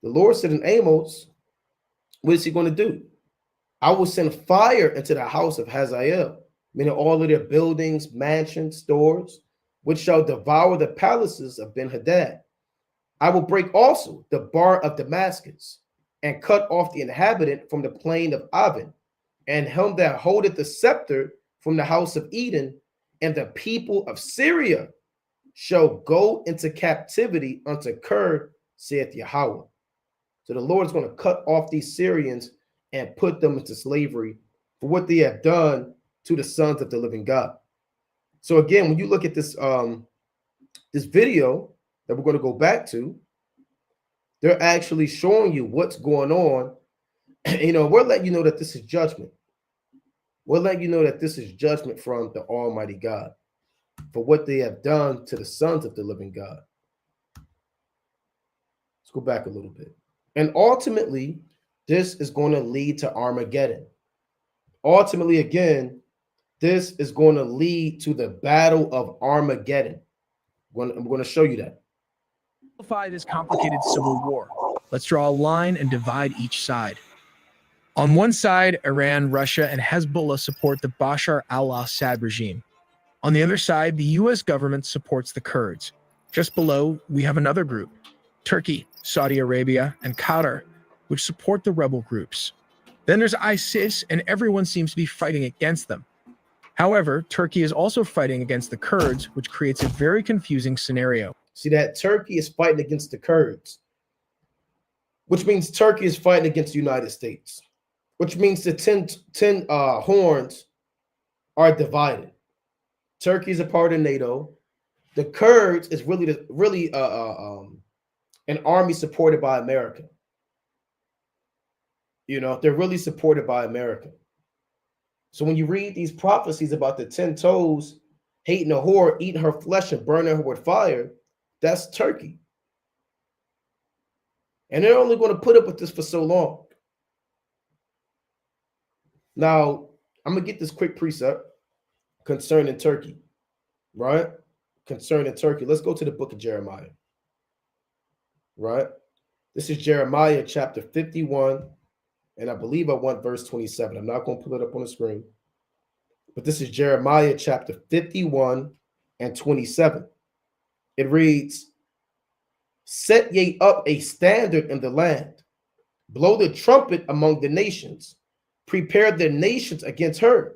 The Lord said in Amos, what is he going to do? I will send fire into the house of Hazael, meaning all of their buildings, mansions, stores, which shall devour the palaces of Ben-Hadad. I will break also the bar of Damascus, and cut off the inhabitant from the plain of Avon, and him that holdeth the scepter from the house of Eden, and the people of Syria shall go into captivity unto Kir, saith Yahweh. So the Lord is going to cut off these Syrians and put them into slavery for what they have done to the sons of the living God. So again, when you look at this this video that we're going to go back to, they're actually showing you what's going on. You know, we're letting you know that this is judgment. We're letting you know that this is judgment from the Almighty God for what they have done to the sons of the living God. Let's go back a little bit. And ultimately, this is going to lead to Armageddon. Ultimately, again, this is going to lead to the battle of Armageddon. I'm going to show you that. Simplify this complicated civil war. Let's draw a line and divide each side. On one side, Iran, Russia, and Hezbollah support the Bashar al-Assad regime. On the other side, the US government supports the Kurds. Just below, we have another group, Turkey, Saudi Arabia, and Qatar, which support the rebel groups. Then there's ISIS, and everyone seems to be fighting against them. However, Turkey is also fighting against the Kurds, which creates a very confusing scenario. See that Turkey is fighting against the Kurds, which means Turkey is fighting against the United States, which means the 10 horns are divided. Turkey is a part of NATO. The Kurds is really an army supported by America. You know, they're really supported by America. So when you read these prophecies about the 10 toes hating a whore, eating her flesh and burning her with fire, that's Turkey. And they're only going to put up with this for so long. Now, I'm going to get this quick precept concerning Turkey, right? Concerning Turkey. Let's go to the book of Jeremiah, right? This is Jeremiah chapter 51, and I believe I want verse 27. I'm not going to pull it up on the screen, but this is Jeremiah chapter 51 and 27. It reads, "Set ye up a standard in the land, blow the trumpet among the nations, prepare the nations against her,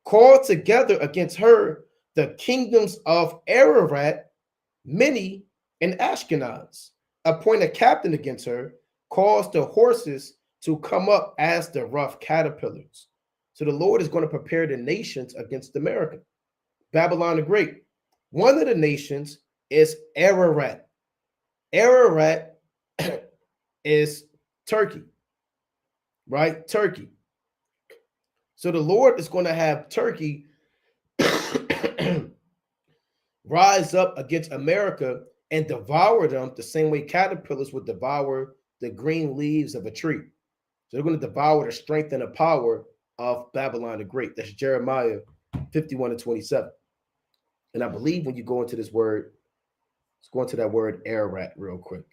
call together against her the kingdoms of Ararat, Mini, and Ashkenaz, appoint a captain against her, cause the horses to come up as the rough caterpillars." So the Lord is going to prepare the nations against America. Babylon the Great. One of the nations is Ararat. Ararat is Turkey, right? Turkey. So the Lord is going to have Turkey rise up against America and devour them the same way caterpillars would devour the green leaves of a tree. So they're going to devour the strength and the power of Babylon the Great. That's Jeremiah 51 and 27. And I believe when you go into this word, let's go into that word Ararat real quick.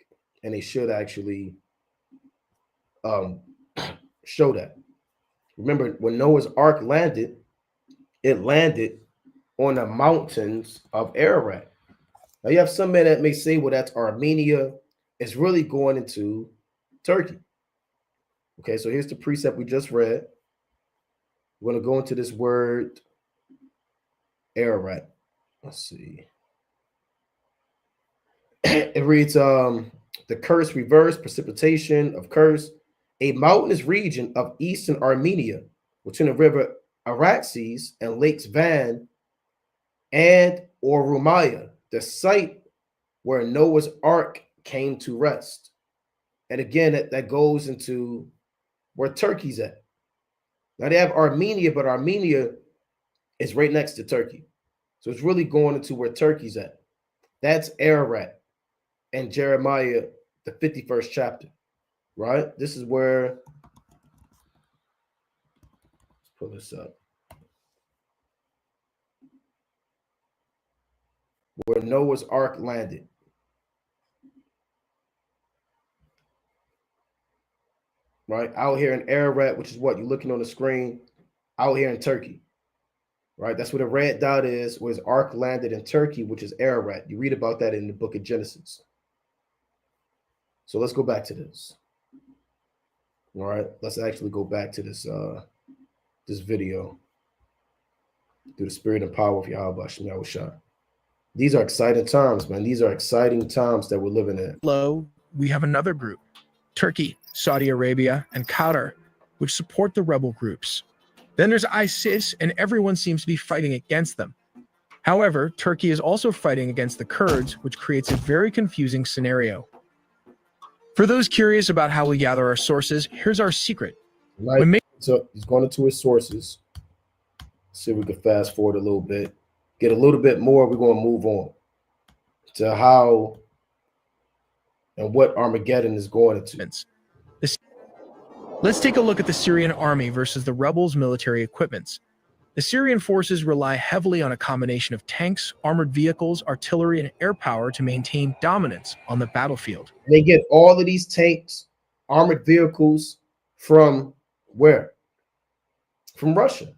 And they should actually show that. Remember, when Noah's Ark landed, it landed on the mountains of Ararat. Now you have some men that may say, well, that's Armenia. It's really going into Turkey. Okay, so here's the precept we just read. We're going to go into this word Ararat. Let's see. It reads, the curse reverse, precipitation of curse, a mountainous region of eastern Armenia between the river Araxes and lakes Van and Orumaya, the site where Noah's Ark came to rest. And again, that goes into where Turkey's at. Now they have Armenia, but Armenia is right next to Turkey. So it's really going into where Turkey's at. That's Ararat and Jeremiah, the 51st chapter, right? This is where, let's pull this up, where Noah's Ark landed. Right? Out here in Ararat, which is what you're looking on the screen, out here in Turkey. Right? That's where the red dot is, where his ark landed in Turkey, which is Ararat. You read about that in the book of Genesis. So let's go back to this. All right, let's actually go back to this this video through the spirit and power of Yahweh Shem Yahushua. These are exciting times, man. These are exciting times that we're living in. Below, we have another group, Turkey, Saudi Arabia, and Qatar, which support the rebel groups. Then there's ISIS, and everyone seems to be fighting against them. However, Turkey is also fighting against the Kurds, which creates a very confusing scenario. For those curious about how we gather our sources, here's our secret. Right. So he's going into his sources. See if we can fast forward a little bit. Get a little bit more. We're going to move on to how and what Armageddon is going into. Let's take a look at the Syrian army versus the rebels' military equipments. The Syrian forces rely heavily on a combination of tanks, armored vehicles, artillery, and air power to maintain dominance on the battlefield. They get all of these tanks, armored vehicles from where? From Russia.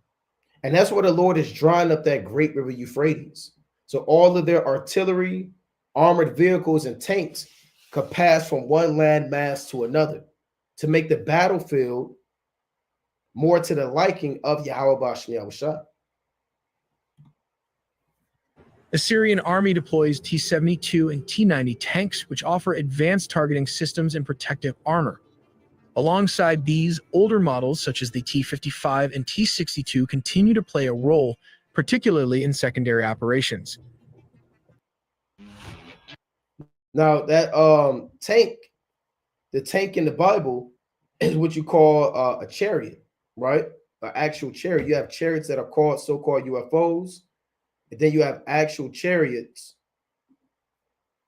And that's where the Lord is drying up that great river Euphrates. So all of their artillery, armored vehicles, and tanks could pass from one land mass to another to make the battlefield more to the liking of Yahweh Shem Yahushua. The Syrian army deploys T-72 and T-90 tanks, which offer advanced targeting systems and protective armor. Alongside these, older models such as the T-55 and T-62 continue to play a role, particularly in secondary operations. Now that tank, the tank in the Bible is what you call a chariot, right? An actual chariot. You have chariots that are called so-called UFOs, And then you have actual chariots,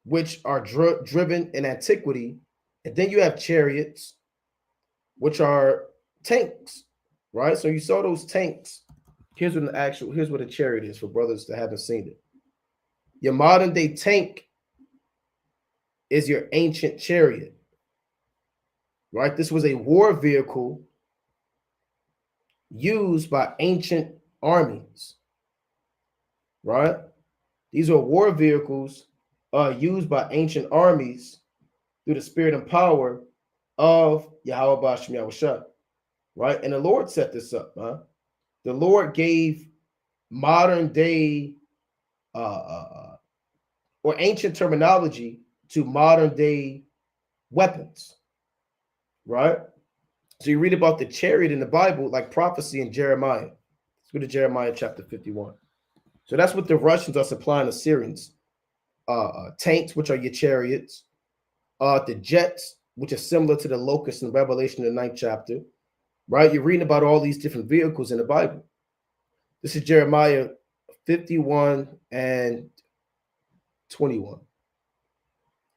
which are driven in antiquity. And then you have chariots, which are tanks, right? So you saw those tanks. Here's what a chariot is for brothers that haven't seen it. Your modern day tank is your ancient chariot, right? This was a war vehicle used by ancient armies, right? These are war vehicles used by ancient armies through the spirit and power of Yahweh Bashem Yahushua, right? And the Lord set this up, huh? The Lord gave modern day or ancient terminology to modern day weapons, right? So you read about the chariot in the Bible, like prophecy in Jeremiah. Let's go to Jeremiah chapter 51. So that's what the Russians are supplying the Syrians. Tanks, which are your chariots. The jets, which are similar to the locusts in Revelation, the 9th chapter, right? You're reading about all these different vehicles in the Bible. This is Jeremiah 51 and 21.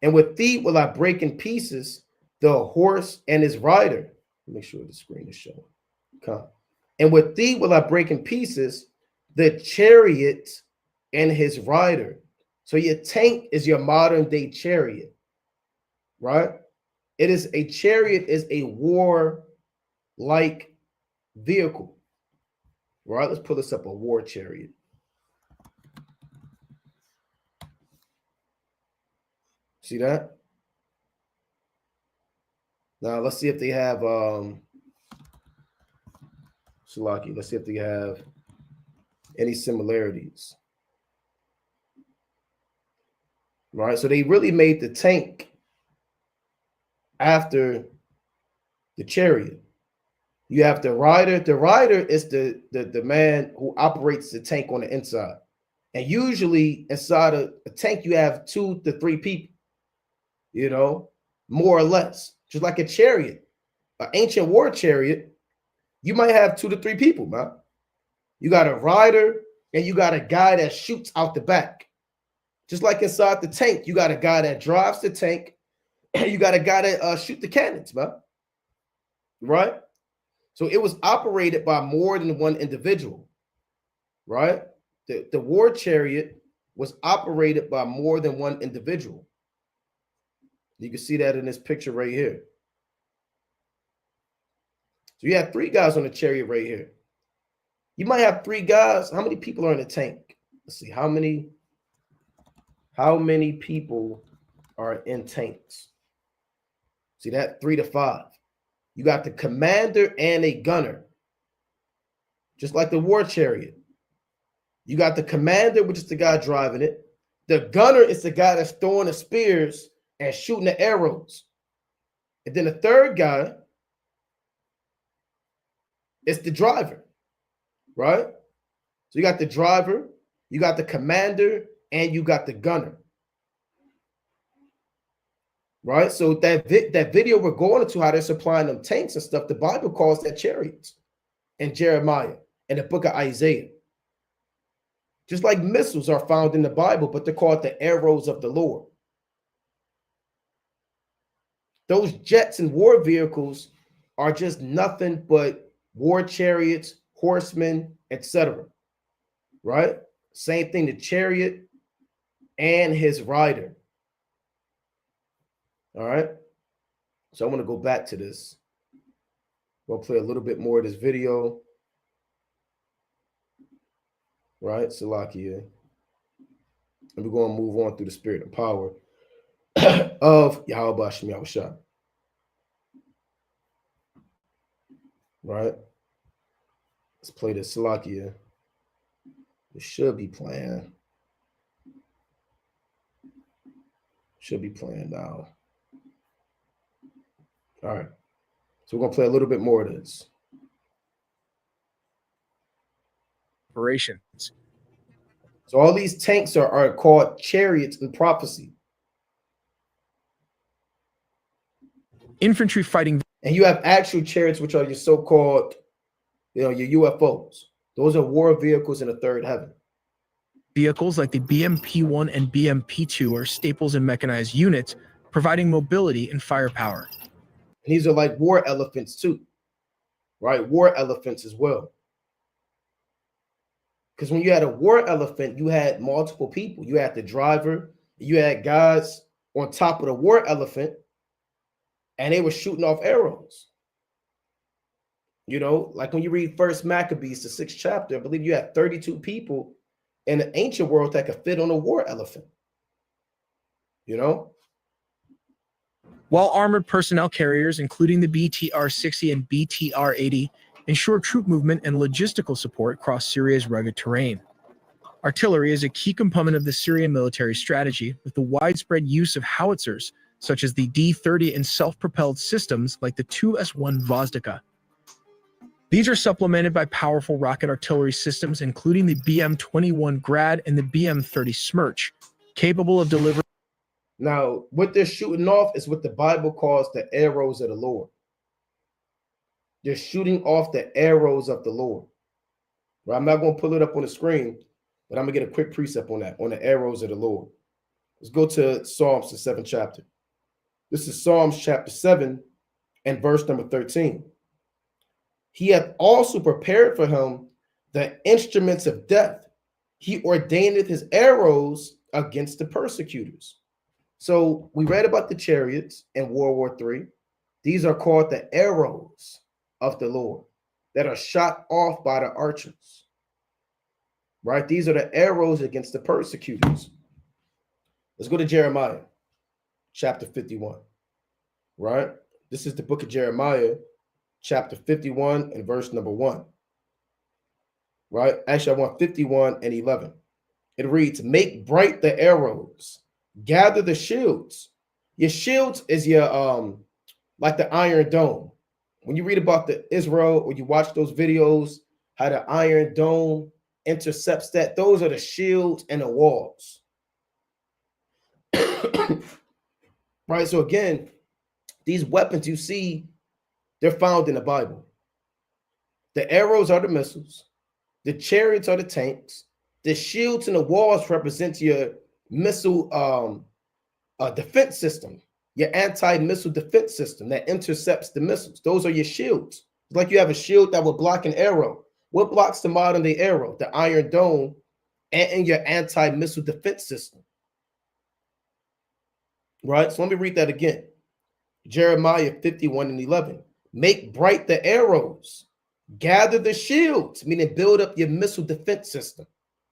And with thee will I break in pieces the horse and his rider. Make sure the screen is showing. Come. And with thee will I break in pieces the chariot and his rider. So your tank is your modern day chariot, right? It is a chariot is a war-like vehicle, right? Let's pull this up, a war chariot. See that? Now let's see if they have Salaki. Let's see if they have any similarities. Right, so they really made the tank after the chariot. You have the rider. The rider is the man who operates the tank on the inside. And usually inside a tank, you have 2 to 3 people, you know, more or less. Just like a chariot, an ancient war chariot, you might have 2 to 3 people, man. You got a rider and you got a guy that shoots out the back. Just like inside the tank, you got a guy that drives the tank and you got a guy that shoot the cannons, man. Right? So it was operated by more than one individual, right? The war chariot was operated by more than one individual. You can see that in this picture right here. So you have 3 guys on the chariot right here. You might have 3 guys. How many people are in the tank? Let's see. How many people are in tanks? See that? 3 to 5. You got the commander and a gunner, just like the war chariot. You got the commander, which is the guy driving it. The gunner is the guy that's throwing the spears and shooting the arrows. And then the third guy is the driver, right? So you got the driver, you got the commander, and you got the gunner. Right? So that video we're going into how they're supplying them tanks and stuff, the Bible calls that chariots in Jeremiah and the book of Isaiah. Just like missiles are found in the Bible, but they're called the arrows of the Lord. Those jets and war vehicles are just nothing but war chariots, horsemen, etc. Right? Same thing, the chariot and his rider. All right. So I want to go back to this. We'll play a little bit more of this video. Right, Salakia. And we're going to move on through the spirit and power of Yahweh Bashem Yahushua. Right. Let's play this Salakia. It should be playing. Should be playing now. All right. So we're going to play a little bit more of this. Operations. So all these tanks are called chariots in prophecy. Infantry fighting. And you have actual chariots, which are your so-called, your UFOs. Those are war vehicles in the third heaven. Vehicles like the BMP-1 and BMP-2 are staples in mechanized units, providing mobility and firepower. And these are like war elephants too, right? War elephants as well. Because when you had a war elephant, you had multiple people. You had the driver, you had guys on top of the war elephant, and they were shooting off arrows. You know, like when you read First Maccabees, the 6th chapter, I believe you had 32 people in the ancient world that could fit on a war elephant. You know? While armored personnel carriers, including the BTR-60 and BTR-80, ensure troop movement and logistical support across Syria's rugged terrain. Artillery is a key component of the Syrian military strategy, with the widespread use of howitzers, such as the D-30 and self-propelled systems like the 2S-1 Vozdaka. These are supplemented by powerful rocket artillery systems, including the BM-21 Grad and the BM-30 Smerch, capable of delivering. Now, what they're shooting off is what the Bible calls the arrows of the Lord. They're shooting off the arrows of the Lord. Well, I'm not going to pull it up on the screen, but I'm going to get a quick precept on that, on the arrows of the Lord. Let's go to Psalms, the 7th chapter. This is Psalms chapter 7 and verse number 13. He hath also prepared for him the instruments of death. He ordaineth his arrows against the persecutors. So we read about the chariots in World War III. These are called the arrows of the Lord that are shot off by the archers. Right? These are the arrows against the persecutors. Let's go to Jeremiah chapter 51. Right? This is the book of Jeremiah, chapter 51 and verse number 1. Right? Actually, I want 51 and 11. It reads, make bright the arrows, gather the shields. Your shields is your like the Iron Dome. When you read about the Israel or you watch those videos, how the Iron Dome intercepts that, those are the shields and the walls. Right? So again, these weapons you see, they're found in the Bible. The arrows are the missiles. The chariots are the tanks. The shields and the walls represent your missile defense system, your anti-missile defense system that intercepts the missiles. Those are your shields. It's like you have a shield that will block an arrow. What blocks the modern day arrow? The Iron Dome and your anti-missile defense system. Right? So let me read that again. Jeremiah 51 and 11. Make bright the arrows, gather the shields, meaning build up your missile defense system,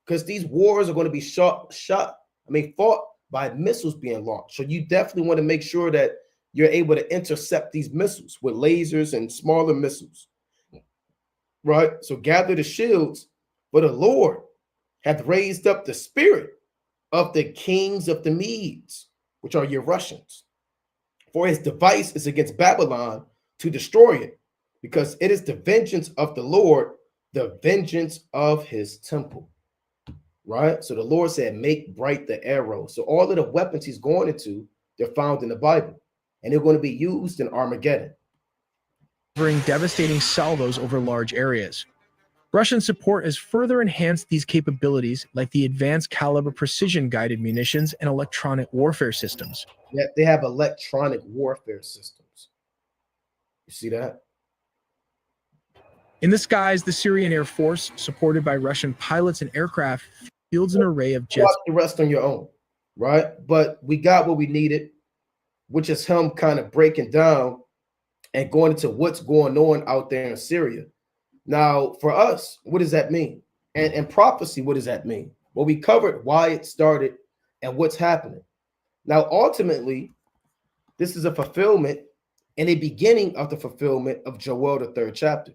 because these wars are going to be fought by missiles being launched. So you definitely want to make sure that you're able to intercept these missiles with lasers and smaller missiles. Right? So gather the shields, for the Lord hath raised up the spirit of the kings of the Medes, which are your Russians. For his device is against Babylon to destroy it, because it is the vengeance of the Lord, the vengeance of his temple. Right? So the Lord said, make bright the arrow. So all of the weapons he's going into, they're found in the Bible, and they're going to be used in Armageddon. Delivering devastating salvos over large areas. Russian support has further enhanced these capabilities, like the advanced caliber precision-guided munitions and electronic warfare systems. Yeah, they have electronic warfare systems. You see that? In the skies, the Syrian Air Force, supported by Russian pilots and aircraft, fields an array of jets. Watch the rest on your own, right? But we got what we needed, which is him kind of breaking down and going into what's going on out there in Syria. Now, for us, what does that mean? And prophecy, what does that mean? Well, we covered why it started and what's happening. Now, ultimately, this is a fulfillment and a beginning of the fulfillment of Joel, the 3rd chapter.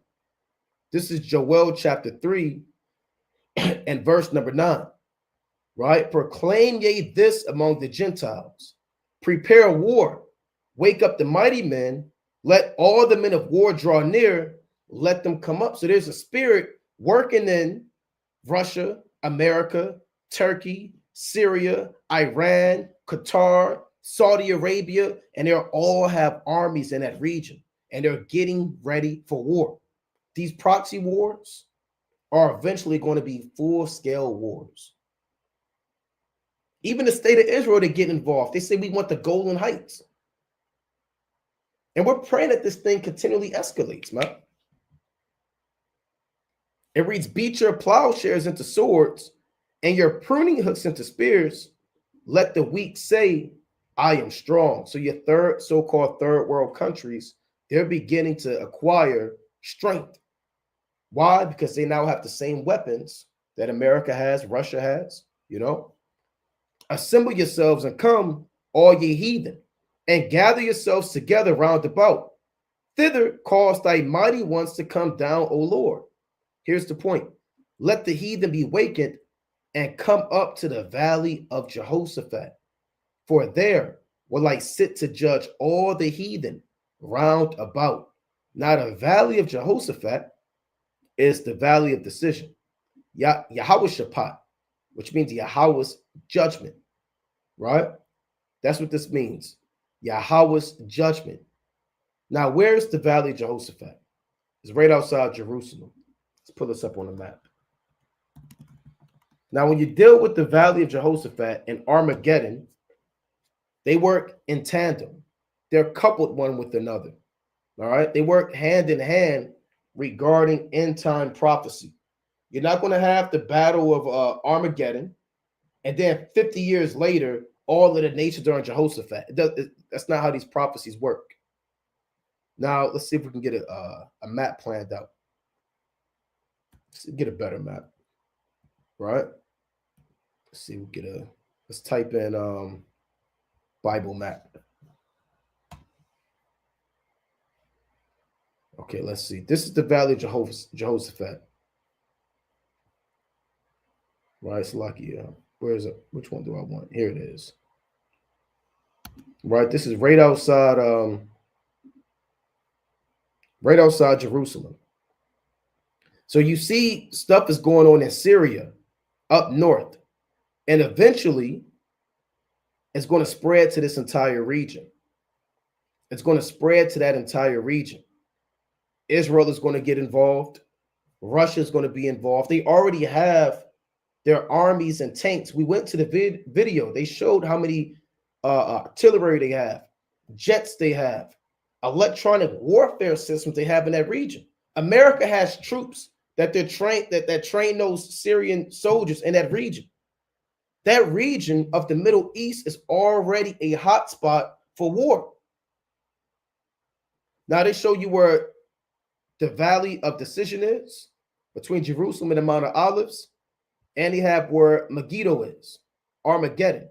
This is Joel chapter 3 and verse number 9, right? Proclaim ye this among the Gentiles. Prepare war. Wake up the mighty men. Let all the men of war draw near. Let them come up. So there's a spirit working in Russia, America, Turkey, Syria, Iran, Qatar, Saudi Arabia, and they all have armies in that region, and they're getting ready for war. These proxy wars are eventually going to be full-scale wars. Even the state of Israel, they get involved. They say we want the Golan Heights. And we're praying that this thing continually escalates, man. It reads, beat your plowshares into swords and your pruning hooks into spears. Let the weak say, I am strong. So your so-called third world countries, they're beginning to acquire strength. Why? Because they now have the same weapons that America has, Russia has, you know. Assemble yourselves and come, all ye heathen, and gather yourselves together round about. Thither cause thy mighty ones to come down, O Lord. Here's the point. Let the heathen be wakened and come up to the valley of Jehoshaphat. For there will I sit to judge all the heathen round about. Now the valley of Jehoshaphat is the valley of decision. Yahweh Shaphat, which means Yahweh's judgment, right? That's what this means. Yahweh's judgment. Now, where's the valley of Jehoshaphat? It's right outside Jerusalem. Let's pull this up on the map. Now, when you deal with the valley of Jehoshaphat and Armageddon, they work in tandem. They're coupled one with another. All right? They work hand in hand regarding end time prophecy. You're not going to have the battle of Armageddon, and then 50 years later, all of the nations are in Jehoshaphat. That's not how these prophecies work. Now, let's see if we can get a map planned out. Let's get a better map, right? Let's see, let's type in Bible map. Okay, let's see. This is the valley of Jehoshaphat. Right, it's lucky. Where is it? Which one do I want? Here it is. Right, this is right outside Jerusalem. So you see stuff is going on in Syria up north, and eventually it's going to spread to this entire region. It's going to spread to that entire region. Israel is going to get involved. Russia is going to be involved. They already have their armies and tanks. We went to the video. They showed how many artillery they have, jets they have, electronic warfare systems they have in that region. America has troops that they're trained that train those Syrian soldiers in that region. That region of the Middle East is already a hotspot for war. Now they show you where the valley of decision is between Jerusalem and the Mount of Olives, and they have where Megiddo is, Armageddon.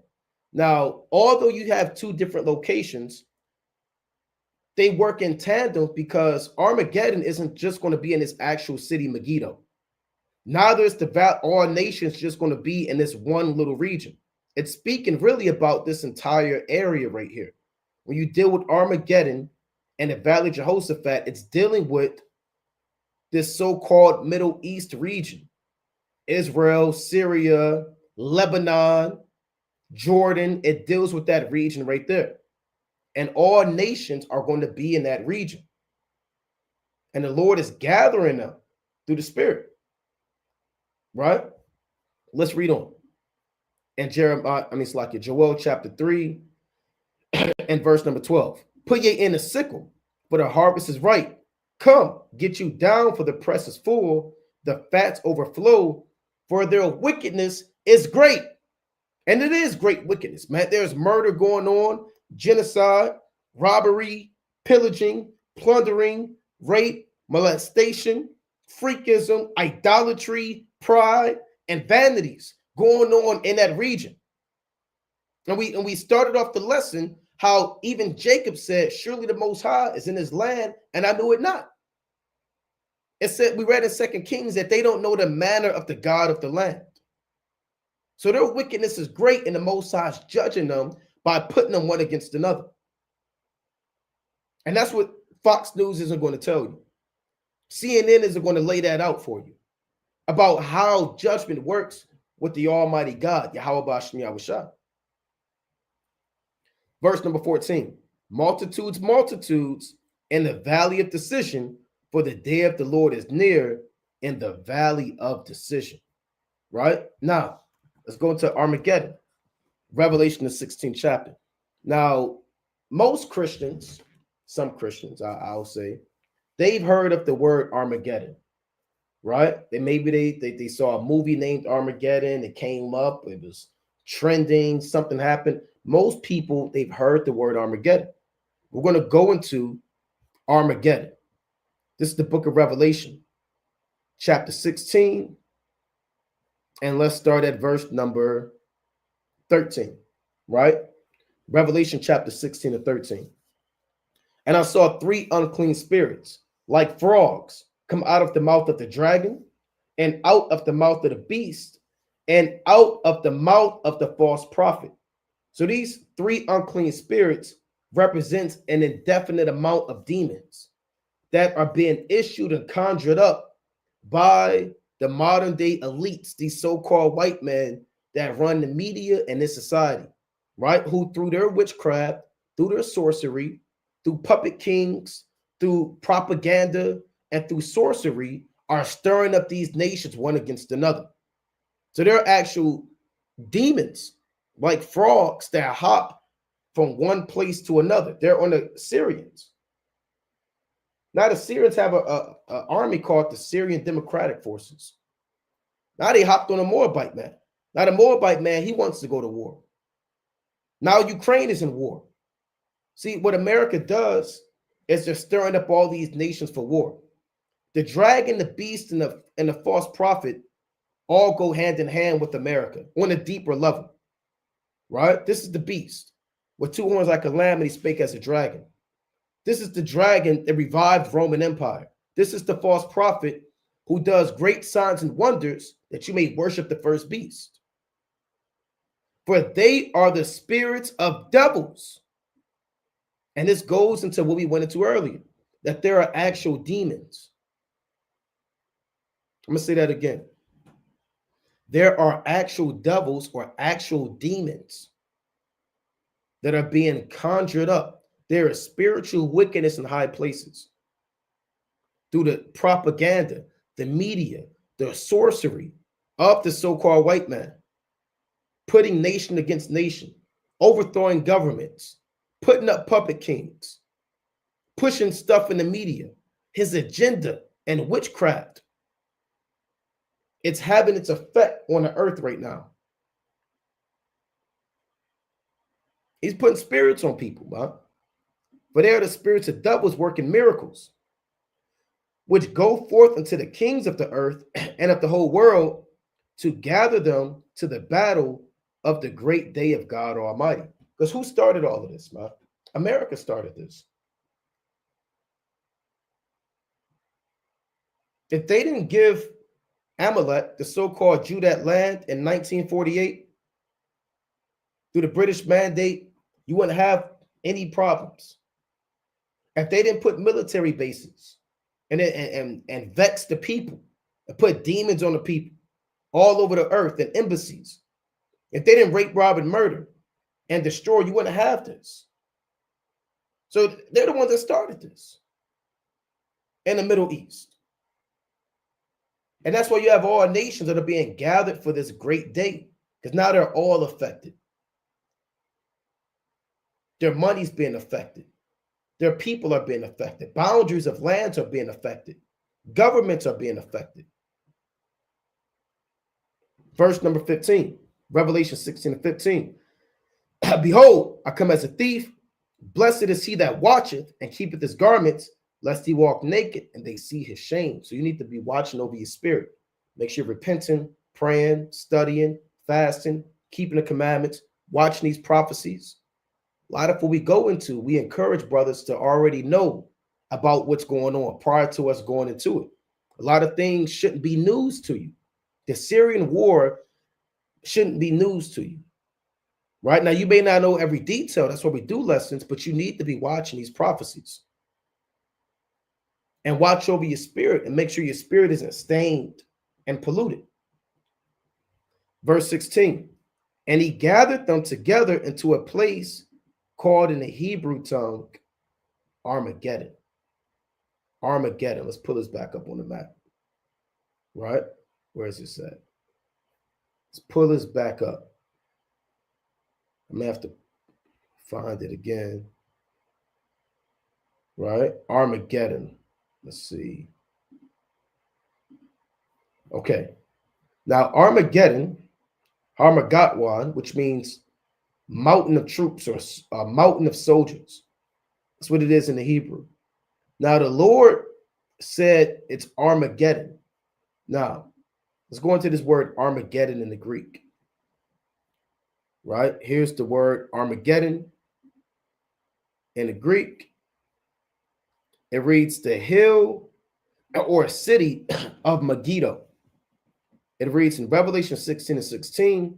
Now, although you have two different locations, they work in tandem because Armageddon isn't just going to be in this actual city, Megiddo. Neither is all nations just going to be in this one little region. It's speaking really about this entire area right here. When you deal with Armageddon and the Valley of Jehoshaphat, it's dealing with this so-called Middle East region. Israel, Syria, Lebanon, Jordan, it deals with that region right there. And all nations are going to be in that region. And the Lord is gathering them through the Spirit. Right? Let's read on. And Joel chapter 3 and verse number 12. Put ye in a sickle, for the harvest is ripe. Come, get you down, for the press is full, the fats overflow, for their wickedness is great. And it is great wickedness, man. There's murder going on, genocide, robbery, pillaging, plundering, rape, molestation, freakism, idolatry, pride, and vanities going on in that region. And we started off the lesson how even Jacob said, surely the Most High is in his land, and I knew it not. It said, we read in 2 Kings that they don't know the manner of the God of the land. So their wickedness is great, and the Most High is judging them by putting them one against another. And that's what Fox News isn't going to tell you. CNN isn't going to lay that out for you about how judgment works with the Almighty God, Yahweh B'Ashem Yahushua. Verse number 14, multitudes, multitudes in the valley of decision, for the day of the Lord is near in the valley of decision. Right? Now, let's go into Armageddon. Revelation, the 16th chapter. Now, most Christians, some Christians, I'll say, they've heard of the word Armageddon, right? They saw a movie named Armageddon. It came up. It was trending. Something happened. Most people, they've heard the word Armageddon. We're going to go into Armageddon. This is the book of Revelation, chapter 16. And let's start at verse number 13, right? Revelation chapter 16 to 13. And I saw 3 unclean spirits, like frogs, come out of the mouth of the dragon, and out of the mouth of the beast, and out of the mouth of the false prophet. So these 3 unclean spirits represents an indefinite amount of demons that are being issued and conjured up by the modern day elites, these so-called white men that run the media and this society, right? Who through their witchcraft, through their sorcery, through puppet kings, through propaganda, and through sorcery are stirring up these nations one against another. So they're actual demons, like frogs that hop from one place to another. They're on the Syrians. Now the Syrians have a army called the Syrian Democratic Forces. Now they hopped on a Moabite man. Now the Moabite man, he wants to go to war. Now Ukraine is in war. See, what America does is they're stirring up all these nations for war. The dragon, the beast, and the false prophet all go hand in hand with America on a deeper level, right? This is the beast with 2 horns like a lamb, and he spake as a dragon. This is the dragon that revived Roman Empire. This is the false prophet who does great signs and wonders that you may worship the first beast. For they are the spirits of devils. And this goes into what we went into earlier, that there are actual demons. I'm going to say that again. There are actual devils or actual demons that are being conjured up. There is spiritual wickedness in high places through the propaganda, the media, the sorcery of the so-called white man, putting nation against nation, overthrowing governments, putting up puppet kings, pushing stuff in the media, his agenda and witchcraft. It's having its effect on the earth right now. He's putting spirits on people, man. But they are the spirits of devils working miracles, which go forth unto the kings of the earth and of the whole world to gather them to the battle of the great day of God Almighty. Because who started all of this, man? America started this. If they didn't give Amalek, the so-called Jew, that land in 1948 through the British mandate, you wouldn't have any problems. If they didn't put military bases and vex the people and put demons on the people all over the earth and embassies, if they didn't rape, rob, and murder and destroy, you wouldn't have this. So they're the ones that started this in the Middle East. And that's why you have all nations that are being gathered for this great day, because now they're all affected. Their money's being affected. Their people are being affected. Boundaries of lands are being affected. Governments are being affected. Verse number 15, Revelation 16 and 15. Behold, I come as a thief. Blessed is he that watcheth and keepeth his garments, lest he walk naked and they see his shame. So you need to be watching over your spirit. Make sure you're repenting, praying, studying, fasting, keeping the commandments, watching these prophecies. A lot of what we go into, we encourage brothers to already know about what's going on prior to us going into it. A lot of things shouldn't be news to you. The Syrian war shouldn't be news to you. Right now, you may not know every detail. That's why we do lessons, but you need to be watching these prophecies and watch over your spirit and make sure your spirit isn't stained and polluted. Verse 16, and he gathered them together into a place called in the Hebrew tongue Armageddon. Armageddon. Let's pull this back up on the map. Right? Where is this at? Let's pull this back up. I may have to find it again. Right? Armageddon. Let's see. Okay. Now, Armageddon, Armageddon, which means mountain of troops or a mountain of soldiers. That's what it is in the Hebrew. Now, the Lord said it's Armageddon. Now, let's go into this word Armageddon in the Greek. Right? Here's the word Armageddon in the Greek. It reads the hill or city of Megiddo. It reads in Revelation 16:16,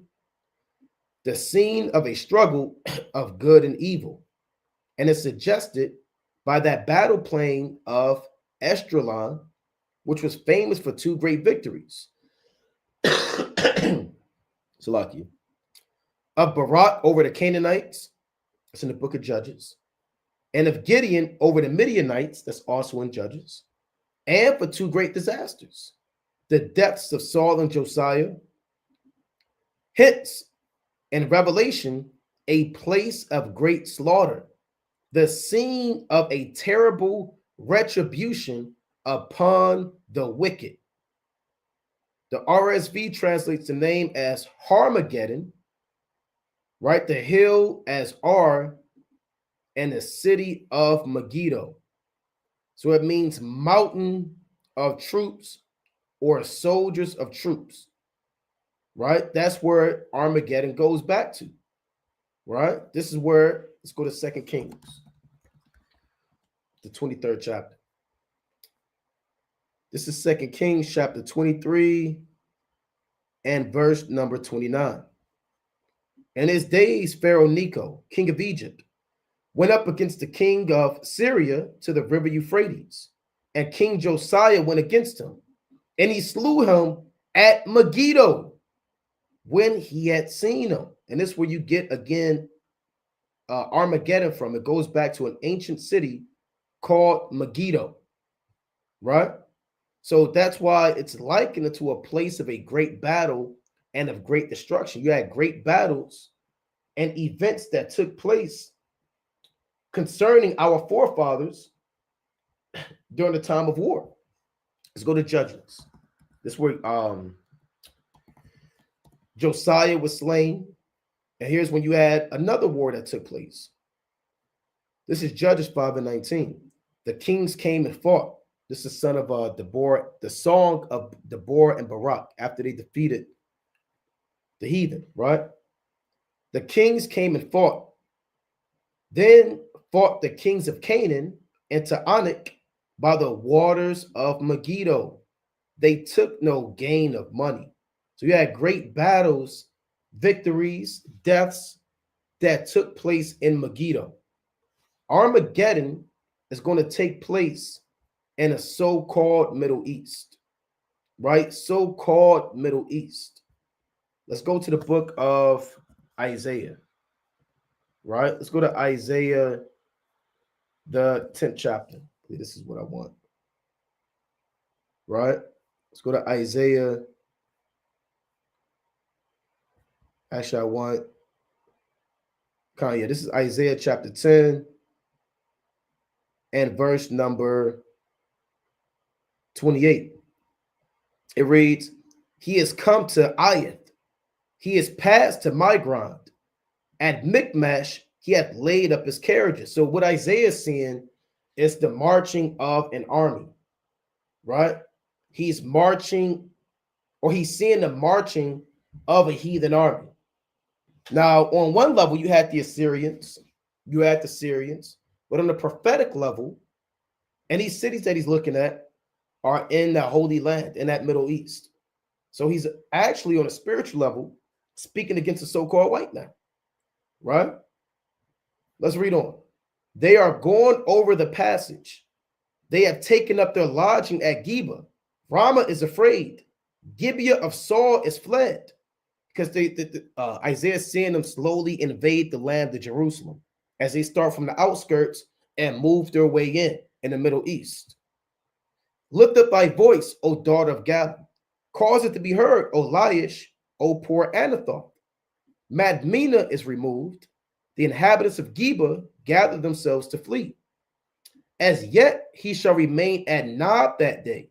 the scene of a struggle of good and evil. And it's suggested by that battle plain of Esdraelon, which was famous for two great victories. Salakia. Of Barak over the Canaanites, that's in the book of Judges, and of Gideon over the Midianites, that's also in Judges, and for two great disasters, the deaths of Saul and Josiah. Hence, in Revelation, a place of great slaughter, the scene of a terrible retribution upon the wicked. The RSV translates the name as Armageddon, right? The hill as Ar, and the city of Megiddo. So it means mountain of troops or soldiers of troops, right? That's where Armageddon goes back to, right? This is where, let's go to 2 Kings, the 23rd chapter. This is 2 Kings chapter 23 and verse number 29. In his days, Pharaoh Necho, king of Egypt, went up against the king of Syria to the river Euphrates, and King Josiah went against him, and he slew him at Megiddo when he had seen him. And this is where you get again Armageddon from. It goes back to an ancient city called Megiddo, right? So that's why it's likened to a place of a great battle and of great destruction. You had great battles and events that took place concerning our forefathers during the time of war. Let's go to Judges. This is where Josiah was slain. And here's when you had another war that took place. This is Judges 5:19. The kings came and fought. This is son of Deborah, the song of Deborah and Barak after they defeated the heathen, right? The kings came and fought. Then fought the kings of Canaan and Taanach by the waters of Megiddo. They took no gain of money. So you had great battles, victories, deaths that took place in Megiddo. Armageddon is going to take place in a so-called Middle East, right? So-called Middle East. Let's go to the book of Isaiah, right? Let's go to Isaiah, the 10th chapter. This is what I want, right? Let's go to Isaiah. Actually, I want Kanye. This is Isaiah chapter 10 and verse number 28. It reads, he has come to Ayath. He is passed to Migron. At Michmash, he hath laid up his carriages. So what Isaiah is seeing is the marching of an army, right? He's marching, or he's seeing the marching of a heathen army. Now, on one level, you had the Assyrians, but on the prophetic level, and these cities that he's looking at are in the Holy Land, in that Middle East. So he's actually on a spiritual level speaking against the so-called white man, right? Let's read on. They are gone over the passage. They have taken up their lodging at Geba. Ramah is afraid. Gibeah of Saul is fled. Because Isaiah is seeing them slowly invade the land of Jerusalem as they start from the outskirts and move their way in the Middle East. Lift up thy voice, O daughter of Galilee. Cause it to be heard, O Laish, O poor Anathoth. Madmena is removed. The inhabitants of Geba gather themselves to flee. As yet he shall remain at Nob that day.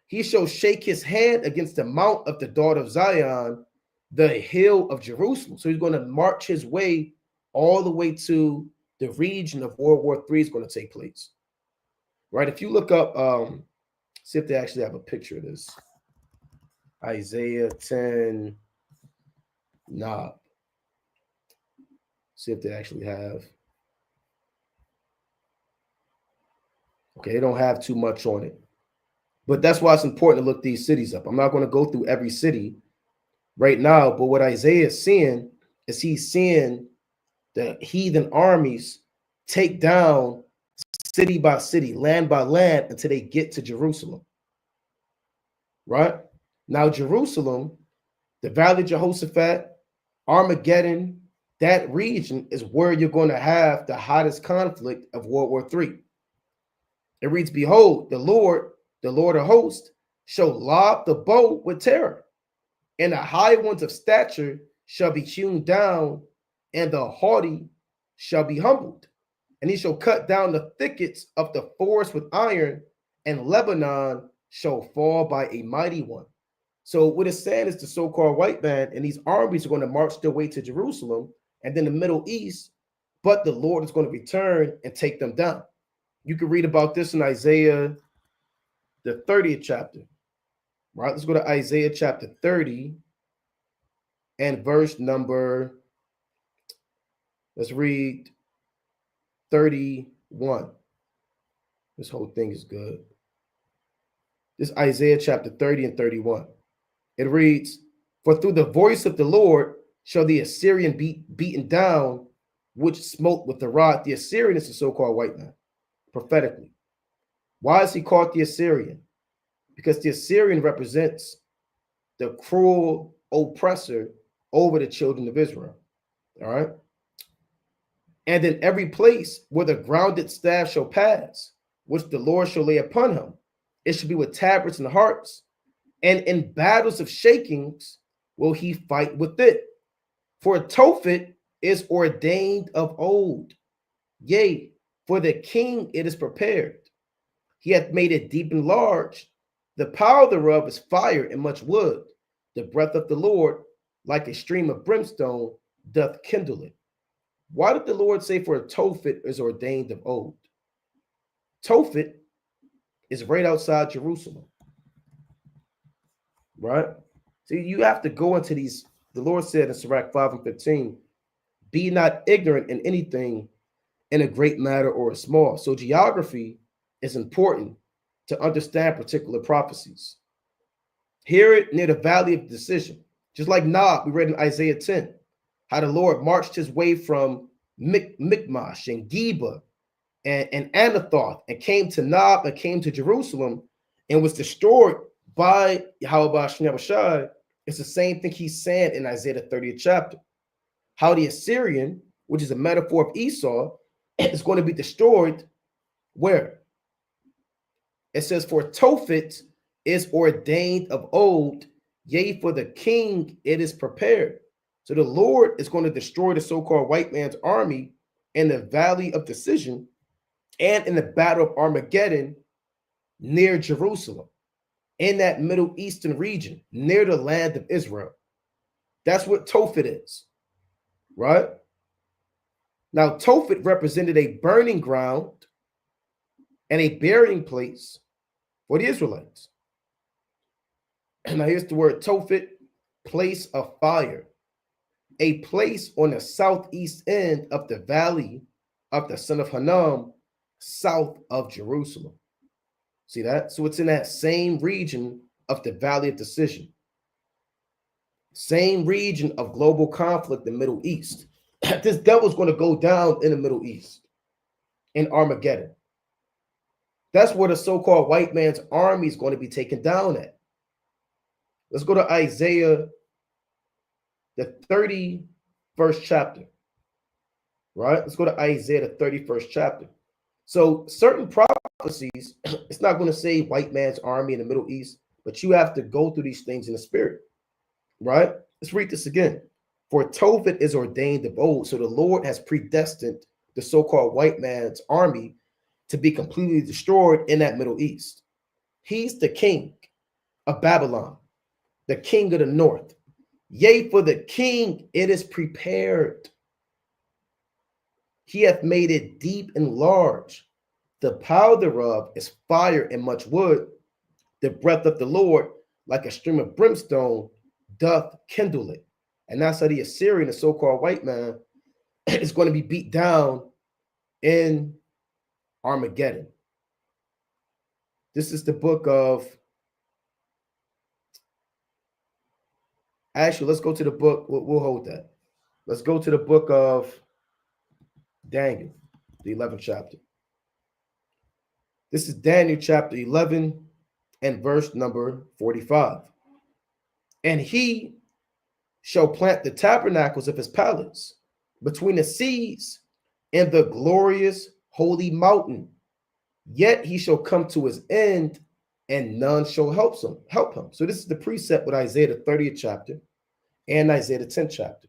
He shall shake his hand against the mount of the daughter of Zion, the hill of Jerusalem. So he's going to march his way all the way to the region of World War III is going to take place. Right? If you look up, see if they actually have a picture of this. Isaiah 10, Nob. See if they actually have. Okay, they don't have too much on it. But that's why it's important to look these cities up. I'm not going to go through every city right now, but what Isaiah is seeing is he's seeing the heathen armies take down city by city, land by land, until they get to Jerusalem. Right? Now, Jerusalem, the Valley of Jehoshaphat, Armageddon, that region is where you're going to have the hottest conflict of World War III. It reads, behold, the Lord of hosts, shall lob the bow with terror, and the high ones of stature shall be hewn down, and the haughty shall be humbled. And he shall cut down the thickets of the forest with iron, and Lebanon shall fall by a mighty one. So what it's saying is the so-called white man and these armies are going to march their way to Jerusalem and then the Middle East, but the Lord is going to return and take them down. You can read about this in Isaiah, the 30th chapter. Right? Let's go to Isaiah chapter 30 and verse number, let's read 31. This whole thing is good. This is Isaiah chapter 30 and 31. It reads, for through the voice of the Lord shall the Assyrian be beaten down, which smote with the rod. The Assyrian is the so-called white man, prophetically. Why is he called the Assyrian? Because the Assyrian represents the cruel oppressor over the children of Israel. All right. And in every place where the grounded staff shall pass, which the Lord shall lay upon him, it shall be with tabrets and harps, and in battles of shakings will he fight with it. For Tophet is ordained of old. Yea, for the king it is prepared. He hath made it deep and large. The power thereof is fire and much wood. The breath of the Lord, like a stream of brimstone, doth kindle it. Why did the Lord say for Tophet is ordained of old? Tophet is right outside Jerusalem. Right? See, you have to go into these. The Lord said in Sirach 5 and 15, be not ignorant in anything, in a great matter or a small. So geography is important to understand particular prophecies. Hear it near the valley of decision. Just like Nob, we read in Isaiah 10, how the Lord marched his way from Michmash and Geba and Anathoth and came to Nob and came to Jerusalem and was destroyed by Yahweh Shai. It's the same thing he's saying in Isaiah the 30th chapter. How the Assyrian, which is a metaphor of Esau, is going to be destroyed where? It says, for Tophet is ordained of old, yea, for the king it is prepared. So the Lord is going to destroy the so-called white man's army in the valley of decision and in the battle of Armageddon near Jerusalem, in that Middle Eastern region, near the land of Israel. That's what Tophet is, right? Now, Tophet represented a burning ground and a burying place for the Israelites. And now here's the word Tophet, place of fire, a place on the southeast end of the valley of the son of Hanam, south of Jerusalem. See that? So it's in that same region of the valley of decision, same region of global conflict, the Middle East. This devil's going to go down in the Middle East, in Armageddon. That's where the so-called white man's army is going to be taken down at. Let's go to Isaiah, the 31st chapter. Right? Let's go to Isaiah, the 31st chapter. So certain prophecies, it's not going to say white man's army in the Middle East, but you have to go through these things in the spirit. Right? Let's read this again. For Tophet is ordained of old. So the Lord has predestined the so-called white man's army to be completely destroyed in that Middle East. He's the king of Babylon, the king of the north. Yea, for the king it is prepared. He hath made it deep and large. The power thereof is fire and much wood. The breath of the Lord, like a stream of brimstone, doth kindle it. And that's how the Assyrian, the so-called white man, is going to be beat down in Armageddon. This is the book of, actually, let's go to the book. We'll hold that. Let's go to the book of Daniel, the 11th chapter. This is Daniel chapter 11 and verse number 45. And he shall plant the tabernacles of his palace between the seas and the glorious holy mountain. Yet he shall come to his end, and none shall help him. So this is the precept with Isaiah the 30th chapter and Isaiah the 10th chapter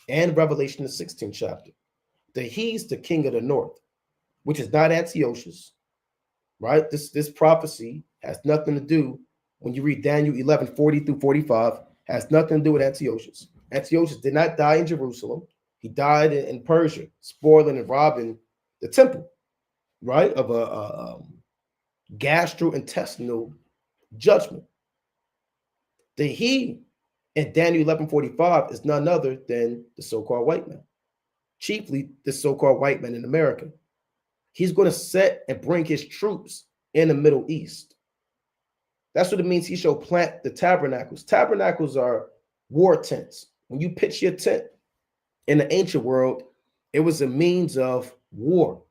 and Revelation the 16th chapter. That he's the king of the north, which is not Antiochus, right? This prophecy has nothing to do, when you read Daniel 11, 40 through 45, has nothing to do with Antiochus. Antiochus did not die in Jerusalem. He died in Persia, spoiling and robbing the temple, right? Of a gastrointestinal judgment. The he in Daniel 11:45 is none other than the so-called white man, chiefly the so-called white man in America. He's going to set and bring his troops in the Middle East. That's what it means. He shall plant the tabernacles. Tabernacles are war tents. When you pitch your tent in the ancient world, it was a means of war,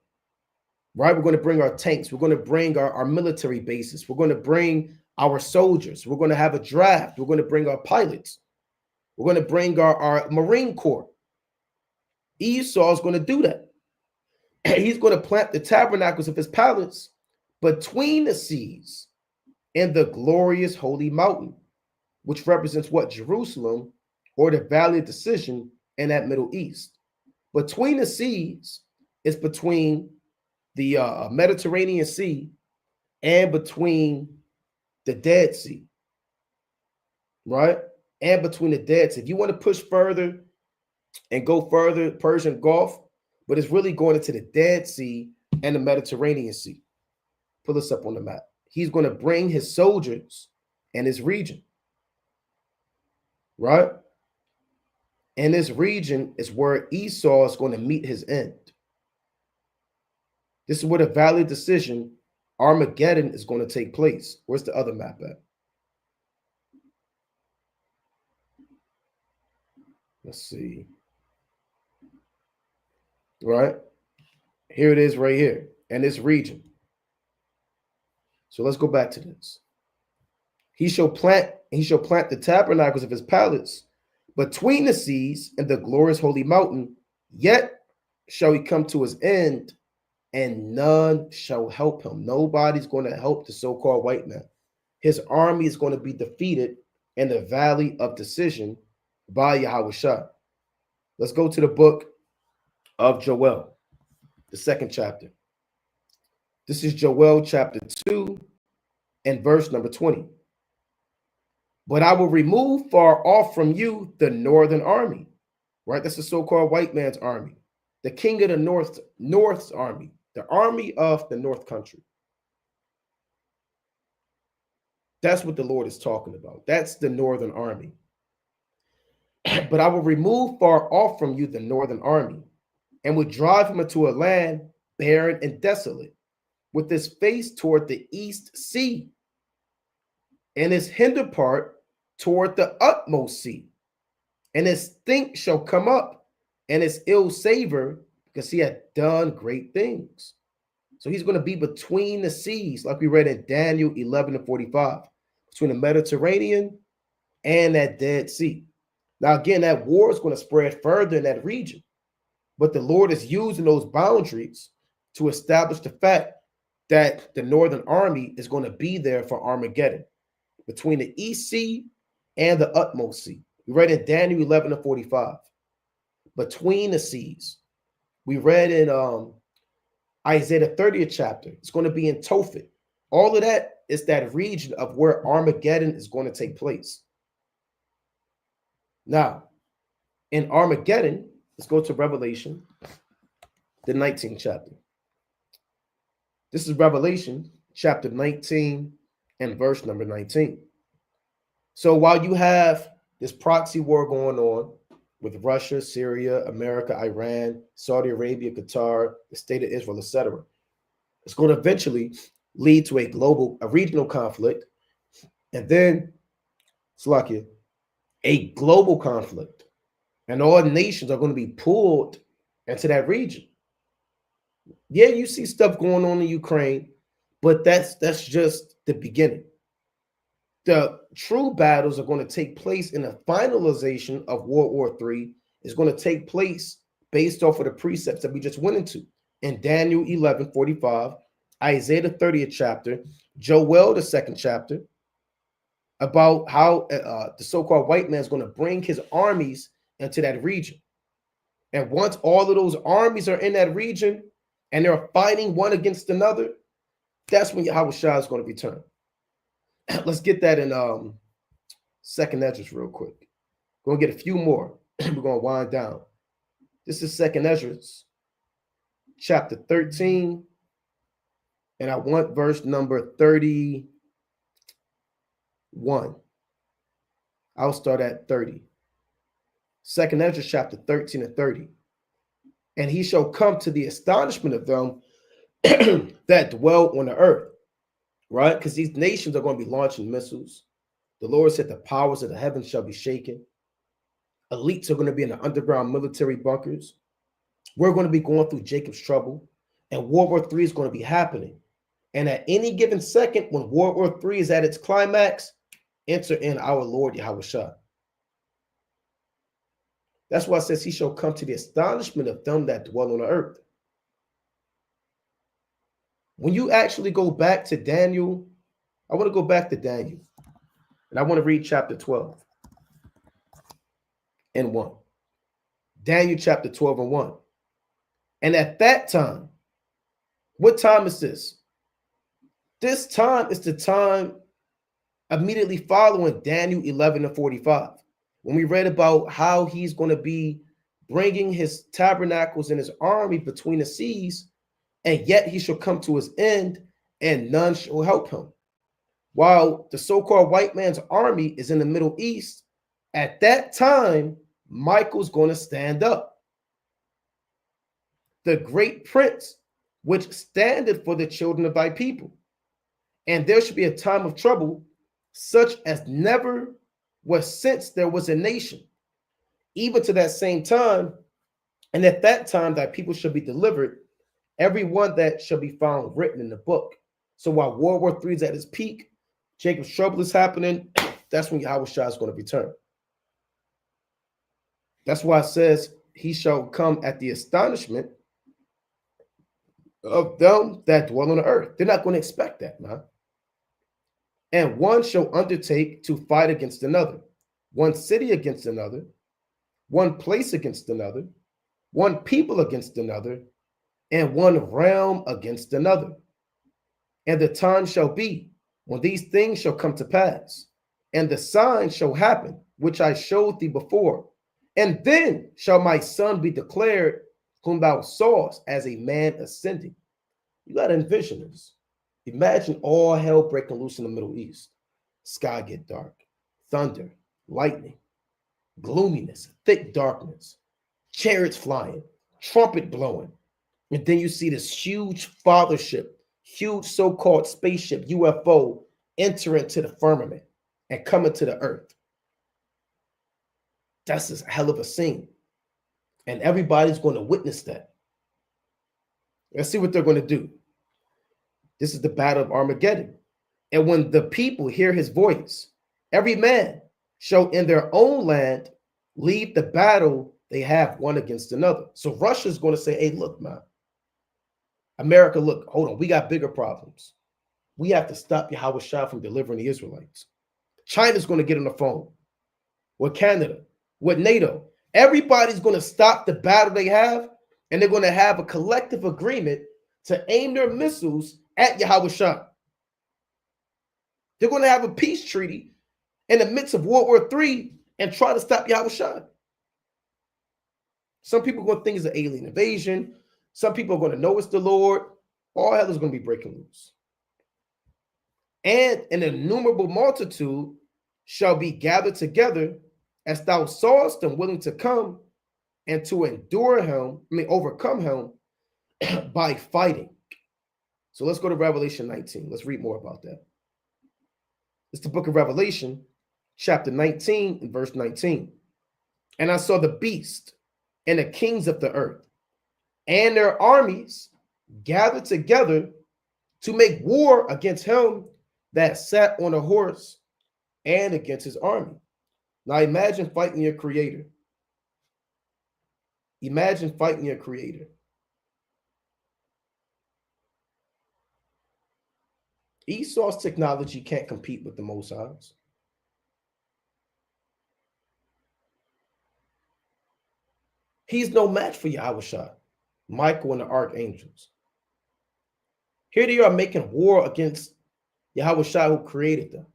right? We're going to bring our tanks. We're going to bring our military bases. We're going to bring our soldiers. We're going to have a draft. We're going to bring our pilots. We're going to bring our Marine Corps. Esau is going to do that. He's going to plant the tabernacles of his palace between the seas and the glorious holy mountain, which represents what? Jerusalem, or the valley of decision in that Middle East. Between the seas is between the Mediterranean Sea and between the Dead Sea, right? And between the Dead Sea. If you want to push further and go further, Persian Gulf, but it's really going into the Dead Sea and the Mediterranean Sea. Pull this up on the map. He's going to bring his soldiers and his region, right? And this region is where Esau is going to meet his end. This is where the valley of decision, Armageddon, is going to take place. Where's the other map at? Let's see. Right? Here it is right here, in this region. So let's go back to this. He shall plant the tabernacles of his palace between the seas and the glorious holy mountain, yet shall he come to his end, and none shall help him. Nobody's going to help the so-called white man. His army is going to be defeated in the valley of decision by Yahushua. Let's go to the book of Joel, the 2nd chapter. This is Joel chapter 2 and verse number 20. But I will remove far off from you the northern army, right? That's the so-called white man's army, the king of the north's army, the army of the north country. That's what the Lord is talking about. That's the northern army. But I will remove far off from you the northern army, and will drive him into a land barren and desolate, with his face toward the east sea, and his hinder part toward the utmost sea. And his stink shall come up, and his ill savor, because he had done great things. So he's going to be between the seas, like we read in Daniel 11 and 45, between the Mediterranean and that Dead Sea. Now, again, that war is going to spread further in that region, but the Lord is using those boundaries to establish the fact that the northern army is going to be there for Armageddon, between the East Sea and the utmost sea. We read in Daniel 11 and 45. Between the seas. We read in Isaiah the 30th chapter. It's going to be in Tophet. All of that is that region of where Armageddon is going to take place. Now, in Armageddon, let's go to Revelation, the 19th chapter. This is Revelation chapter 19 and verse number 19. So while you have this proxy war going on with Russia, Syria, America, Iran, Saudi Arabia, Qatar, the state of Israel, etc., it's going to eventually lead to a regional conflict, and then, Slakia, a global conflict. And all nations are going to be pulled into that region. Yeah, you see stuff going on in Ukraine, but that's just the beginning. The true battles are going to take place in the finalization of World War III. Is going to take place based off of the precepts that we just went into in Daniel 11:45, Isaiah the 30th chapter, Joel the 2nd chapter, about how the so-called white man is going to bring his armies into that region. And once all of those armies are in that region and they're fighting one against another, that's when Yahweh Shah is going to return. Let's get that in 2nd Ezra real quick. We're going to get a few more. We're going to wind down. This is 2nd Ezra chapter 13. And I want verse number 31. I'll start at 30. 2nd Ezra chapter 13 and 30. And he shall come to the astonishment of them that dwell on the earth. Right? Because these nations are going to be launching missiles. The Lord said the powers of the heavens shall be shaken. Elites are going to be in the underground military bunkers. We're going to be going through Jacob's trouble. And World War III is going to be happening. And at any given second, when World War III is at its climax, enter in our Lord Yahweh Shah. That's why it says he shall come to the astonishment of them that dwell on the earth. When you actually go back to Daniel, I want to go back to Daniel. And I want to read chapter 12 and 1. Daniel chapter 12 and 1. And at that time, what time is this? This time is the time immediately following Daniel 11 and 45. When we read about how he's going to be bringing his tabernacles and his army between the seas, and yet he shall come to his end, and none shall help him. While the so-called white man's army is in the Middle East, at that time, Michael's going to stand up. The great prince, which standeth for the children of thy people. And there shall be a time of trouble, such as never was since there was a nation, even to that same time. And at that time, thy people shall be delivered, every one that shall be found written in the book. So while World War III is at its peak, Jacob's trouble is happening, that's when Yahweh Shah is going to return. That's why it says he shall come at the astonishment of them that dwell on the earth. They're not going to expect that, man. And one shall undertake to fight against another, one city against another, one place against another, one people against another, and one realm against another. And the time shall be when these things shall come to pass, and the sign shall happen, which I showed thee before. And then shall my son be declared, whom thou sawest, as a man ascending. You got to envision this. Imagine all hell breaking loose in the Middle East. Sky get dark, thunder, lightning, gloominess, thick darkness, chariots flying, trumpet blowing. And then you see this huge fathership, huge so-called spaceship, UFO, enter into the firmament and come into the earth. That's a hell of a scene. And everybody's going to witness that. Let's see what they're going to do. This is the battle of Armageddon. And when the people hear his voice, every man shall in their own land lead the battle they have one against another. So Russia's going to say, hey, look, man, America, look, hold on, we got bigger problems. We have to stop Yahweh Shah from delivering the Israelites. China's going to get on the phone. with Canada, with NATO. Everybody's going to stop the battle they have, and they're going to have a collective agreement to aim their missiles at Yahushua. They're going to have a peace treaty in the midst of World War III and try to stop Yahushua. Some people are going to think it's an alien invasion. Some people are going to know it's the Lord. All hell is going to be breaking loose. And an innumerable multitude shall be gathered together, as thou sawest them willing to come and to overcome him by fighting. So let's go to Revelation 19. Let's read more about that. It's the book of Revelation, chapter 19 and verse 19. And I saw the beast and the kings of the earth and their armies gathered together to make war against him that sat on a horse and against his army. Now imagine fighting your creator. Imagine fighting your creator. Esau's technology can't compete with the Most High's. He's no match for Yahushua, Michael, and the archangels. Here they are making war against Yahushua, who created them.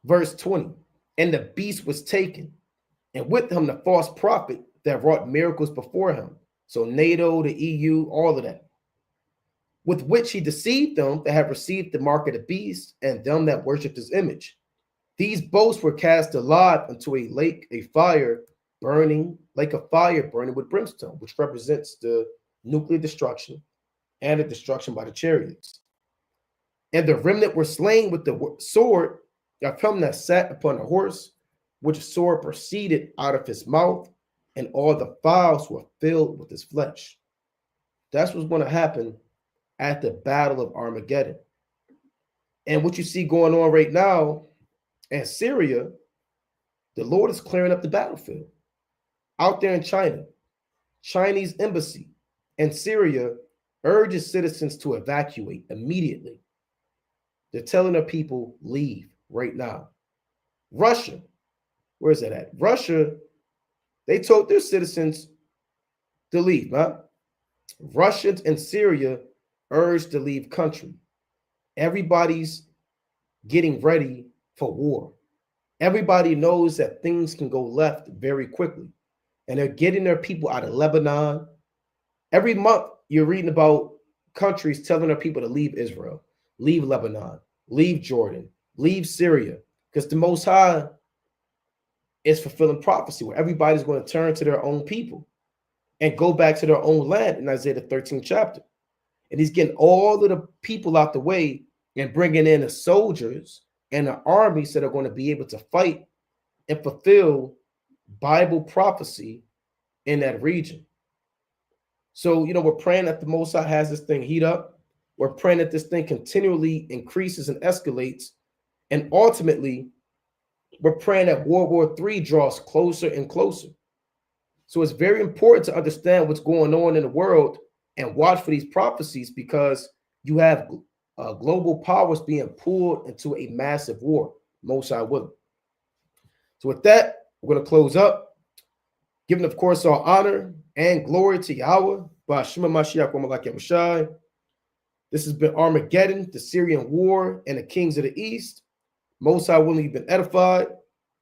Verse 20, and the beast was taken, and with him the false prophet that wrought miracles before him. So NATO, the EU, all of that. With which he deceived them that have received the mark of the beast and them that worshipped his image. These boats were cast alive into a lake, a fire burning, like a fire burning with brimstone, which represents the nuclear destruction and the destruction by the chariots. And the remnant were slain with the sword of him that sat upon a horse, which sword proceeded out of his mouth, and all the fowls were filled with his flesh. That's what's going to happen at the battle of Armageddon. And what you see going on right now in Syria, the Lord is clearing up the battlefield. Out there in China, Chinese embassy in Syria urges citizens to evacuate immediately. They're telling their people, leave right now. Russia, where is that at? Russia, they told their citizens to leave, huh? Russians in Syria urged to leave country. Everybody's getting ready for war. Everybody knows that things can go left very quickly. And they're getting their people out of Lebanon. Every month, you're reading about countries telling their people to leave Israel, leave Lebanon, leave Jordan, leave Syria, because the Most High is fulfilling prophecy where everybody's going to turn to their own people and go back to their own land in Isaiah the 13th chapter. And he's getting all of the people out the way and bringing in the soldiers and the armies that are going to be able to fight and fulfill Bible prophecy in that region. So, we're praying that the Most High has this thing heat up. We're praying that this thing continually increases and escalates. And ultimately, we're praying that World War III draws closer and closer. So it's very important to understand what's going on in the world and watch for these prophecies, because you have global powers being pulled into a massive war, Most High willing. So with that, we're going to close up, giving, of course, all honor and glory to Yahweh, Ba'ashima Mashiach Wamalak Yahushai. This has been Armageddon, the Syrian war, and the kings of the east. Most High willing, you've been edified.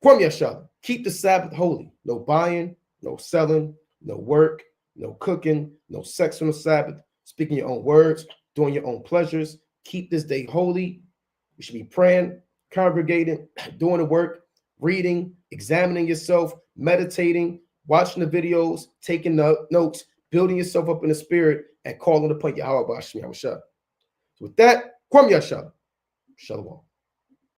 Kwam Yashala, keep the Sabbath holy. No buying, no selling, no work, no cooking, no sex on the Sabbath, speaking your own words, doing your own pleasures. Keep this day holy. You should be praying, congregating, doing the work, reading, examining yourself, meditating, watching the videos, taking notes, building yourself up in the spirit, and calling upon Yahweh Ba'ashim Yahushua. So with that, Kwam Yashala. Shalom.